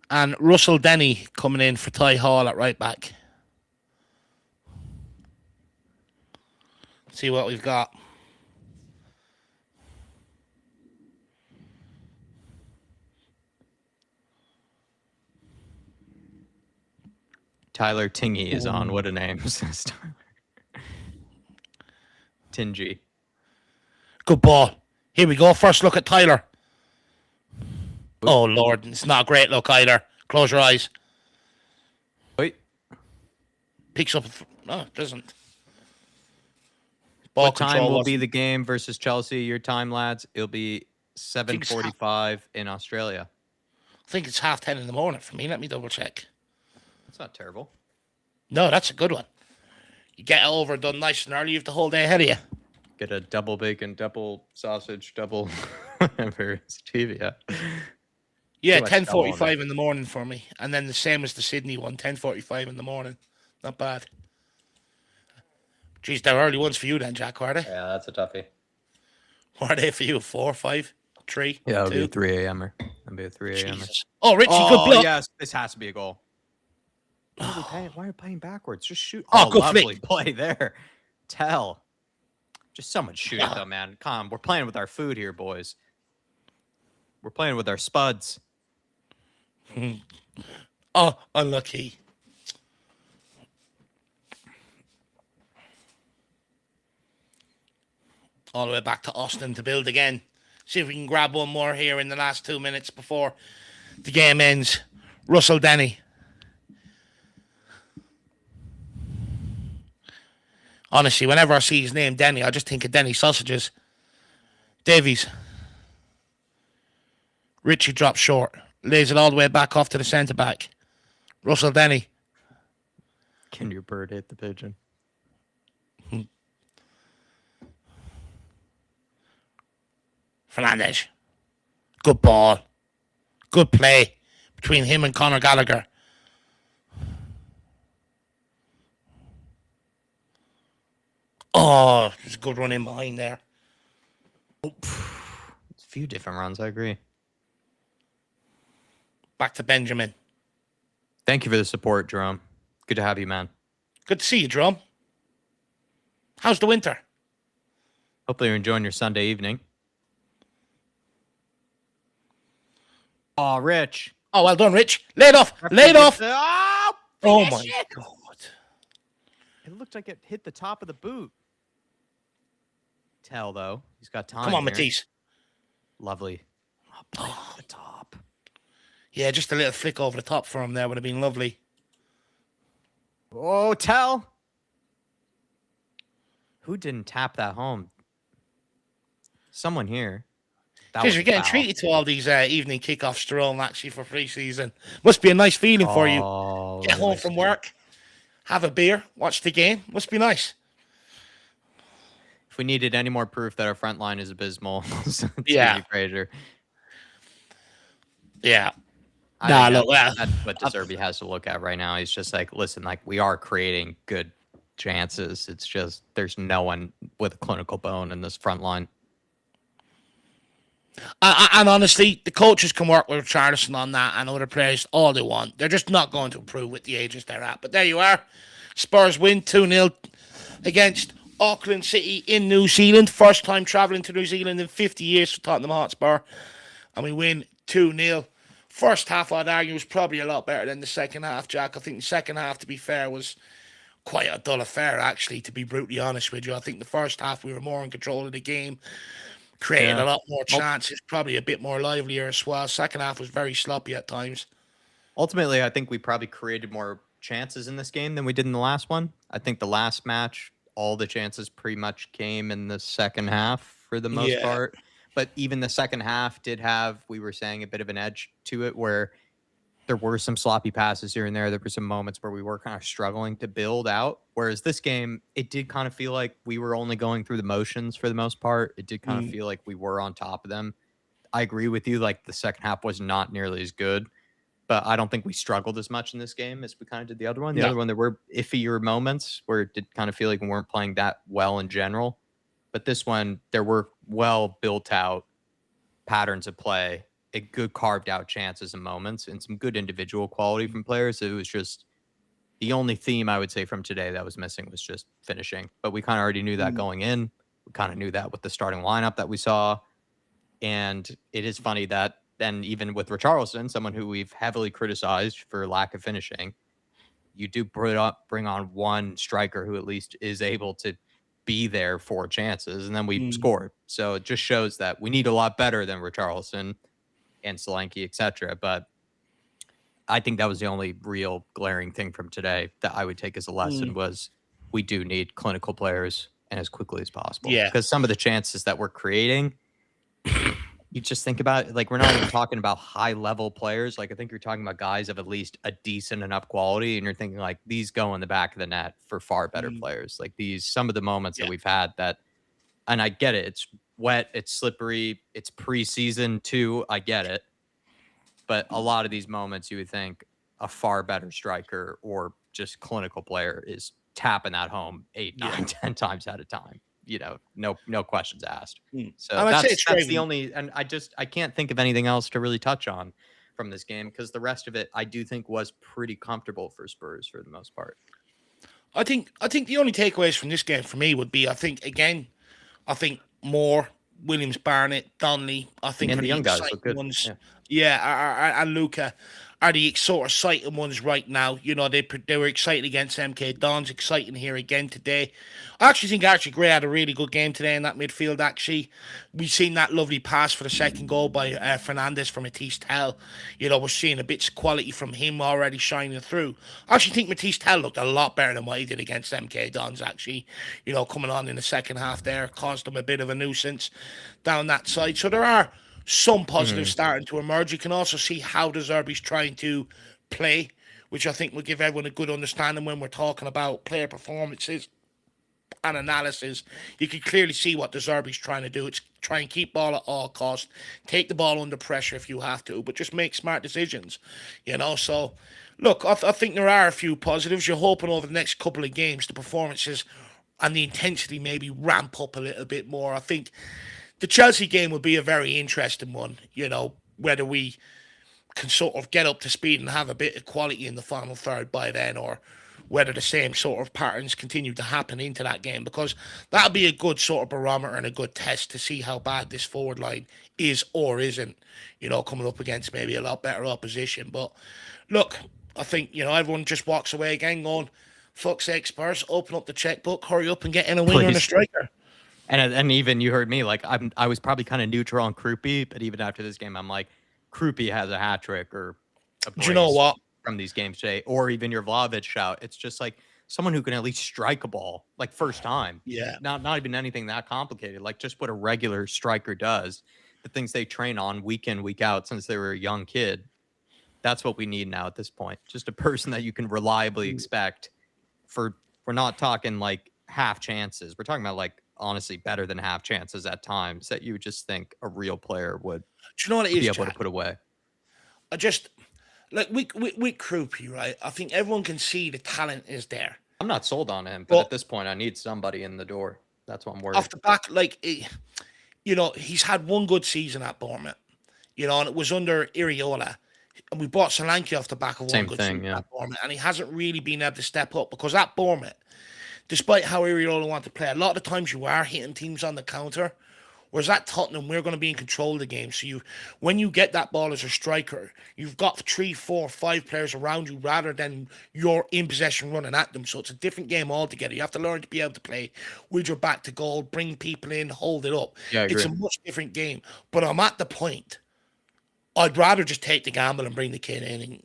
And Russell Denny coming in for Ty Hall at right back. See what we've got. Tyler Tingy is on. What a name, says Tyler. Tingy. Good ball. Here we go. First look at Tyler. Oh, Lord. It's not a great look either. Close your eyes. Wait. Picks up. No, it doesn't. What time will be the game versus Chelsea? Your time, lads? It'll be 7:45 in Australia. I think it's 10:30 in the morning for me. Let me double check. That's not terrible. No, that's a good one. You get it over done nice and early. You have the whole day ahead of you. Get a double bacon, double sausage, double whatever. It's TV, yeah. Yeah, 10:45 in the morning for me. And then the same as the Sydney one, 10:45 in the morning. Not bad. Geez, they're early ones for you then, Jack, were they? Yeah, that's a toughie. Were they for you? 4, 5, 3? Yeah, it'll 2? be a 3 a.m.er. It'll be a 3 a.m.er. Oh, Richie, good block. Yes, this has to be a goal. Why are you playing backwards? Just shoot. Oh, good lovely flick. Play there. Tell. Just someone shoot it, though, man. Come on, we're playing with our food here, boys. We're playing with our spuds. Oh, unlucky. All the way back to Austin to build again. See if we can grab one more here in the last 2 minutes before the game ends. Russell Denny. Honestly, whenever I see his name, Denny, I just think of Denny sausages. Davies. Richie drops short. Lays it all the way back off to the centre back. Russell Denny. Can your bird hit the pigeon? Fernandes. Good ball. Good play between him and Conor Gallagher. Oh, there's a good run in behind there. A few different runs, I agree. Back to Benjamin. Thank you for the support, Jerome. Good to have you, man. Good to see you, Jerome. How's the winter? Hopefully you're enjoying your Sunday evening. Oh, Rich. Oh, well done, Rich. Lay it off. Lay it off. Oh, Oh my God. It looked like it hit the top of the boot. Tell though, he's got time Come on, here. Matisse. Lovely. Oh, play over the top. Yeah, just a little flick over the top for him there would have been lovely. Oh, Tell. Who didn't tap that home? Someone here. That Jeez, was you're a getting foul. treated to all these evening kickoffs, Jerome, actually, for pre-season. Must be a nice feeling for you. Oh, Get home from work, have a beer, watch the game. Must be nice. If we needed any more proof that our front line is abysmal, Yeah. Stevie Frazier. Yeah. I think that's what De Zerbi has to look at right now. He's just like, listen, like we are creating good chances. It's just there's no one with a clinical bone in this front line. And honestly, the coaches can work with Charleston on that and other players all they want. They're just not going to improve with the ages they're at. But there you are. Spurs win 2-0 against Auckland City in New Zealand. First time travelling to New Zealand in 50 years for Tottenham Hotspur. And we win 2-0. First half, I'd argue, was probably a lot better than the second half, Jack. I think the second half, to be fair, was quite a dull affair, actually, to be brutally honest with you. I think the first half, we were more in control of the game. Created a lot more chances, probably a bit more livelier as well. Second half was very sloppy at times. Ultimately, I think we probably created more chances in this game than we did in the last one. I think the last match, all the chances pretty much came in the second half for the most part. But even the second half did have, we were saying, a bit of an edge to it where there were some sloppy passes here and there. There were some moments where we were kind of struggling to build out. Whereas this game, it did kind of feel like we were only going through the motions for the most part. It did kind of feel like we were on top of them. I agree with you. Like the second half was not nearly as good, but I don't think we struggled as much in this game as we kind of did the other one. The other one, there were iffier moments where it did kind of feel like we weren't playing that well in general. But this one, there were well built out patterns of play, a good carved out chances and moments, and some good individual quality from players. It was just the only theme I would say from today that was missing was just finishing. But we kind of already knew that going in. We kind of knew that with the starting lineup that we saw. And it is funny that then even with Richarlison, someone who we've heavily criticized for lack of finishing, you do bring on one striker who at least is able to be there for chances, and then we scored. So it just shows that we need a lot better than Richarlison and Solanke, etc. But I think that was the only real glaring thing from today that I would take as a lesson was we do need clinical players and as quickly as possible. Yeah. Because some of the chances that we're creating, you just think about it, like we're not even talking about high level players. Like I think you're talking about guys of at least a decent enough quality, and you're thinking like these go in the back of the net for far better players. Like some of the moments that we've had that, and I get it. It's wet, it's slippery, it's preseason too. I get it. But a lot of these moments you would think a far better striker or just clinical player is tapping that home 8, 9, 10 times at a time. You know, no questions asked. So that's the only, and I can't think of anything else to really touch on from this game because the rest of it I do think was pretty comfortable for Spurs for the most part. I think the only takeaways from this game for me would be I think more Williams, Barnett, Donnelly. I think And are the young guys look good. Ones. And Luca are the sort of exciting ones right now. You know, they were excited against MK Dons, exciting here again today. I actually think Archie Gray had a really good game today in that midfield, actually. We've seen that lovely pass for the second goal by Fernandez from Matisse Tell. You know, we're seeing a bit of quality from him already shining through. I actually think Matisse Tell looked a lot better than what he did against MK Dons, actually. You know, coming on in the second half there, caused them a bit of a nuisance down that side. So there are some positives starting to emerge. You can also see how De Zerbi's trying to play, which I think will give everyone a good understanding when we're talking about player performances and analysis. You can clearly see what De Zerbi's trying to do. It's try and keep ball at all costs, take the ball under pressure if you have to, but just make smart decisions, you know. So, look, I think there are a few positives. You're hoping over the next couple of games the performances and the intensity maybe ramp up a little bit more. I think the Chelsea game will be a very interesting one, you know, whether we can sort of get up to speed and have a bit of quality in the final third by then, or whether the same sort of patterns continue to happen into that game, because that'll be a good sort of barometer and a good test to see how bad this forward line is or isn't, you know, coming up against maybe a lot better opposition. But look, I think, you know, everyone just walks away again going, fuck's sake, Spurs, open up the checkbook, hurry up and get in a winger and a Please. striker. And even you heard me, like I was probably kind of neutral on Krupi, but even after this game, I'm like, Krupi has a hat trick or a Do you know brace what? from these games today, or even your Vlahovic shout. It's just like someone who can at least strike a ball like first time. Yeah. Not even anything that complicated, like just what a regular striker does, the things they train on week in, week out since they were a young kid. That's what we need now at this point. Just a person that you can reliably expect for, we're not talking like half chances. We're talking about like honestly better than half chances at times that you would just think a real player would Do you know what it be is, able to Jack? put away. I just like with Krupi, right? I think everyone can see the talent is there. I'm not sold on him, but at this point, I need somebody in the door. That's what I'm worried. Off the back, like you know, he's had one good season at Bournemouth, you know, and it was under Iriola. And we bought Solanke off the back of one Same good thing, season yeah. at Bournemouth, and he hasn't really been able to step up because at Bournemouth, despite how Iriola wanted to play, a lot of the times you are hitting teams on the counter. Whereas at Tottenham, we're going to be in control of the game. So when you get that ball as a striker, you've got 3, 4, 5 players around you rather than you're in possession running at them. So it's a different game altogether. You have to learn to be able to play with your back to goal, bring people in, hold it up. Yeah, I agree. It's a much different game. But I'm at the point, I'd rather just take the gamble and bring the kid in.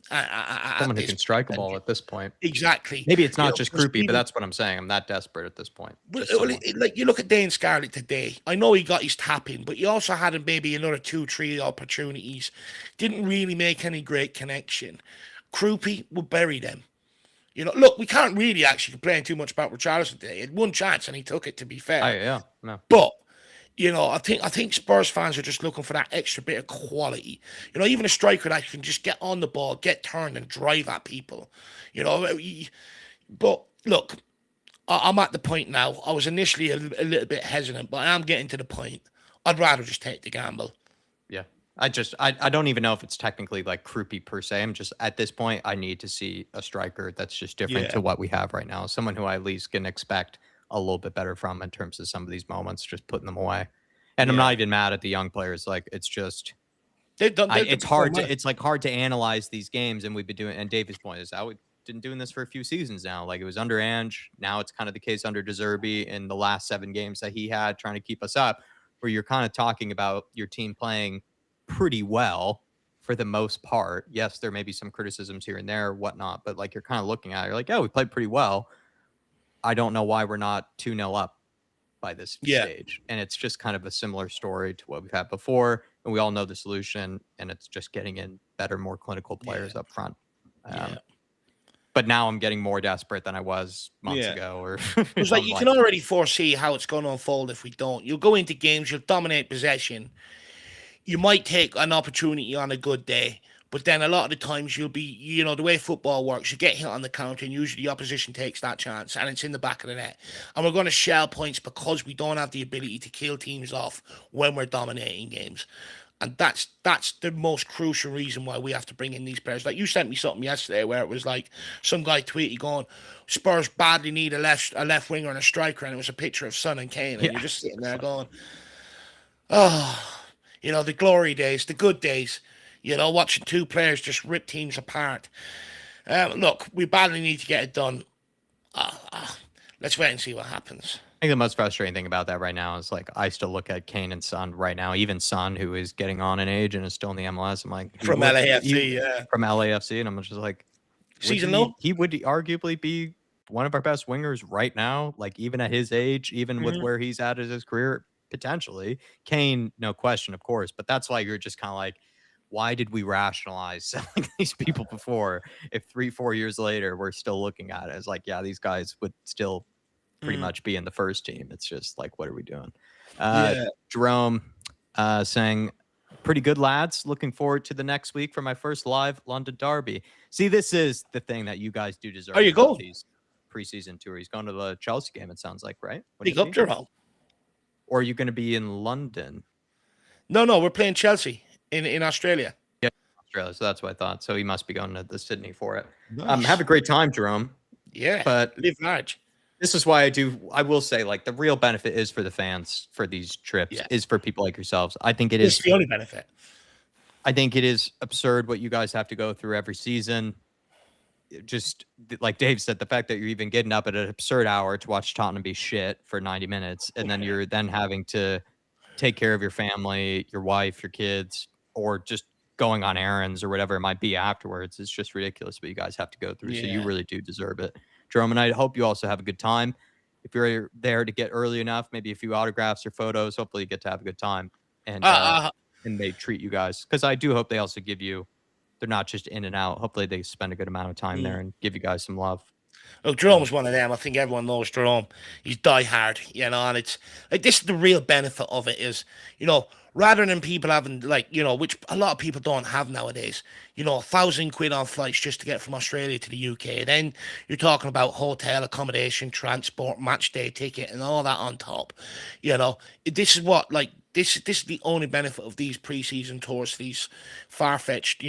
Someone who can strike a ball at this point. Exactly. Maybe it's not just Krupi, but that's what I'm saying. I'm that desperate at this point. Like you look at Dane Scarlett today. I know he got his tap in, but he also had maybe another 2, 3 opportunities. Didn't really make any great connection. Krupi would bury them. You know, look, we can't really actually complain too much about Richarlison today. He had one chance and he took it, to be fair. Yeah, no. But you know, I think Spurs fans are just looking for that extra bit of quality. You know, even a striker that can just get on the ball, get turned, and drive at people. You know, but look, I'm at the point now. I was initially a little bit hesitant, but I am getting to the point. I'd rather just take the gamble. Yeah. I don't even know if it's technically like Krupi per se. I'm just at this point, I need to see a striker that's just different to what we have right now. Someone who I at least can expect a little bit better from in terms of some of these moments, just putting them away. And I'm not even mad at the young players. Like it's just, it's hard to, it's like hard to analyze these games. And we've been doing, and David's point is we've been doing this for a few seasons now. Like it was under Ange. Now it's kind of the case under De Zerbi in the last 7 games that he had trying to keep us up, where you're kind of talking about your team playing pretty well for the most part. Yes, there may be some criticisms here and there, whatnot, but like you're kind of looking at it, you're like, oh, we played pretty well. I don't know why we're not 2-0 up by this stage. And it's just kind of a similar story to what we've had before. And we all know the solution, and it's just getting in better, more clinical players up front. But now I'm getting more desperate than I was months ago. Or it's like you can already foresee how it's going to unfold if we don't. You'll go into games, you'll dominate possession. You might take an opportunity on a good day, but then a lot of the times you'll be, you know, the way football works, you get hit on the counter and usually the opposition takes that chance and it's in the back of the net. And we're going to shell points because we don't have the ability to kill teams off when we're dominating games. And that's the most crucial reason why we have to bring in these players. Like you sent me something yesterday where it was like some guy tweeted going, Spurs badly need a left winger and a striker, and it was a picture of Son and Kane, and you're just sitting there going, oh, you know, the glory days, the good days, you know, watching 2 players just rip teams apart. Look, we badly need to get it done. Let's wait and see what happens. I think the most frustrating thing about that right now is like I still look at Kane and Son right now, even Son, who is getting on in age and is still in the MLS. I'm like, from LAFC, from LAFC, and I'm just like, season low. He would arguably be one of our best wingers right now, like even at his age, even with where he's at in his career, potentially. Kane, no question, of course, but that's why you're just kind of like, why did we rationalize selling these people before? If 3-4 years later we're still looking at it as like, yeah, these guys would still pretty much be in the first team. It's just like, what are we doing? Jerome saying, pretty good, lads. Looking forward to the next week for my first live London derby. See, this is the thing that you guys do deserve. Oh, you go these preseason tours. He's going to the Chelsea game, it sounds like, right? Big up, Jerome. Or are you going to be in London? No, we're playing Chelsea in Australia. Yeah, Australia. So that's what I thought. So he must be going to the Sydney for it. Nice. Have a great time, Jerome. Yeah, but live large. This is why I will say, like, the real benefit is for the fans for these trips, is for people like yourselves. I think it's the only benefit. I think it is absurd what you guys have to go through every season. just like Dave said, the fact that you're even getting up at an absurd hour to watch Tottenham be shit for 90 minutes, and then you're then having to take care of your family, your wife, your kids, or just going on errands or whatever it might be afterwards. It's just ridiculous what you guys have to go through. So you Yeah. really do deserve it, Jerome. And I hope you also have a good time. If you're there to get early enough, maybe a few autographs or photos, hopefully you get to have a good time. And Uh, and they treat you guys, because I do hope they also give you. They're not just in and out. Hopefully they spend a good amount of time there and give you guys some love. Look, So Jerome's one of them. I think everyone knows Jerome. He's die hard, and it's like this is the real benefit of it is, rather than people having like, which a lot of people don't have nowadays, 1,000 quid on flights just to get from Australia to the UK. Then you're talking about hotel accommodation, transport, match day ticket, and all that on top. This is what like this is the only benefit of these preseason tours, these far-fetched,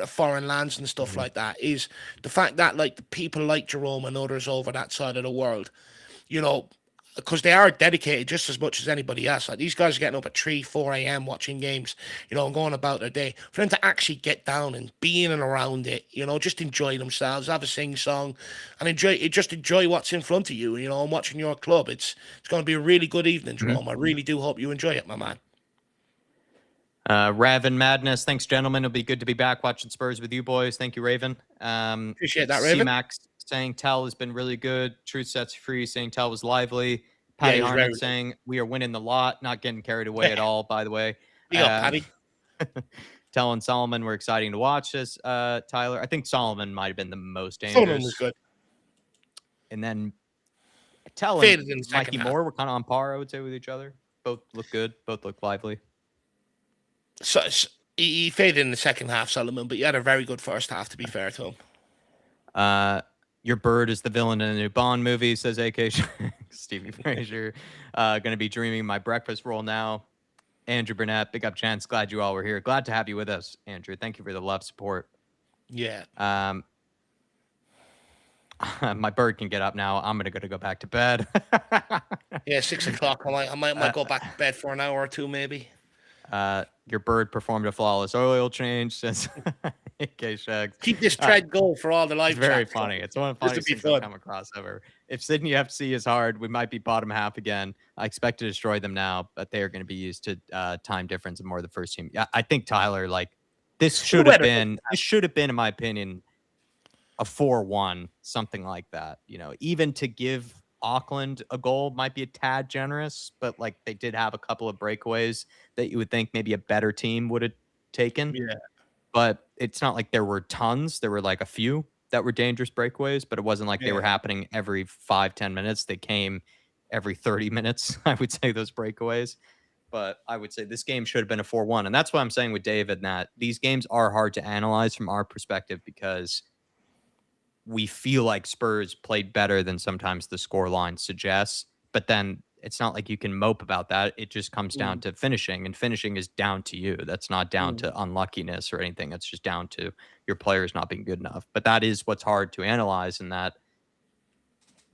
foreign lands and stuff like that, is the fact that like the people like Jerome and others over that side of the world, you know, because they are dedicated just as much as anybody else. Like these guys are getting up at 3, 4 a.m. watching games, and going about their day. For them to actually get down and be in and around it, just enjoy themselves, have a sing song, and enjoy what's in front of you, and watching your club. It's going to be a really good evening, Jerome. I really do hope you enjoy it, my man. Raven Madness, thanks, gentlemen. It'll be good to be back watching Spurs with you boys. Thank you, Raven. Appreciate that, Raven. C-Max saying Tell has been really good. Truth Sets Free saying Tell was lively. Patty Harnett saying we are winning the lot, not getting carried away at all, by the way. Big up, Patty. Telling Solomon we're exciting to watch this. Tyler, I think Solomon might have been the most dangerous. Solomon was good. And then Tell and Mikey Moore were kind of on par, I would say, with each other. Both look good. Both look lively. So he faded in the second half, Solomon, but he had a very good first half, to be fair to him. Your bird is the villain in a new Bond movie, says AK Stevie Frazier. Going to be dreaming my breakfast roll now. Andrew Burnett, big up chance. Glad you all were here. Glad to have you with us, Andrew. Thank you for the love, support. Yeah. My bird can get up now. I'm gonna go back to bed. Yeah, 6 o'clock. I might go back to bed for an hour or two, maybe. Your bird performed a flawless oil change, says AK Shags. Keep this thread going for all the live. It's very funny. It's one of the funniest things I've come across ever. If Sydney FC is hard, we might be bottom half again. I expect to destroy them now, but they are going to be used to time difference and more the first team. Yeah, I think Tyler, like this should have been, in my opinion, a 4-1, something like that. Even to give Auckland a goal might be a tad generous, but like they did have a couple of breakaways that you would think maybe a better team would have taken. Yeah. But it's not like there were tons. There were like a few that were dangerous breakaways, but it wasn't like they were happening every 5-10 minutes. They came every 30 minutes, I would say, those breakaways. But I would say this game should have been a 4-1. And that's what I'm saying with David, that these games are hard to analyze from our perspective because we feel like Spurs played better than sometimes the scoreline suggests. But then it's not like you can mope about that. It just comes down to finishing, and finishing is down to you. That's not down to unluckiness or anything. That's just down to your players not being good enough. But that is what's hard to analyze, in that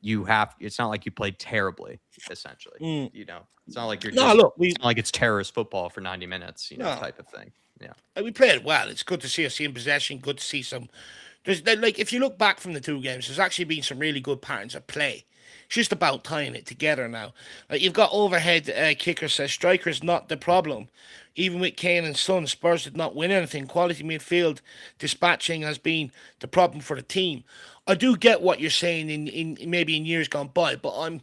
it's not like you played terribly, essentially. It's not like you're it's not like it's terrorist football for 90 minutes, type of thing. Yeah. We played well. It's good to see us in possession, good to see some. There's like, if you look back from the two games, there's actually been some really good patterns of play. It's just about tying it together now. Like you've got overhead kicker says striker's not the problem. Even with Kane and Son, Spurs did not win anything. Quality midfield dispatching has been the problem for the team. I do get what you're saying in maybe in years gone by, but I'm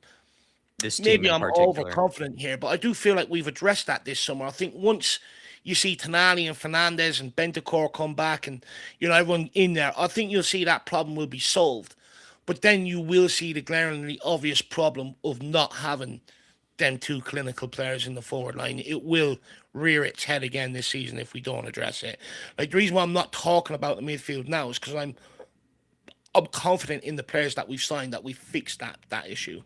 overconfident here. But I do feel like we've addressed that this summer. I think once you see Tonali and Fernandez and Bentancur come back and, everyone in there, I think you'll see that problem will be solved. But then you will see the glaringly obvious problem of not having them two clinical players in the forward line. It will rear its head again this season if we don't address it. Like the reason why I'm not talking about the midfield now is because I'm confident in the players that we've signed that we fixed that issue.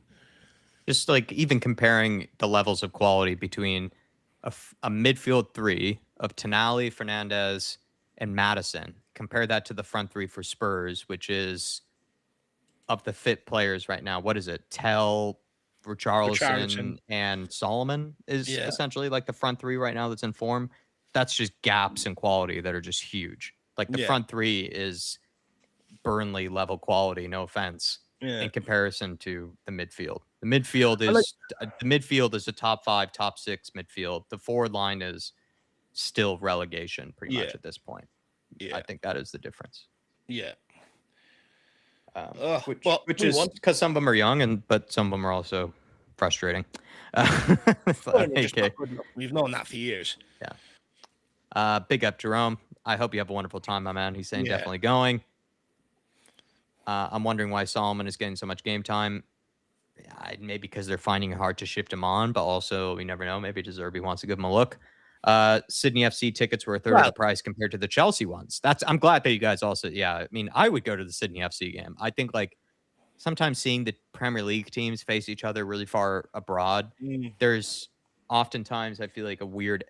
Just like even comparing the levels of quality between a midfield three of Tonali, Fernandez, and Madison. Compare that to the front three for Spurs, which is of the fit players right now. What is it? Tell, Richarlison, and Solomon is essentially like the front three right now that's in form. That's just gaps in quality that are just huge. Like the front three is Burnley level quality. No offense. Yeah. In comparison to the midfield. The midfield is a top 5, top 6 midfield. The forward line is still relegation pretty much at this point. Yeah. I think that is the difference. Yeah. Which is because some of them are young, but some of them are also frustrating. We've known that for years. Yeah. Big up, Jerome. I hope you have a wonderful time, my man. He's saying definitely going. I'm wondering why Solomon is getting so much game time. Maybe because they're finding it hard to shift him on, but also we never know. Maybe De Zerbi wants to give him a look. Sydney FC tickets were a third of the price compared to the Chelsea ones. I'm glad that you guys also. Yeah, I mean, I would go to the Sydney FC game. I think like sometimes seeing the Premier League teams face each other really far abroad, there's oftentimes I feel like a weird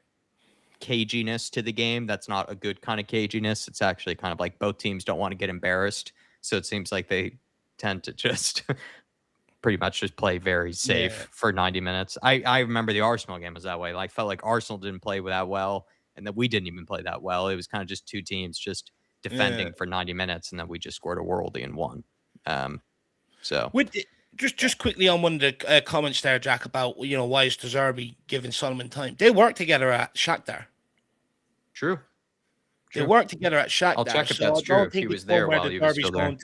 caginess to the game. That's not a good kind of caginess. It's actually kind of like both teams don't want to get embarrassed. So it seems like they tend to just pretty much just play very safe for 90 minutes. I remember the Arsenal game was that way. Like felt like Arsenal didn't play that well, and that we didn't even play that well. It was kind of just two teams just defending for 90 minutes, and then we just scored a worldie and won. So just quickly on one of the comments there, Jack, about why is De Zerbi giving Solomon time? They work together at Shakhtar. True. They work together at Shakhtar. I'll check if that's true. If he was there while he was still there.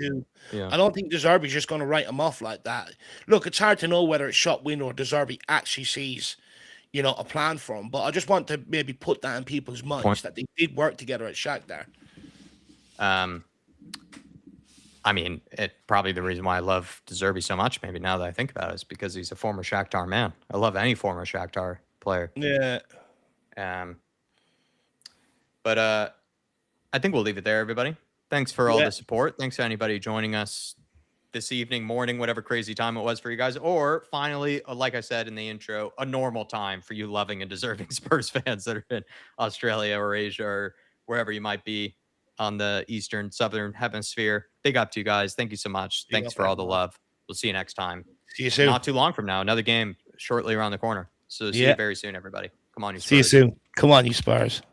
I don't think De Zerbi's just going to write him off like that. Look, it's hard to know whether it's shot win or De Zerbi actually sees, a plan for him. But I just want to maybe put that in people's minds that they did work together at Shakhtar. I mean, probably the reason why I love De Zerbi so much, maybe now that I think about it, is because he's a former Shakhtar man. I love any former Shakhtar player. Yeah. But I think we'll leave it there, everybody. Thanks for all the support. Thanks to anybody joining us this evening, morning, whatever crazy time it was for you guys. Or finally, like I said in the intro, a normal time for you loving and deserving Spurs fans that are in Australia or Asia or wherever you might be on the eastern, southern hemisphere. Big up to you guys. Thank you so much. Thanks for all the love. We'll see you next time. See you soon. Not too long from now. Another game shortly around the corner. So see you very soon, everybody. Come on, you Spurs. See you soon. Come on, you Spurs.